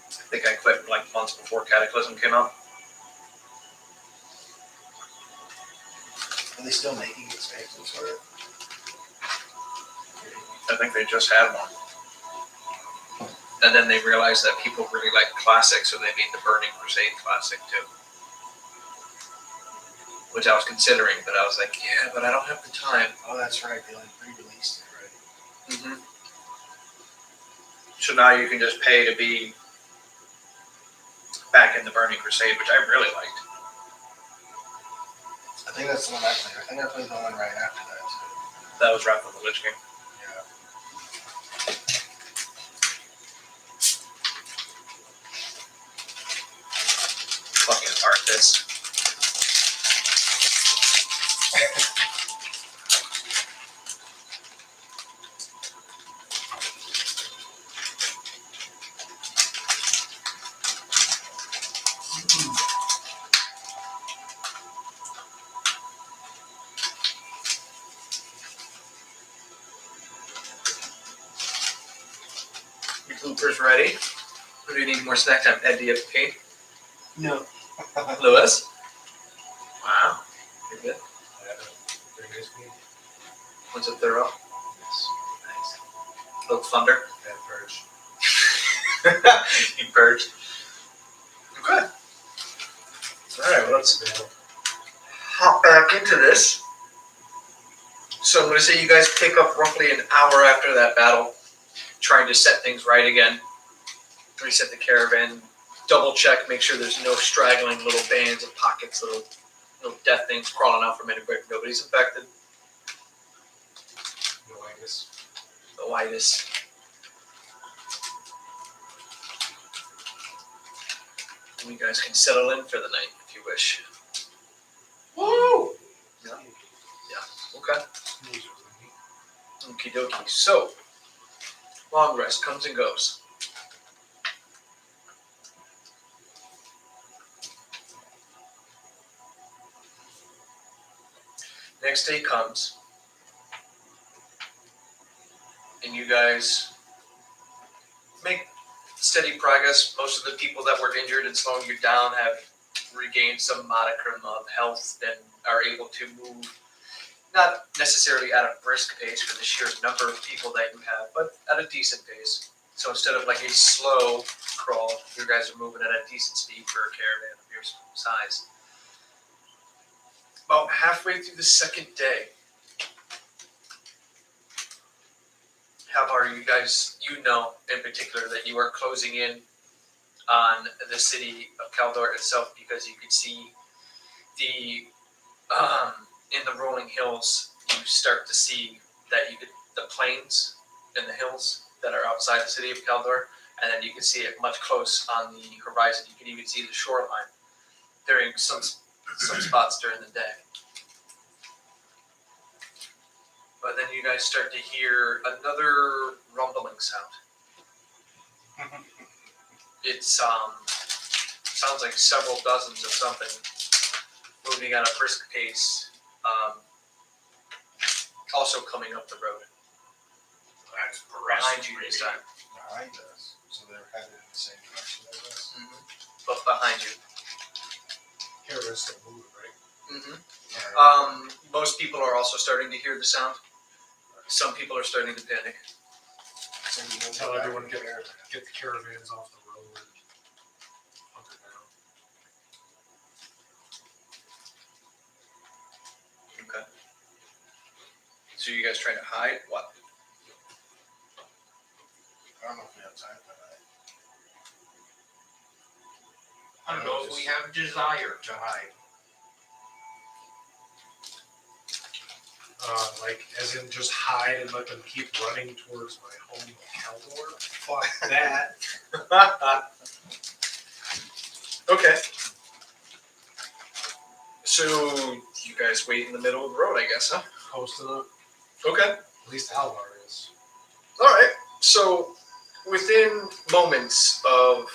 I think I quit like months before Cataclysm came out. Are they still making expansions for it? I think they just had one. And then they realized that people really like Classic, so they made the Burning Crusade Classic too. Which I was considering, but I was like, yeah, but I don't have the time. Oh, that's right. They like re-released it, right? Mm-hmm. So now you can just pay to be back in the Burning Crusade, which I really liked. I think that's the one I played. I think I played the one right after that too. That was Wrath of the Lich King. Yeah. Fucking Arthas. Your blooper's ready. Or do you need more snack time? Ed, do you have to pee? No. Lewis? Wow. You're good. Very nice meeting. What's a thorough? Yes. Nice. Little thunder. Bad purge. You purged. Okay. Alright, well, let's hop back into this. So I'm going to say you guys pick up roughly an hour after that battle, trying to set things right again. Reset the caravan, double check, make sure there's no straggling little bands and pockets, little death things crawling out from anywhere. Nobody's infected. No, I guess. The whitest. And you guys can settle in for the night if you wish. Woo! Yeah. Okay. Okie dokie. So, long rest comes and goes. Next day comes, and you guys make steady progress. Most of the people that were injured and slowing you down have regained some modicum of health and are able to move, not necessarily at a brisk pace for the sheer number of people that you have, but at a decent pace. So instead of like a slow crawl, you guys are moving at a decent speed for a caravan of your size. About halfway through the second day, how are you guys, you know in particular that you are closing in on the city of Caldor itself because you can see the in the rolling hills, you start to see that you could the plains and the hills that are outside the city of Caldor, and then you can see it much close on the horizon. You can even see the shoreline during some spots during the day. But then you guys start to hear another rumbling sound. It sounds like several dozens of something moving at a brisk pace, also coming up the road. That's Behind you this time. Behind us. So they're headed in the same direction as us. But behind you. Caravan's still moving, right? Alright. Most people are also starting to hear the sound. Some people are starting to panic. So we go Tell back everyone to get the caravan. the caravans off the road and hunker down. So you guys trying to hide what? I don't know if we have time for that. I don't know if we have desire to hide. Like, as in just hide and let them keep running towards my home of Caldor? Fuck that. Okay. So you guys wait in the middle of the road, I guess, huh? Posting up. Okay. At least Alvar is. All right. So within moments of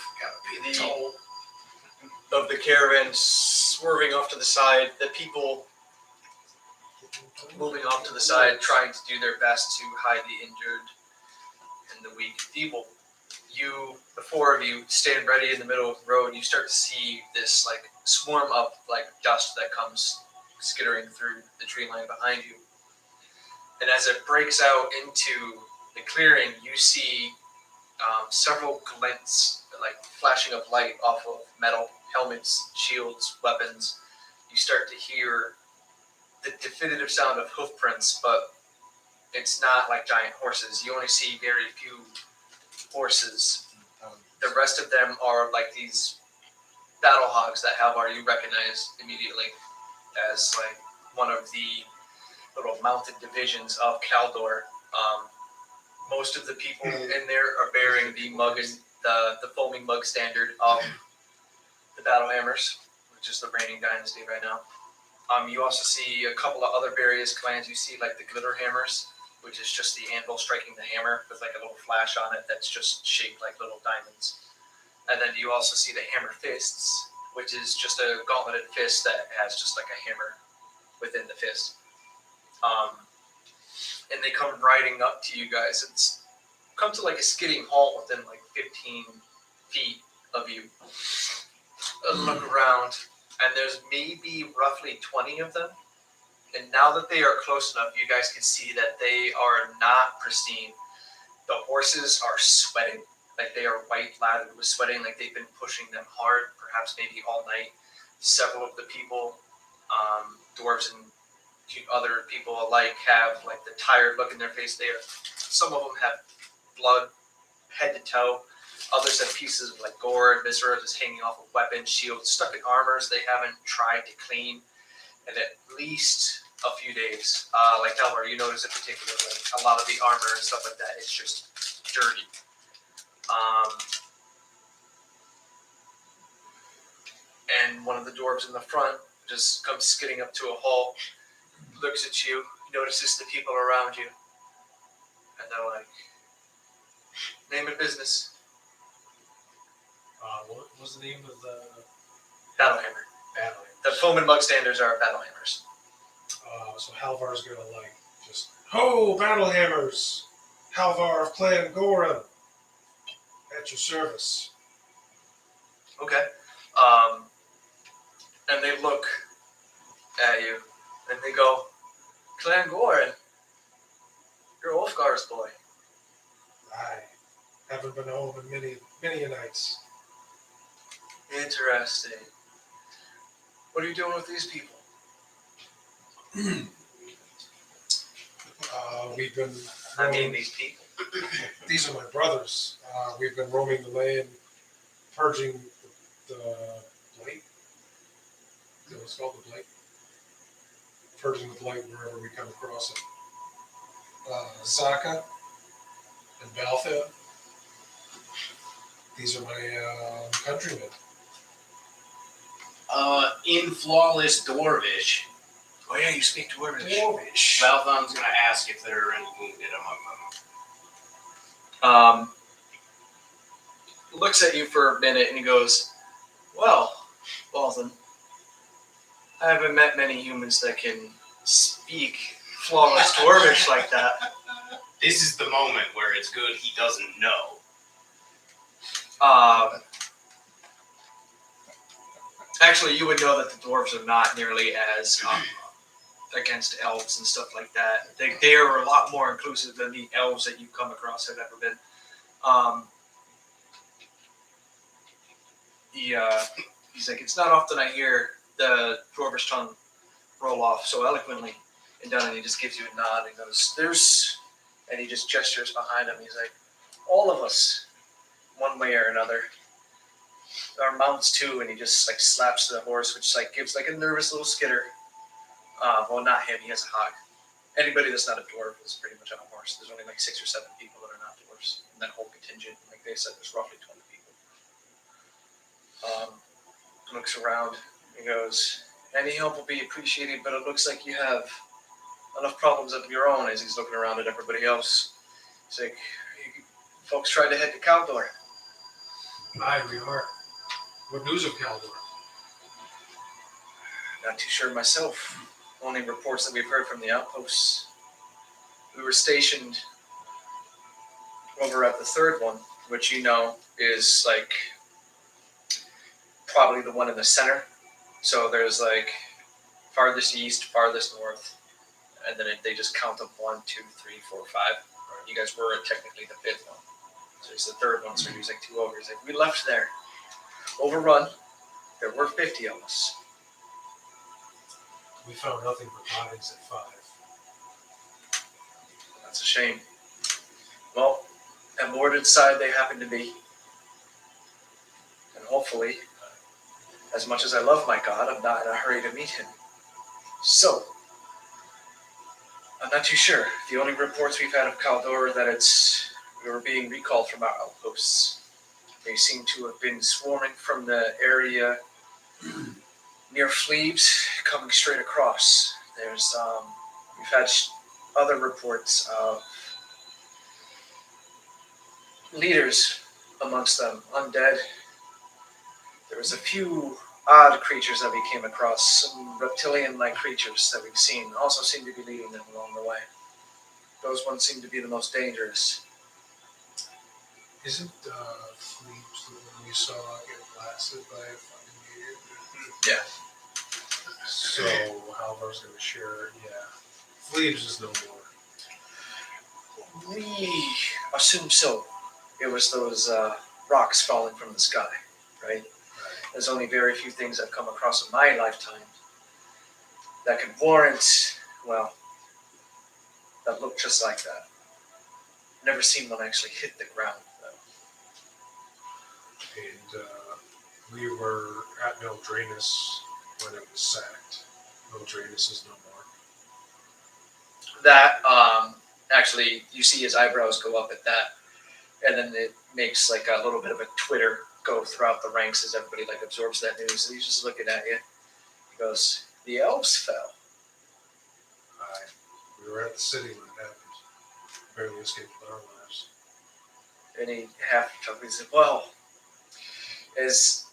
the caravan swerving off to the side, the people moving off to the side, trying to do their best to hide the injured and the weak and feeble. You, the four of you, stand ready in the middle of the road. You start to see this like swarm of like dust that comes skittering through the tree line behind you. And as it breaks out into the clearing, you see several glints, like flashing of light off of metal helmets, shields, weapons. You start to hear the definitive sound of hoof prints, but it's not like giant horses. You only see very few horses. The rest of them are like these battle hogs that Halvar you recognize immediately as like one of the little mounted divisions of Caldor. Most of the people in there are bearing the mug and the foaming mug standard of the Battle Hammers, which is the reigning dynasty right now. You also see a couple of other various clans. You see like the Glitter Hammers, which is just the anvil striking the hammer with like a little flash on it that's just shaped like little diamonds. And then you also see the Hammer Fists, which is just a gauntleted fist that has just like a hammer within the fist. And they come riding up to you guys. It's come to like a skidding halt within like 15 feet of you. Look around, and there's maybe roughly 20 of them. And now that they are close enough, you guys can see that they are not pristine. The horses are sweating, like they are white lathered with sweating, like they've been pushing them hard, perhaps maybe all night. Several of the people, dwarves and other people alike, have like the tired look in their face. Some of them have blood head to toe. Others have pieces of like gore and viscera just hanging off of weapons, shields, stuck in armors they haven't tried to clean in at least a few days. Like Halvar, you notice in particular, like a lot of the armor and stuff like that is just dirty. And one of the dwarves in the front just comes skidding up to a halt, looks at you, notices the people around you, and they're like, name and business. What was the name of the Battle Hammer. battle? The foam and mug standards are Battle Hammers. So Halvar's gonna like just, ho, battle hammers! Halvar of Clan Goran, at your service. Okay. And they look at you, and they go, Clan Goran, you're Ulfgar's boy. I haven't been home in many a nights. Interesting. What are you doing with these people? We've been. I mean, these people. These are my brothers. We've been roaming the land, purging the blight. Is that what it's called, the blight? Purging the blight wherever we come across it. Zaka and Baltha. These are my countrymen. In flawless Dwarvish, Oh yeah, you speak Dwarvish. Dwarvish. Balthon's gonna ask if there are any wounded among them. Looks at you for a minute and he goes, well, Balthon, I haven't met many humans that can speak flawless Dwarvish like that. This is the moment where it's good he doesn't know. Actually, you would know that the dwarves are not nearly as against elves and stuff like that. They are a lot more inclusive than the elves that you've come across have ever been. He's like, it's not often I hear the dwarvish tongue roll off so eloquently. And done, and he just gives you a nod and goes, "There's," and he just gestures behind him. He's like, "All of us, one way or another, our mounts too." And he just like slaps the horse, which like gives like a nervous little skitter. Well, not him. He has a hog. Anybody that's not a dwarf is pretty much on a horse. There's only like 6 or 7 people that are not dwarves in that whole contingent. Like they said, there's roughly 20 people. Looks around and goes, "Any help will be appreciated, but it looks like you have enough problems of your own." As he's looking around at everybody else, he's like, "Folks tried to head to Caldor." Aye, we are. What news of Caldor? Not too sure myself. Only reports that we've heard from the outposts. We were stationed over at the third one, which you know is like probably the one in the center. So there's like farthest east, farthest north, and then they just count them 1, 2, 3, 4, 5. You guys were technically the 5th one. So he's the 3rd one, so he's like 2 over. He's like, "We left there, overrun. There were 50 of us." We found nothing but bodies at 5. That's a shame. Well, at Mordred's side they happen to be. And hopefully, as much as I love my god, I'm not in a hurry to meet him. So, I'm not too sure. The only reports we've had of Caldor are that we were being recalled from our outposts. They seem to have been swarming from the area near Fleebs, coming straight across. There's, we've had other reports of leaders amongst them, undead. There was a few odd creatures that we came across, some reptilian-like creatures that we've seen, also seem to be leading them along the way. Those ones seem to be the most dangerous. Isn't Fleeps the one we saw get blasted by a fucking meteor? Yeah. So Halvar's gonna share. Yeah, Fleeps is no more. We assume so. It was those rocks falling from the sky, right? There's only very few things I've come across in my lifetime that could warrant, well, that look just like that. Never seen one actually hit the ground, though. And we were at Meldranus when it was sacked. Meldranus is no more. That, actually, you see his eyebrows go up at that, and then it makes like a little bit of a twitter go throughout the ranks as everybody like absorbs that news. So he's just looking at you. He goes, "The elves fell." We were at the city when it happened. Barely escaped with our lives. And he half chuckled. He said, "Well, as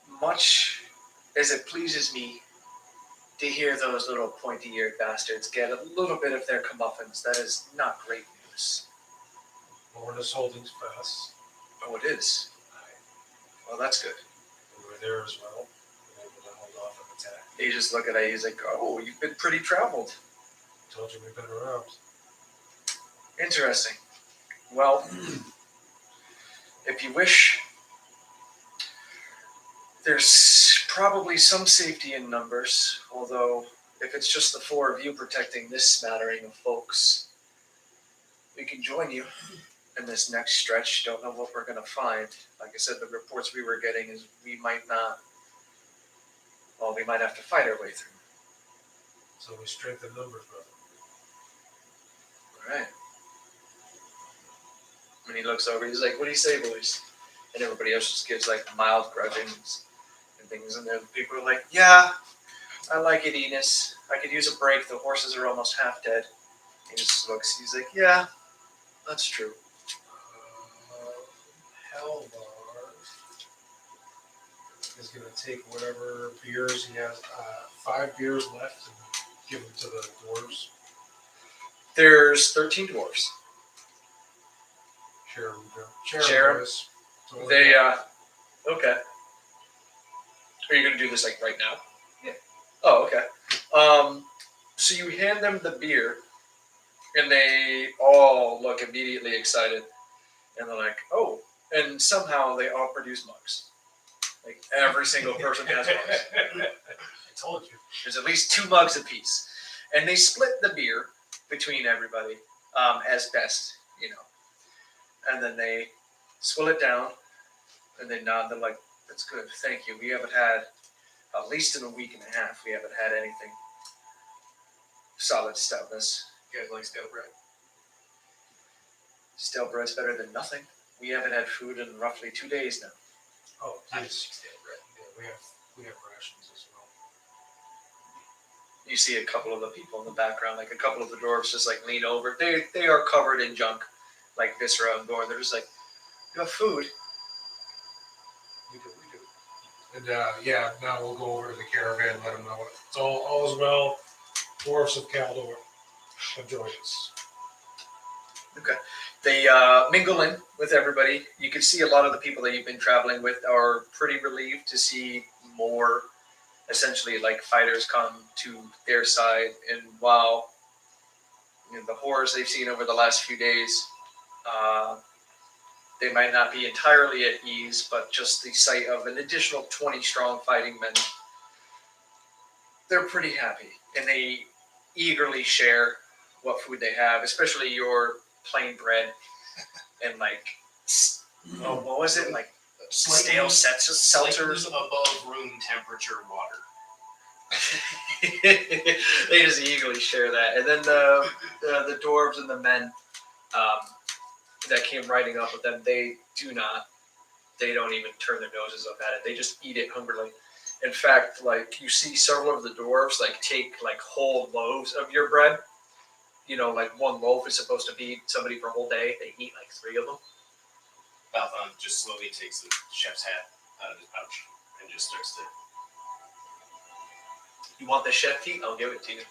much as it pleases me to hear those little pointy-eared bastards get a little bit of their comeuppance, that is not great news." Lorna's holding fast. Oh, it is. Well, that's good. We were there as well. We were able to hold off an attack. He just looked at it. He's like, "Oh, you've been pretty traveled. Told you we've been around. Interesting. Well, if you wish, there's probably some safety in numbers, although if it's just the 4 of you protecting this smattering of folks, we can join you in this next stretch. Don't know what we're going to find. Like I said, the reports we were getting is we might have to fight our way through. So we strengthen numbers, brother. All right. When he looks over, he's like, "What do you say, boys?" And everybody else just gives like mild grudgings and things. And then people are like, "Yeah, I like it, Enos. I could use a break. The horses are almost half dead." He just looks. He's like, "Yeah, that's true." Halvar is going to take whatever beers he has, 5 beers left, and give them to the dwarves. There's 13 dwarves. Share them. Share 'em. boys. Totally. They, okay. Are you going to do this like right now? Yeah. Oh, okay. So you hand them the beer, and they all look immediately excited. And they're like, "Oh," and somehow they all produce mugs. Like every single person has mugs. I told you. There's at least 2 mugs apiece. and they split the beer between everybody as best, and then they swill it down, and they nod. They're like, "That's good, thank you. We haven't had, at least in a week and a half, we haven't had anything solid stoutness. You guys like stale bread? Stale bread's better than nothing. We haven't had food in roughly 2 days now." Oh, I like yes. stale bread. Yeah, we have rations as well. You see a couple of the people in the background, like a couple of the dwarves, just like lean over. They are covered in junk, like viscera and gore. They're just like, "You have food." We do. And yeah, now we'll go over to the caravan and let them know it's all is well. Dwarves of Caldor have joined us. They mingle in with everybody. You can see a lot of the people that you've been traveling with are pretty relieved to see more, essentially, like fighters come to their side. And while the horrors they've seen over the last few days, they might not be entirely at ease, but just the sight of an additional 20 strong fighting men, they're pretty happy. And they eagerly share what food they have, especially your plain bread and like, what was it? Like stale seltzers? Seltzers above room temperature water. They just eagerly share that. And then the dwarves and the men that came riding up with them, they don't even turn their noses up at it. They just eat it hungrily. In fact, like you see several of the dwarves like take like whole loaves of your bread. Like one loaf is supposed to feed somebody for a whole day. They eat like 3 of them. Balthon just slowly takes the chef's hat out of his pouch and just starts to. You want the chef feet? I'll give it to you.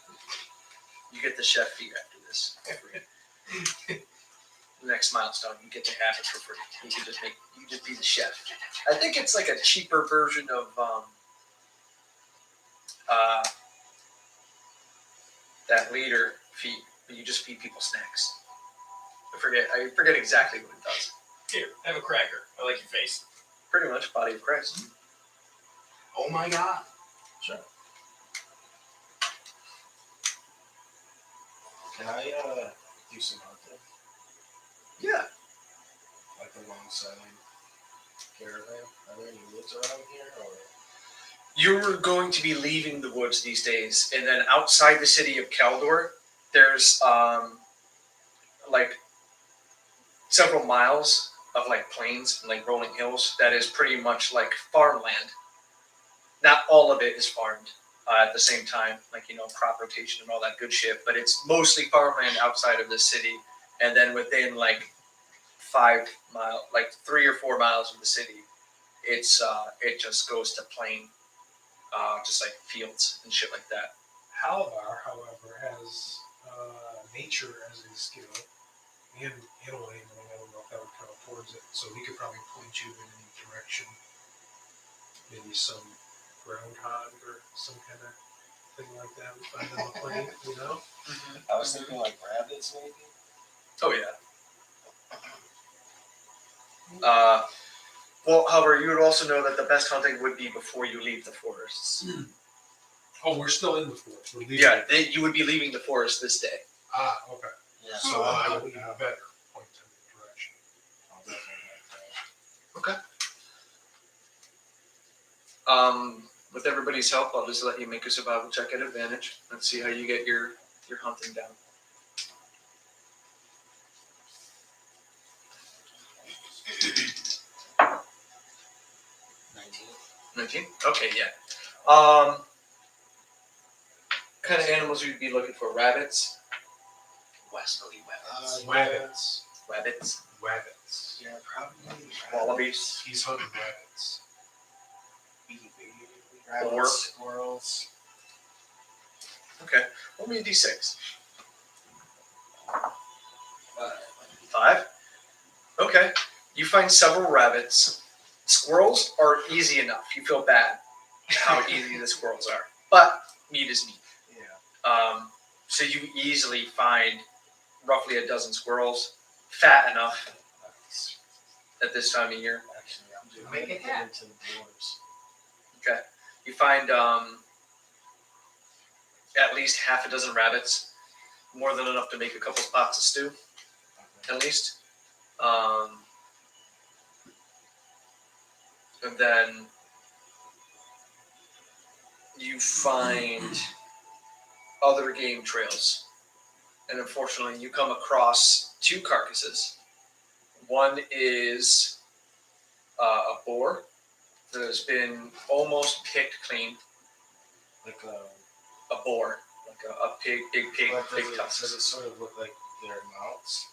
You get the chef feet after this. Next milestone, you get to have it for free. You just be the chef. I think it's like a cheaper version of that leader feat, but you just feed people snacks. I forget exactly what it does. Here, have a cracker. I like your face. Pretty much body of Christ. Oh my god. Sure. Can I do some hunting? Yeah. Like alongside caravan? Are there any woods around here? Or You're going to be leaving the woods these days, and then outside the city of Caldor, there's like several miles of like plains and like rolling hills that is pretty much like farmland. Not all of it is farmed at the same time, like crop rotation and all that good shit, but it's mostly farmland outside of the city, and then within like 3 or 4 miles of the city, it just goes to plain, just like fields and shit like that. Halvar, however, has nature as a skill and animal handling. I don't know if that would count towards it. So he could probably point you in any direction. Maybe some groundhog or some kind of thing like that we find on the plain, I was thinking like rabbits, maybe. Oh yeah. Well, however, you would also know that the best hunting would be before you leave the forests. Oh, we're still in the forest. We're leaving. Yeah, you would be leaving the forest this day. Ah, okay. Yeah. So I will even better point in the direction. I'll definitely have With everybody's help, I'll just let you make a survival check at advantage. Let's see how you get your hunting down. that. 19. 19? Okay, yeah. Kind of animals you'd be looking for? Rabbits? Westerly weapons. Rabbits. Rabbits? Rabbits. Yeah, probably. Wallabies? He's hunting rabbits. Rabbits, Or- squirrels. Okay. Roll me a d6. 5? Okay. You find several rabbits. Squirrels are easy enough. You feel bad how easy the squirrels are. But meat is meat. Yeah. So you easily find roughly a dozen squirrels, fat enough Nice. at this time of year. Actually, I'm Make gonna it get happen. into the dwarves. Okay. You find at least half a dozen rabbits, more than enough to make a couple pots of stew, at least. And then you find other game trails. And unfortunately, you come across 2 carcasses. One is a boar that has been almost picked clean. Like A boar, like a pig, big pig, but big does tusks. it sort of look like their mounts?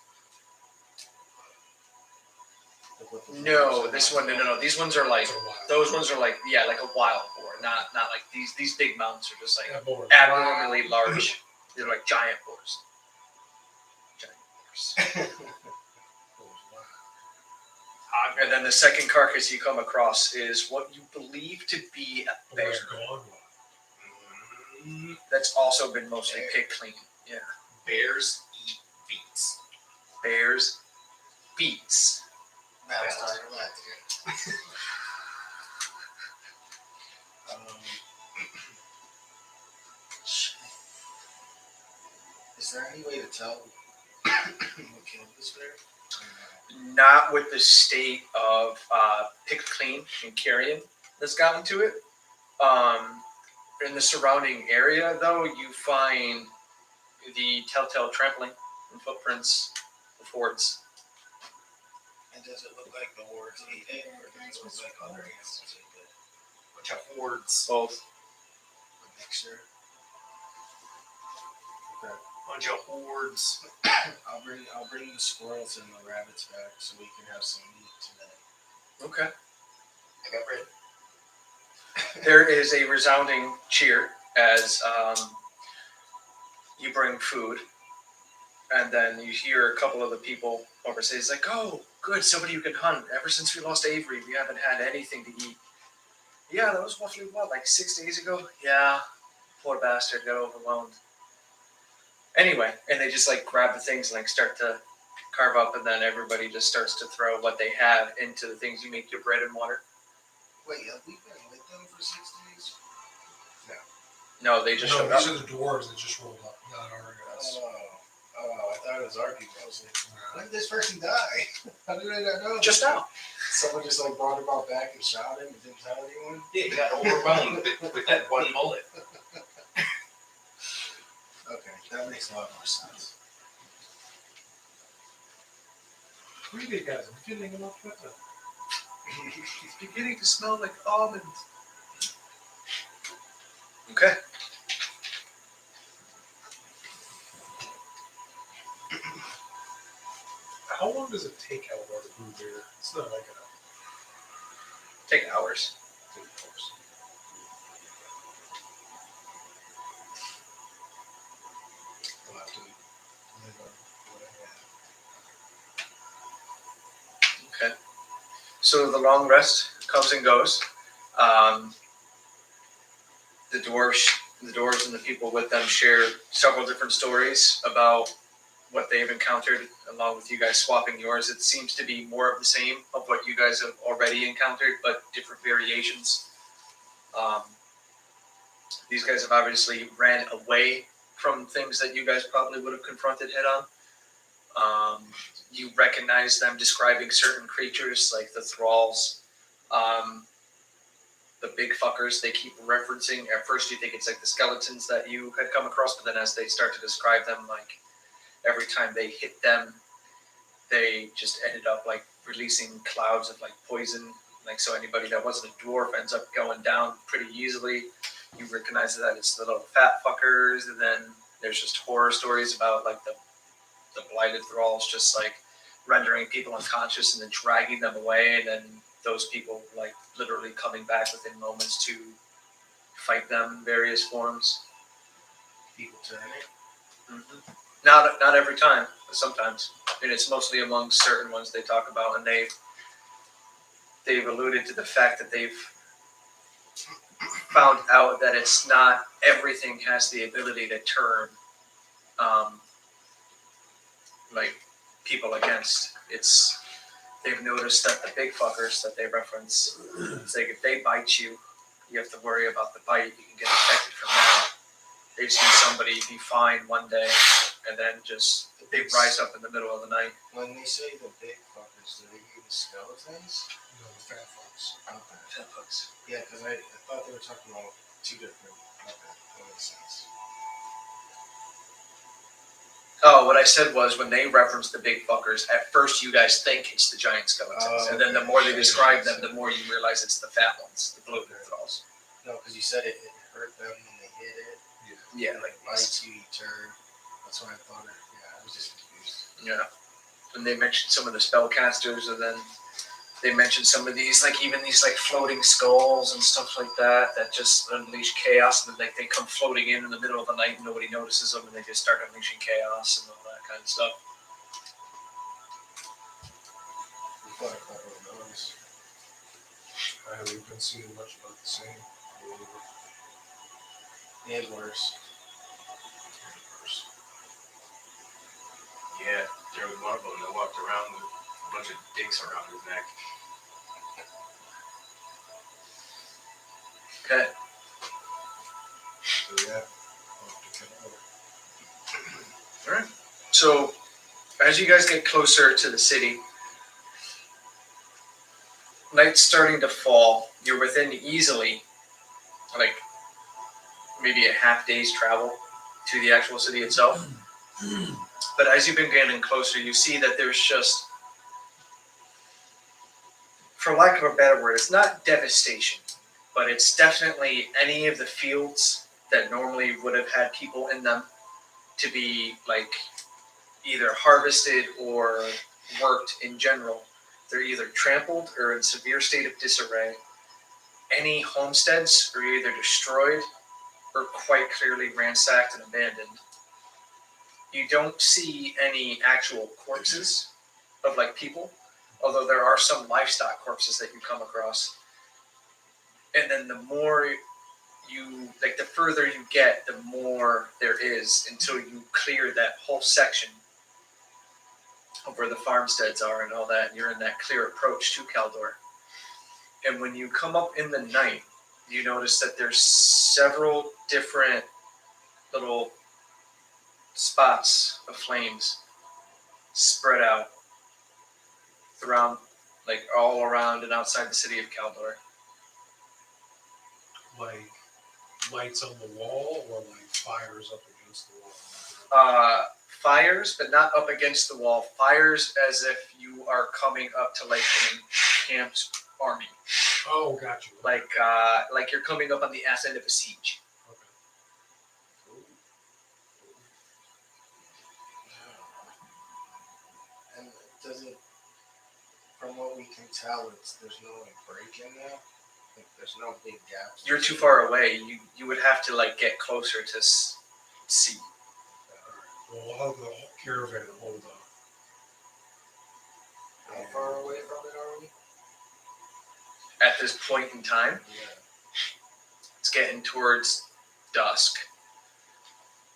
Like what the No, boars this are one, no. These ones are like, It's a wild. those ones are like, yeah, like a wild boar. Not like these big mounts are just like That board. abnormally large. They're like giant boars. Giant boars. And then the second carcass you come across is what you believe to be a bear Boar's gone. that's also been mostly picked clean. Yeah. Bears eat beets. Bears, beets. Now it's time for that again. Is there any way to tell what killed this bear? Not with the state of picked clean and carrion that's gotten to it. In the surrounding area, though, you find the telltale trampling and footprints of hordes. And does it look like the hordes ate it, or does it look like other animals ate it? Bunch of hordes. Both. A mixture. Okay. Bunch of hordes. I'll bring the squirrels and the rabbits back so we can have some meat today. Okay. I got bread. There is a resounding cheer as you bring food, and then you hear a couple of the people over say, "It's like, oh, good, somebody who can hunt. Ever since we lost Avery, we haven't had anything to eat." Yeah, that was roughly what, like 6 days ago? Yeah, poor bastard got overwhelmed. Anyway, and they just like grab the things and like start to carve up, and then everybody just starts to throw what they have into the things you make your bread and water. Wait, have we been with them for 6 days? No, they just No, showed up. these are the dwarves that just rolled up, not our guys. Oh, I thought it was our people. I was like, when did this person die? How did I not know? Just now. Someone just like brought him out back and shot him and didn't tell anyone? Yeah, he got overwhelmed with that one bullet. Okay, that makes a lot more sense. Who are you guys? I'm feeling enough better. It's beginning to smell like almonds. Okay. How long does it take out of our brew beer? It's not like Take hours. a course. We'll have to live on what I have. Okay. So the long rest comes and goes. The dwarves and the people with them share several different stories about what they've encountered, along with you guys swapping yours. It seems to be more of the same of what you guys have already encountered, but different variations. These guys have obviously ran away from things that you guys probably would have confronted head on. You recognize them describing certain creatures like the thralls, the big fuckers they keep referencing. At first you think it's like the skeletons that you had come across, but then as they start to describe them, like every time they hit them, they just ended up like releasing clouds of like poison. Like, so anybody that wasn't a dwarf ends up going down pretty easily. You recognize that it's the little fat fuckers, and then there's just horror stories about like the blighted thralls just like rendering people unconscious and then dragging them away, and then those people like literally coming back within moments to fight them in various forms. People turning. Mm-hmm. Not every time, but sometimes. And it's mostly among certain ones they talk about, and they've alluded to the fact that they've found out that it's not everything has the ability to turn like people against. They've noticed that the big fuckers that they reference, it's like if they bite you, you have to worry about the bite. You can get infected from that. They see somebody be fine one day, and then just they rise up in the middle of the night. When they say the big fuckers, do they mean the skeletons? No, the fat folks. Okay. Yeah, because I thought they were talking about two different. Okay, that makes sense. Oh, what I said was when they reference the big fuckers, at first you guys think it's the giant skeletons, and then the more they describe them, the more you realize it's the fat ones, the blue thralls. No, because you said it hurt them when they hit it. Yeah, Like bites you, you turn. That's what I thought. I was just confused. yeah. And they mentioned some of the spellcasters, and then they mentioned some of these, like even these like floating skulls and stuff like that, that just unleash chaos, and like they come floating in the middle of the night and nobody notices them, and they just start unleashing chaos and all that kind of stuff. But I thought it was I haven't been seeing much about the same. and worse. Yeah, there was one of them that walked around with a bunch of dicks around his neck. Okay. So yeah, I'll have to check it out. So as you guys get closer to the city, night's starting to fall. You're within easily like maybe a half day's travel to the actual city itself. But as you've been getting closer, you see that there's just, for lack of a better word, it's not devastation, but it's definitely any of the fields that normally would have had people in them to be like either harvested or worked in general. They're either trampled or in severe state of disarray. Any homesteads are either destroyed or quite clearly ransacked and abandoned. You don't see any actual corpses of like people, although there are some livestock corpses that you come across. And then the more you, like the further you get, the more there is until you clear that whole section of where the farmsteads are and all that, and you're in that clear approach to Caldor. And when you come up in the night, you notice that there's several different little spots of flames spread out throughout, like all around and outside the city of Caldor. Like lights on the wall or like fires up against the wall? Fires, but not up against the wall. Fires as if you are coming up to like an encamped army. Oh, got you. Like you're coming up on the ass end of a siege. Okay. And does it, from what we can tell, there's no like break in there. Like there's no big gaps. You're too far away. You would have to like get closer to see. Well, we'll have the caravan hold up. How far away from it are we? At this point in time, Yeah. it's getting towards dusk.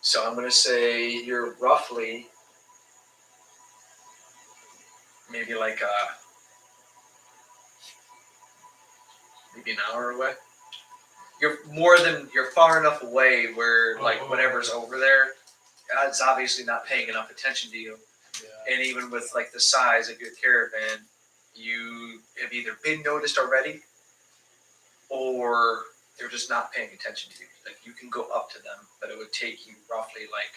So I'm going to say you're roughly maybe like maybe an hour away. You're far enough away where like whatever's over there, it's obviously not paying enough attention to you. Yeah. And even with like the size of your caravan, you have either been noticed already or they're just not paying attention to you. Like you can go up to them, but it would take you roughly like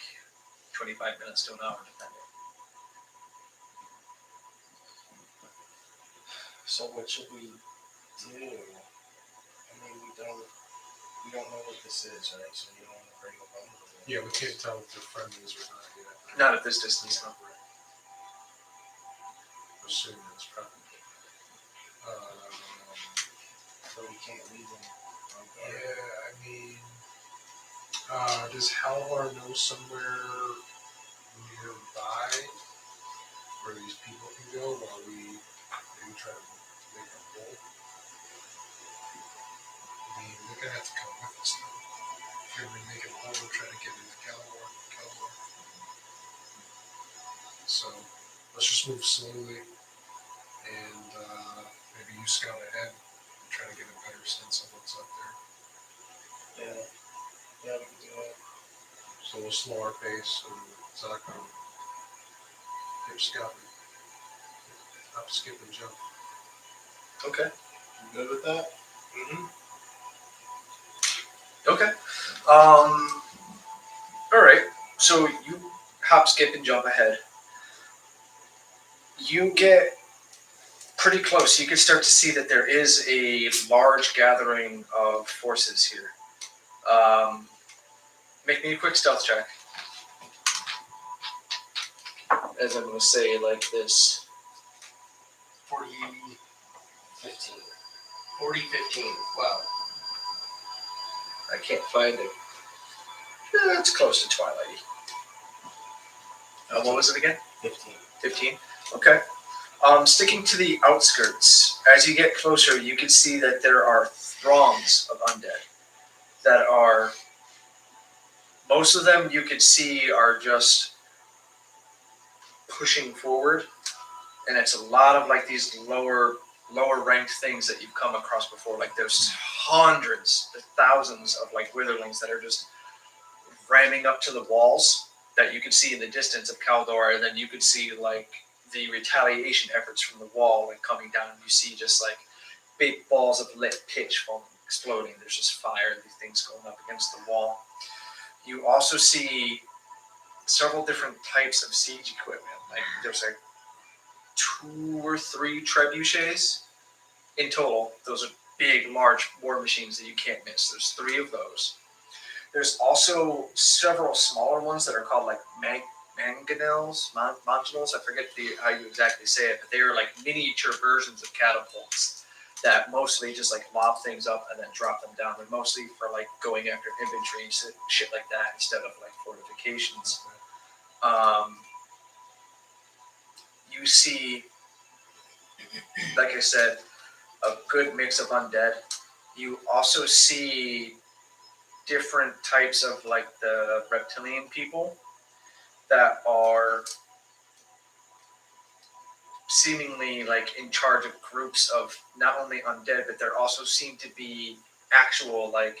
25 minutes to an hour depending. So what should we do? I mean, we don't know what this is, right? So you don't want to bring a bundle. Yeah, we can't tell if they're friendlies or not yet. Not at this distance, no. Assume it's probably. So we can't leave them. Yeah, I mean, does Halvar know somewhere nearby where these people can go while we maybe try to make a hole? I mean, they're gonna have to come with us though. If you're gonna make a hole, we'll try to get into Caldor. So let's just move slowly, and maybe you scout ahead and try to get a better sense of what's up there. Yeah. Yeah, we can do that. go a slower pace and Zach keep scouting. Hop, skip, and jump. Okay. You good with that? Mm-hmm. Okay. All right. So you hop, skip, and jump ahead. You get pretty close. You can start to see that there is a large gathering of forces here. Make me a quick stealth check. As I'm going to say like this. 40, 15. 40, 15. Wow. I can't find it. It's close to Twilight. What was it again? 15. 15? Okay. Sticking to the outskirts, as you get closer, you can see that there are throngs of undead that are, most of them you can see are just pushing forward, and it's a lot of like these lower ranked things that you've come across before. Like there's hundreds, thousands of like witherlings that are just ramming up to the walls that you can see in the distance of Caldor, and then you could see like the retaliation efforts from the wall and coming down. You see just like big balls of lit pitch foam exploding. There's just fire and these things going up against the wall. You also see several different types of siege equipment. Like there's like 2 or 3 trebuchets in total. Those are big, large war machines that you can't miss. There's 3 of those. There's also several smaller ones that are called like mangonels. I forget how you exactly say it, but they are like miniature versions of catapults that mostly just like lob things up and then drop them down. They're mostly for like going after infantry and shit like that instead of like fortifications. You see, like I said, a good mix of undead. You also see different types of like the reptilian people that are seemingly like in charge of groups of not only undead, but there also seem to be actual like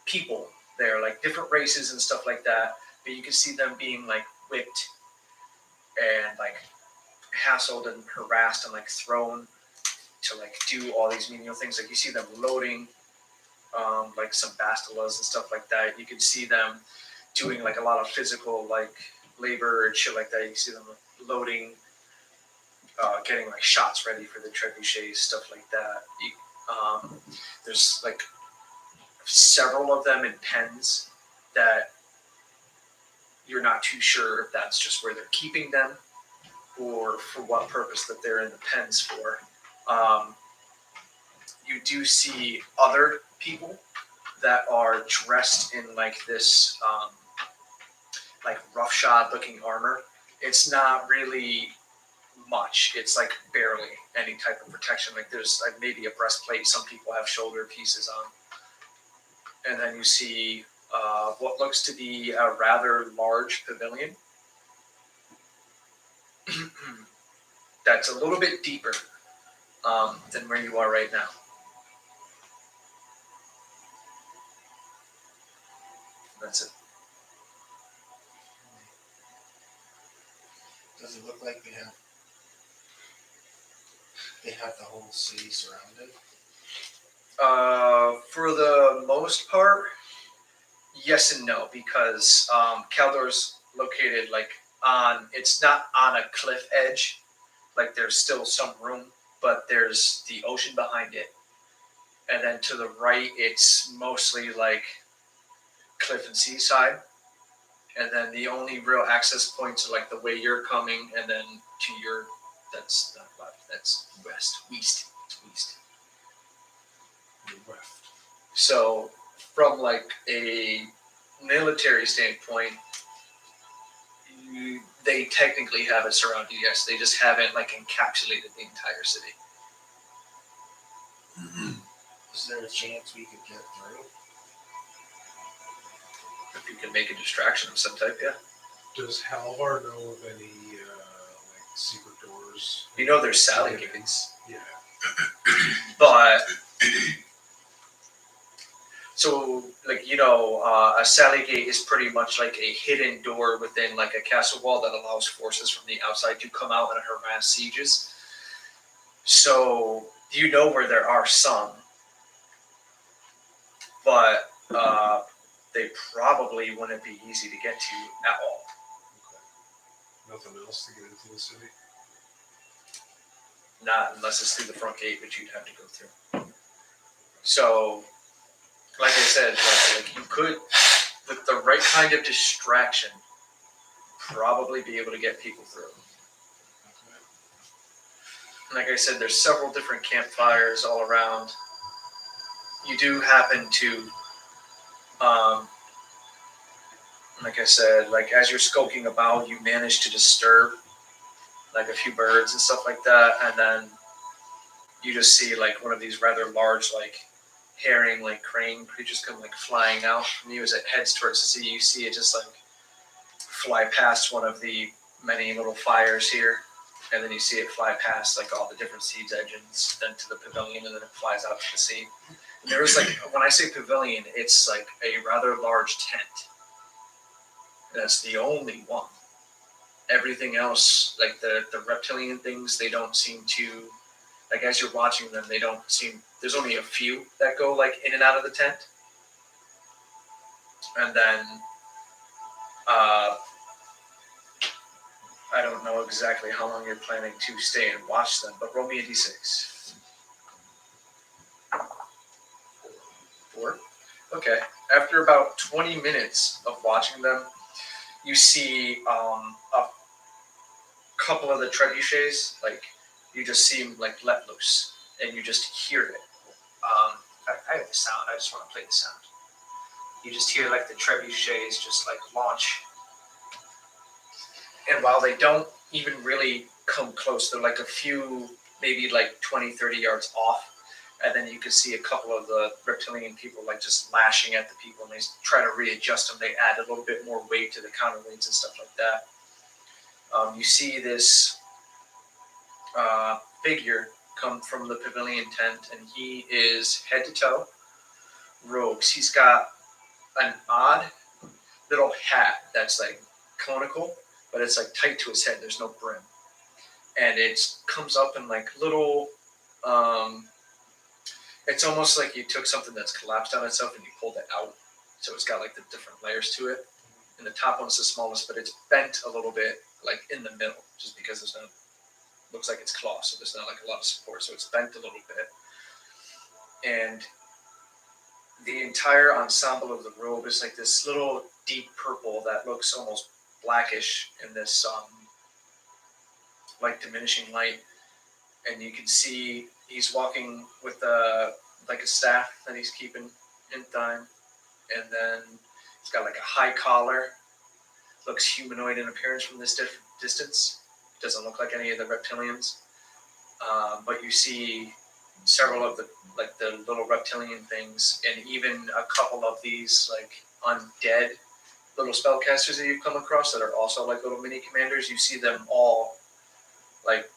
people there, like different races and stuff like that. But you can see them being like whipped and like hassled and harassed and like thrown to like do all these menial things. Like you see them loading like some bastilas and stuff like that. You can see them doing like a lot of physical like labor and shit like that. You can see them loading, getting like shots ready for the trebuchets, stuff like that. There's like several of them in pens that you're not too sure if that's just where they're keeping them or for what purpose that they're in the pens for. You do see other people that are dressed in like this like roughshod looking armor. It's not really much. It's like barely any type of protection. Like there's like maybe a breastplate. Some people have shoulder pieces on. And then you see what looks to be a rather large pavilion that's a little bit deeper than where you are right now. That's it. Does it look like they have the whole city surrounded? For the most part, yes and no, because Caldor's located like on, it's not on a cliff edge. Like there's still some room, but there's the ocean behind it. And then to the right, it's mostly like cliff and seaside. And then the only real access points are like the way you're coming, and then to your, that's not left, that's west. It's west. So from like a military standpoint, they technically have it surrounded, yes. They just haven't like encapsulated the entire city. Is there a chance we could get through? If you can make a distraction of some type, yeah. Does Halvar know of any like secret doors? You know there's Sally gates. Yeah. But So, like, a sally gate is pretty much like a hidden door within like a castle wall that allows forces from the outside to come out and harass sieges. So you know where there are some, but they probably wouldn't be easy to get to at all. Nothing else to get into the city. Not unless it's through the front gate, which you'd have to go through. So, like I said, like you could, with the right kind of distraction, probably be able to get people through. Like I said, there's several different campfires all around. You do happen to, like I said, like as you're skulking about, you manage to disturb like a few birds and stuff like that, and then you just see like one of these rather large, like herring, like crane creatures come like flying out from you as it heads towards the sea. You see it just like fly past one of the many little fires here, and then you see it fly past like all the different siege engines, then to the pavilion, and then it flies out to the sea. And there's like, when I say pavilion, it's like a rather large tent. That's the only one. Everything else, like the reptilian things, they don't seem to, like as you're watching them, they don't seem, there's only a few that go like in and out of the tent. And then, I don't know exactly how long you're planning to stay and watch them, but roll me a d6. 4? Okay. After about 20 minutes of watching them, you see a couple of the trebuchets, like you just see them like let loose, and you just hear it. I have the sound. I just want to play the sound. You just hear like the trebuchets just like launch, and while they don't even really come close, they're like a few, maybe like 20, 30 yards off. And then you can see a couple of the reptilian people like just lashing at the people, and they try to readjust them. They add a little bit more weight to the counterweights and stuff like that. You see this figure come from the pavilion tent, and he is head to toe robes. He's got an odd little hat that's like conical, but it's like tight to his head. There's no brim, and it comes up in like little. It's almost like you took something that's collapsed on itself and you pulled it out. So it's got like the different layers to it. And the top one's the smallest, but it's bent a little bit, like in the middle, just because there's no. Looks like it's cloth, so there's not like a lot of support, so it's bent a little bit. And the entire ensemble of the robe is like this little deep purple that looks almost blackish in this like diminishing light. And you can see he's walking with like a staff that he's keeping in time, and then he's got like a high collar. Looks humanoid in appearance from this distance. Doesn't look like any of the reptilians, but you see several of the little reptilian things, and even a couple of these like undead little spellcasters that you've come across that are also like little mini commanders. You see them all like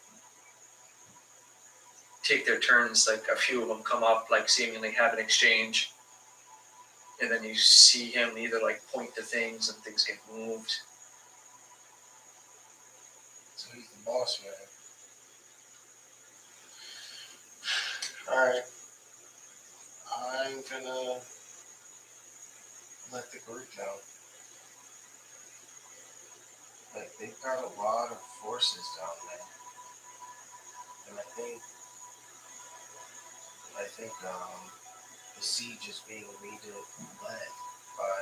take their turns. Like a few of them come up, like seemingly have an exchange, and then you see him either like point to things and things get moved. So he's the boss man. Alright. I'm gonna let the group know. Like, they've got a lot of forces down there. And I think the siege is being led by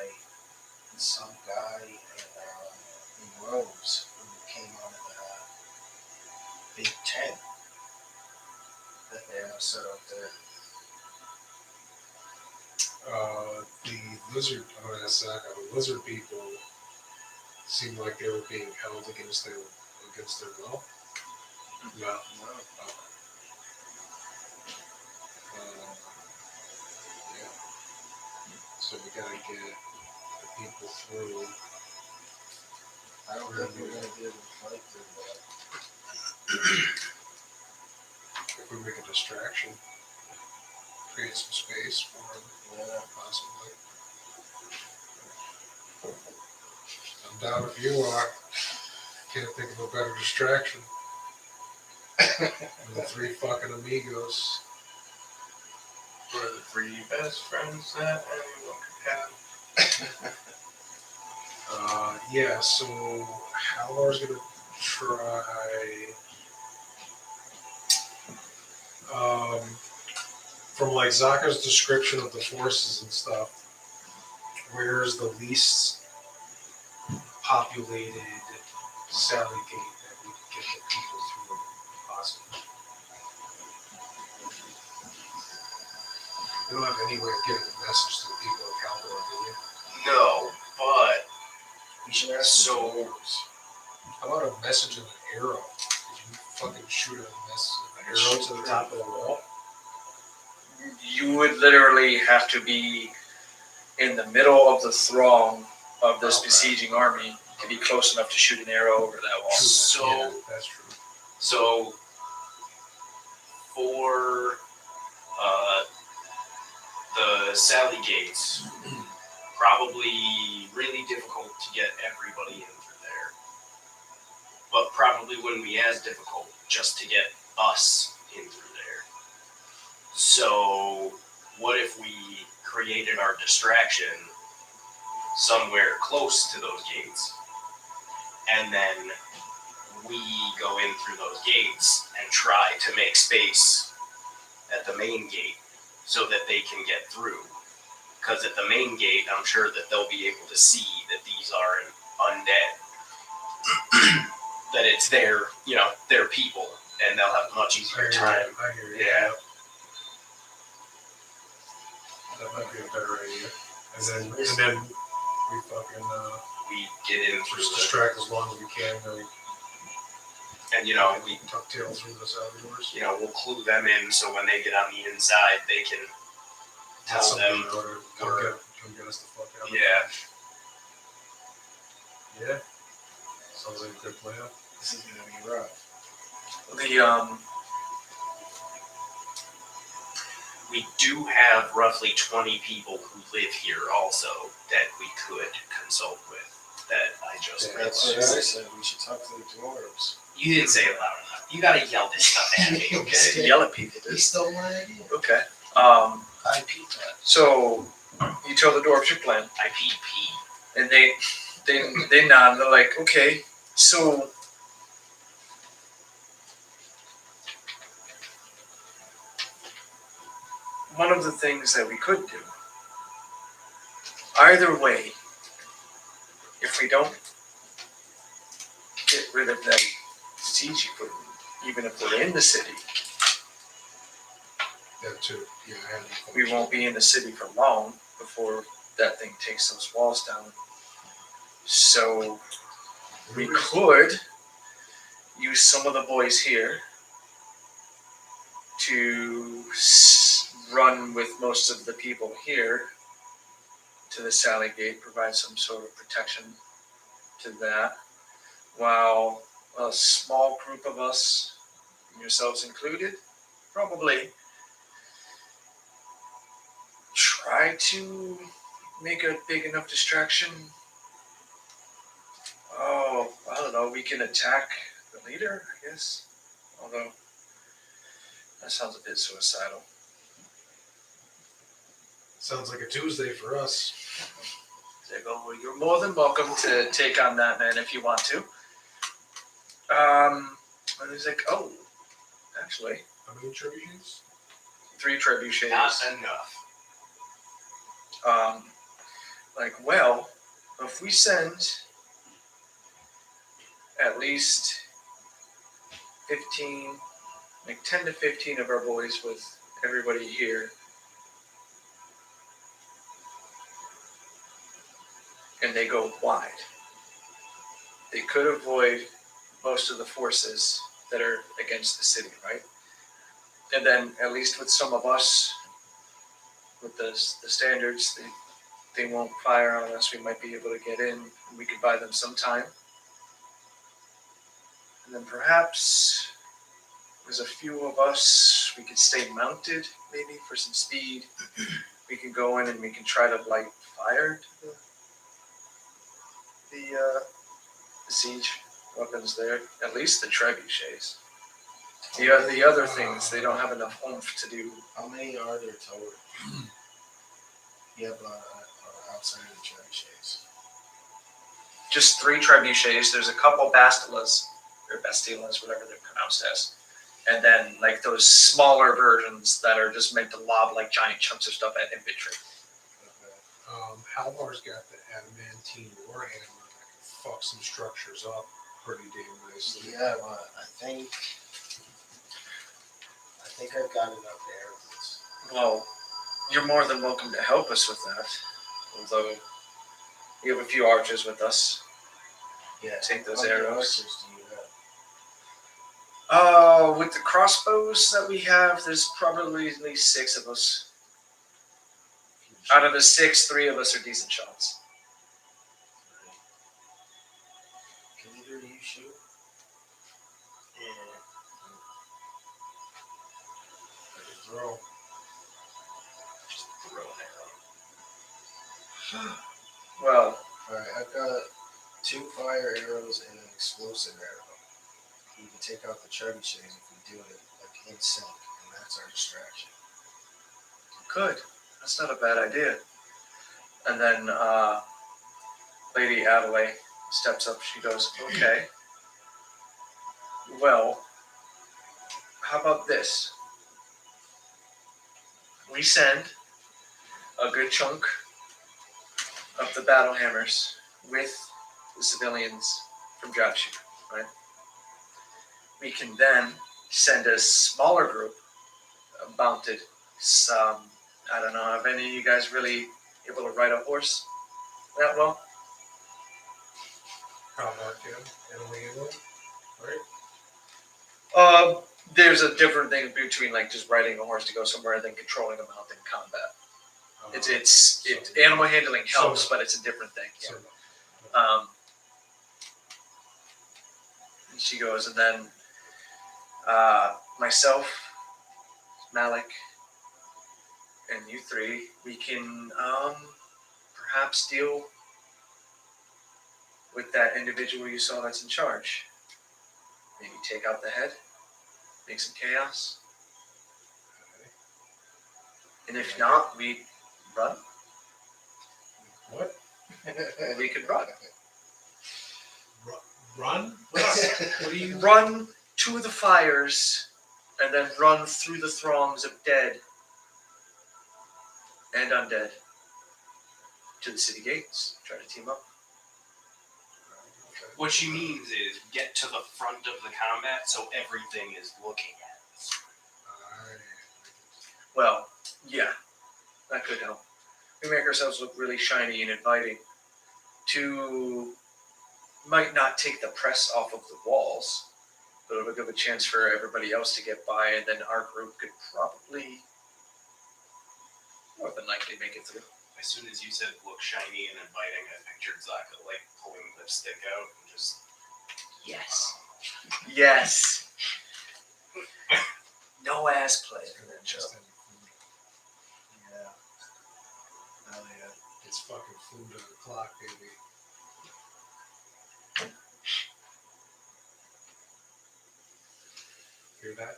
some guy in robes who came out of the big tent that they have set up there. The lizard, the lizard people seemed like they were being held against their will. No. Yeah. So we gotta get the people through. I don't think we're going to be able to fight through that. If we make a distraction. create some space for him. Yeah, possibly. I'm down if you are. Can't think of a better distraction than the three fucking amigos. We're the three best friends that anyone could have. Yeah, so Halvar's gonna try. From like Zaka's description of the forces and stuff, where's the least populated Sally gate that we could get the people through possibly? We don't have any way of getting a message to the people of Caldor, do we? No, but We should ask So- the dwarves. How about a message and an arrow? Did you fucking shoot an arrow to the top of the wall? You would literally have to be in the middle of the throng of this Okay. besieging army to be close enough to shoot an arrow over that wall. True, So- yeah, that's true. So for the Sally gates, probably really difficult to get everybody in through there. But probably wouldn't be as difficult just to get us in through there. So what if we created our distraction somewhere close to those gates, and then we go in through those gates and try to make space at the main gate so that they can get through. Because at the main gate, I'm sure that they'll be able to see that these are undead, that it's their, their people, and they'll have a much easier time. I hear you. Yeah. That might be a better idea. And then we fucking We get in through just the, distract as long as we can. and we tuck tail through the side doors. we'll clue them in so when they get on the inside, they can tell Somebody them. in order to we're- come get us the fuck out. Yeah. Yeah. Sounds like a good plan. This is gonna be rough. We do have roughly 20 people who live here also that we could consult with. That I just Yeah, That's what I realized. said. We should talk to the dwarves. You didn't say it loud enough. You gotta yell this stuff at me, okay? Yell at people. He stole my idea. Okay. I peeped that. So you tell the dwarves your plan, IPP. and they nod. And they're like, okay. So one of the things that we could do, either way, if we don't get rid of that siege equipment, even if we're in the city, That too. Yeah, I had we won't be in the city for long before that thing takes those walls down. So we could use some of the boys here to run with most of the people here to the Sally Gate, provide some sort of protection to that, while a small group of us, yourselves included, probably try to make a big enough distraction. Oh, I don't know, we can attack the leader, I guess. Although, that sounds a bit suicidal. Sounds like a Tuesday for us. They go, well, you're more than welcome to take on that, man, if you want to. And he's like, oh, actually, How many trebuchets? 3 trebuchets. Not enough. Well, if we send at least 15, 10 to 15 of our boys with everybody here, and they go wide, they could avoid most of the forces that are against the city, right? And then at least with some of us, with the standards, they won't fire on us. We might be able to get in. And we could buy them some time. And then perhaps There's a few of us. We could stay mounted, maybe for some speed. We can go in and we can try to light fire to the siege weapons there. At least the trebuchets. The other things they don't have enough oomph to do. How many are there total? You have outside of the trebuchets. Just 3 trebuchets. There's a couple bastilas or bastilas, whatever they're pronounced as, and then like those smaller versions that are just meant to lob like giant chunks of stuff at infantry. Okay. Halvar's got the adamantine warhammer that can fuck some structures up pretty damn nicely. Yeah, well, I think I've got enough arrows. Well, you're more than welcome to help us with that. Although we have a few archers with us. Yeah. Take those How many arrows. archers do you have? With the crossbows that we have, there's probably at least 6 of us. Out of the 6, 3 of us are decent shots. Can either of you shoot? I can throw. Just throw an arrow. Well, Alright, I've got 2 fire arrows and an explosive arrow. You can take out the trebuchets if we do it like in sync, and that's our distraction. good. That's not a bad idea. And then Lady Adelaide steps up. She goes, okay. Well, how about this? We send a good chunk of the battle hammers with the civilians from Drapshire, right? We can then send a smaller group mounted. Some, I don't know, have any of you guys really able to ride a horse that well? Halvar can. And we in it, right? There's a different thing between like just riding a horse to go somewhere and then controlling a mount in combat. It's animal handling helps, but it's a different thing. So, And she goes, and then myself, Malik, and you 3, we can perhaps deal with that individual you saw that's in charge. Maybe take out the head, make some chaos. And if not, we run. what? We could run. Run? What do you? Run to the fires and then run through the throngs of dead and undead to the city gates. Try to team up. What she means is get to the front of the combat so everything is looking at us. Well, yeah, that could help. We make ourselves look really shiny and inviting. Might not take the press off of the walls, but it'll give a chance for everybody else to get by, and then our group could probably more than likely make it through. As soon as you said look shiny and inviting, I pictured Zaka like pulling lipstick out and just Yes. Yes. No ass play for that show. Yeah. Hell yeah. It's fucking food on the clock, baby. Hear that?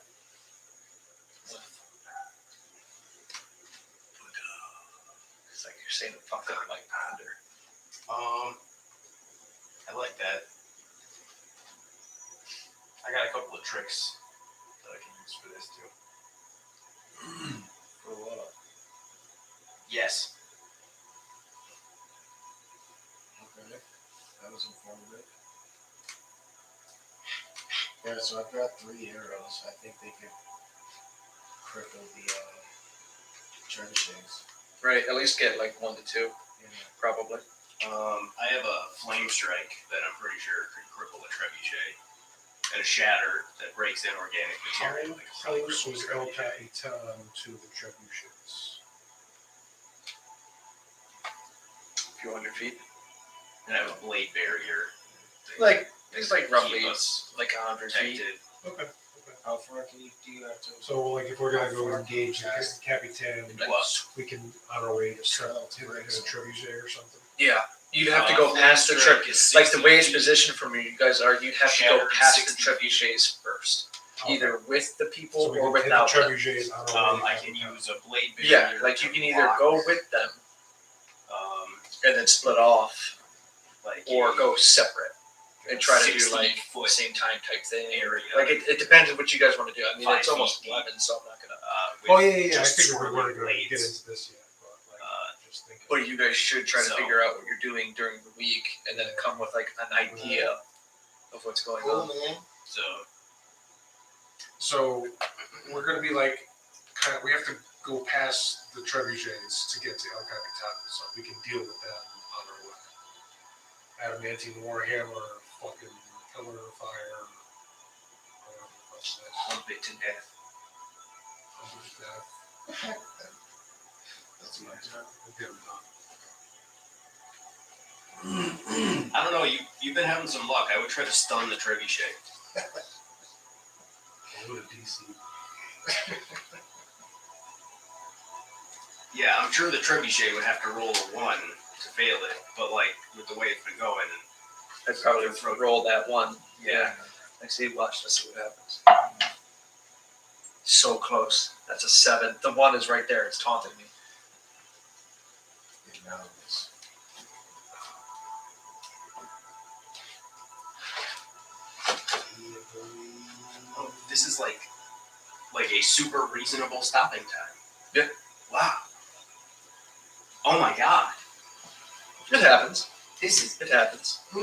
It's like you're saying fuck up like ponder. I like that. I got a couple of tricks that I can use for this too. For what? Yes. Okay. That was informative. Yeah, so I've got 3 arrows. I think they could cripple the trebuchets. Right, at least get like 1 to 2, Yeah. probably. I have a flame strike that I'm pretty sure could cripple a trebuchet, and a shatter that breaks inorganic How material. that could probably close cripple was a El trebuchet. Capitan to the trebuchets? A few hundred feet. And I have a blade barrier. Like, it's like Keep roughly us like 100 feet. protected. Okay. How far do you have to? So, like, if we're gonna go engage the Capitan, What? we can on our way to start Oh, to like a trebuchet or something. Yeah, you'd have to go past the Flamstrike trip. is Like the 60 way it's feet. positioned from where you guys are, you'd have to go Shattered past 60 the trebuchets first, Okay. either with the people So we or can hit the without them. trebuchets on our way. I can use a blade Yeah, barrier like you to can either block, go with them and then split off, like or a go separate and try to do 60 like foot same time type thing. area. Like it depends on what you guys want to do. I mean, 5 it's almost feet 11, so I'm not gonna. with Oh yeah. I just figured we swirling weren't going to get blades. into this yet, but like, just thinking. But you guys should try to So- figure out what you're doing during the week, and then come with like an idea of what's going Cool, on. man. So we're going to be like, we have to go past the trebuchets to get to El Capitan, so we can deal with them on our way. Adamantine Warhammer, fucking Pillar of Fire, whatever the fuck it is. Hump it to death. Humble Death. That's my turn. We'll get them done. I don't know. You've been having some luck. I would try to stun the trebuchet. Go to DC. Yeah, I'm sure the trebuchet would have to roll a 1 to fail it, but like with the way it's been going, I'd probably roll that one. yeah. I see. Watch. Let's see what happens. So close. That's a 7. The 1 is right there. It's taunting me. It knows. Oh, this is like a super reasonable stopping time. Yeah. Wow. Oh my god. It happens. This is. It happens. I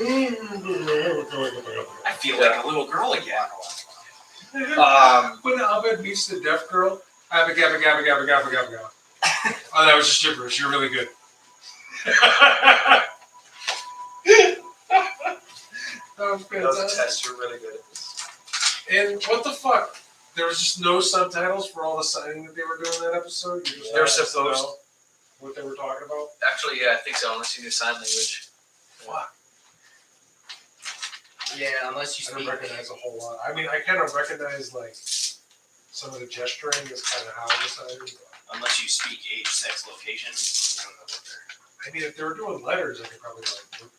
feel like a little girl again. When Abed meets the deaf girl, Abba gabba gabba gabba gabba gabba gabba. Oh, that was just gibberish. You're really good. That was That was a fantastic. test. You're really good at this. And what the fuck? There was just no subtitles for all the signing that they were doing that episode. You just They're had to supposed- know what they were talking about. Actually, yeah, I think so. Unless you knew sign language. Fuck. Yeah, unless you I don't speak. recognize a whole lot. I mean, I kind of recognize like some of the gesturing is kind of how I decided. But, Unless you speak age, sex, location. I don't know what they're. I mean, if they were doing letters, I could probably like look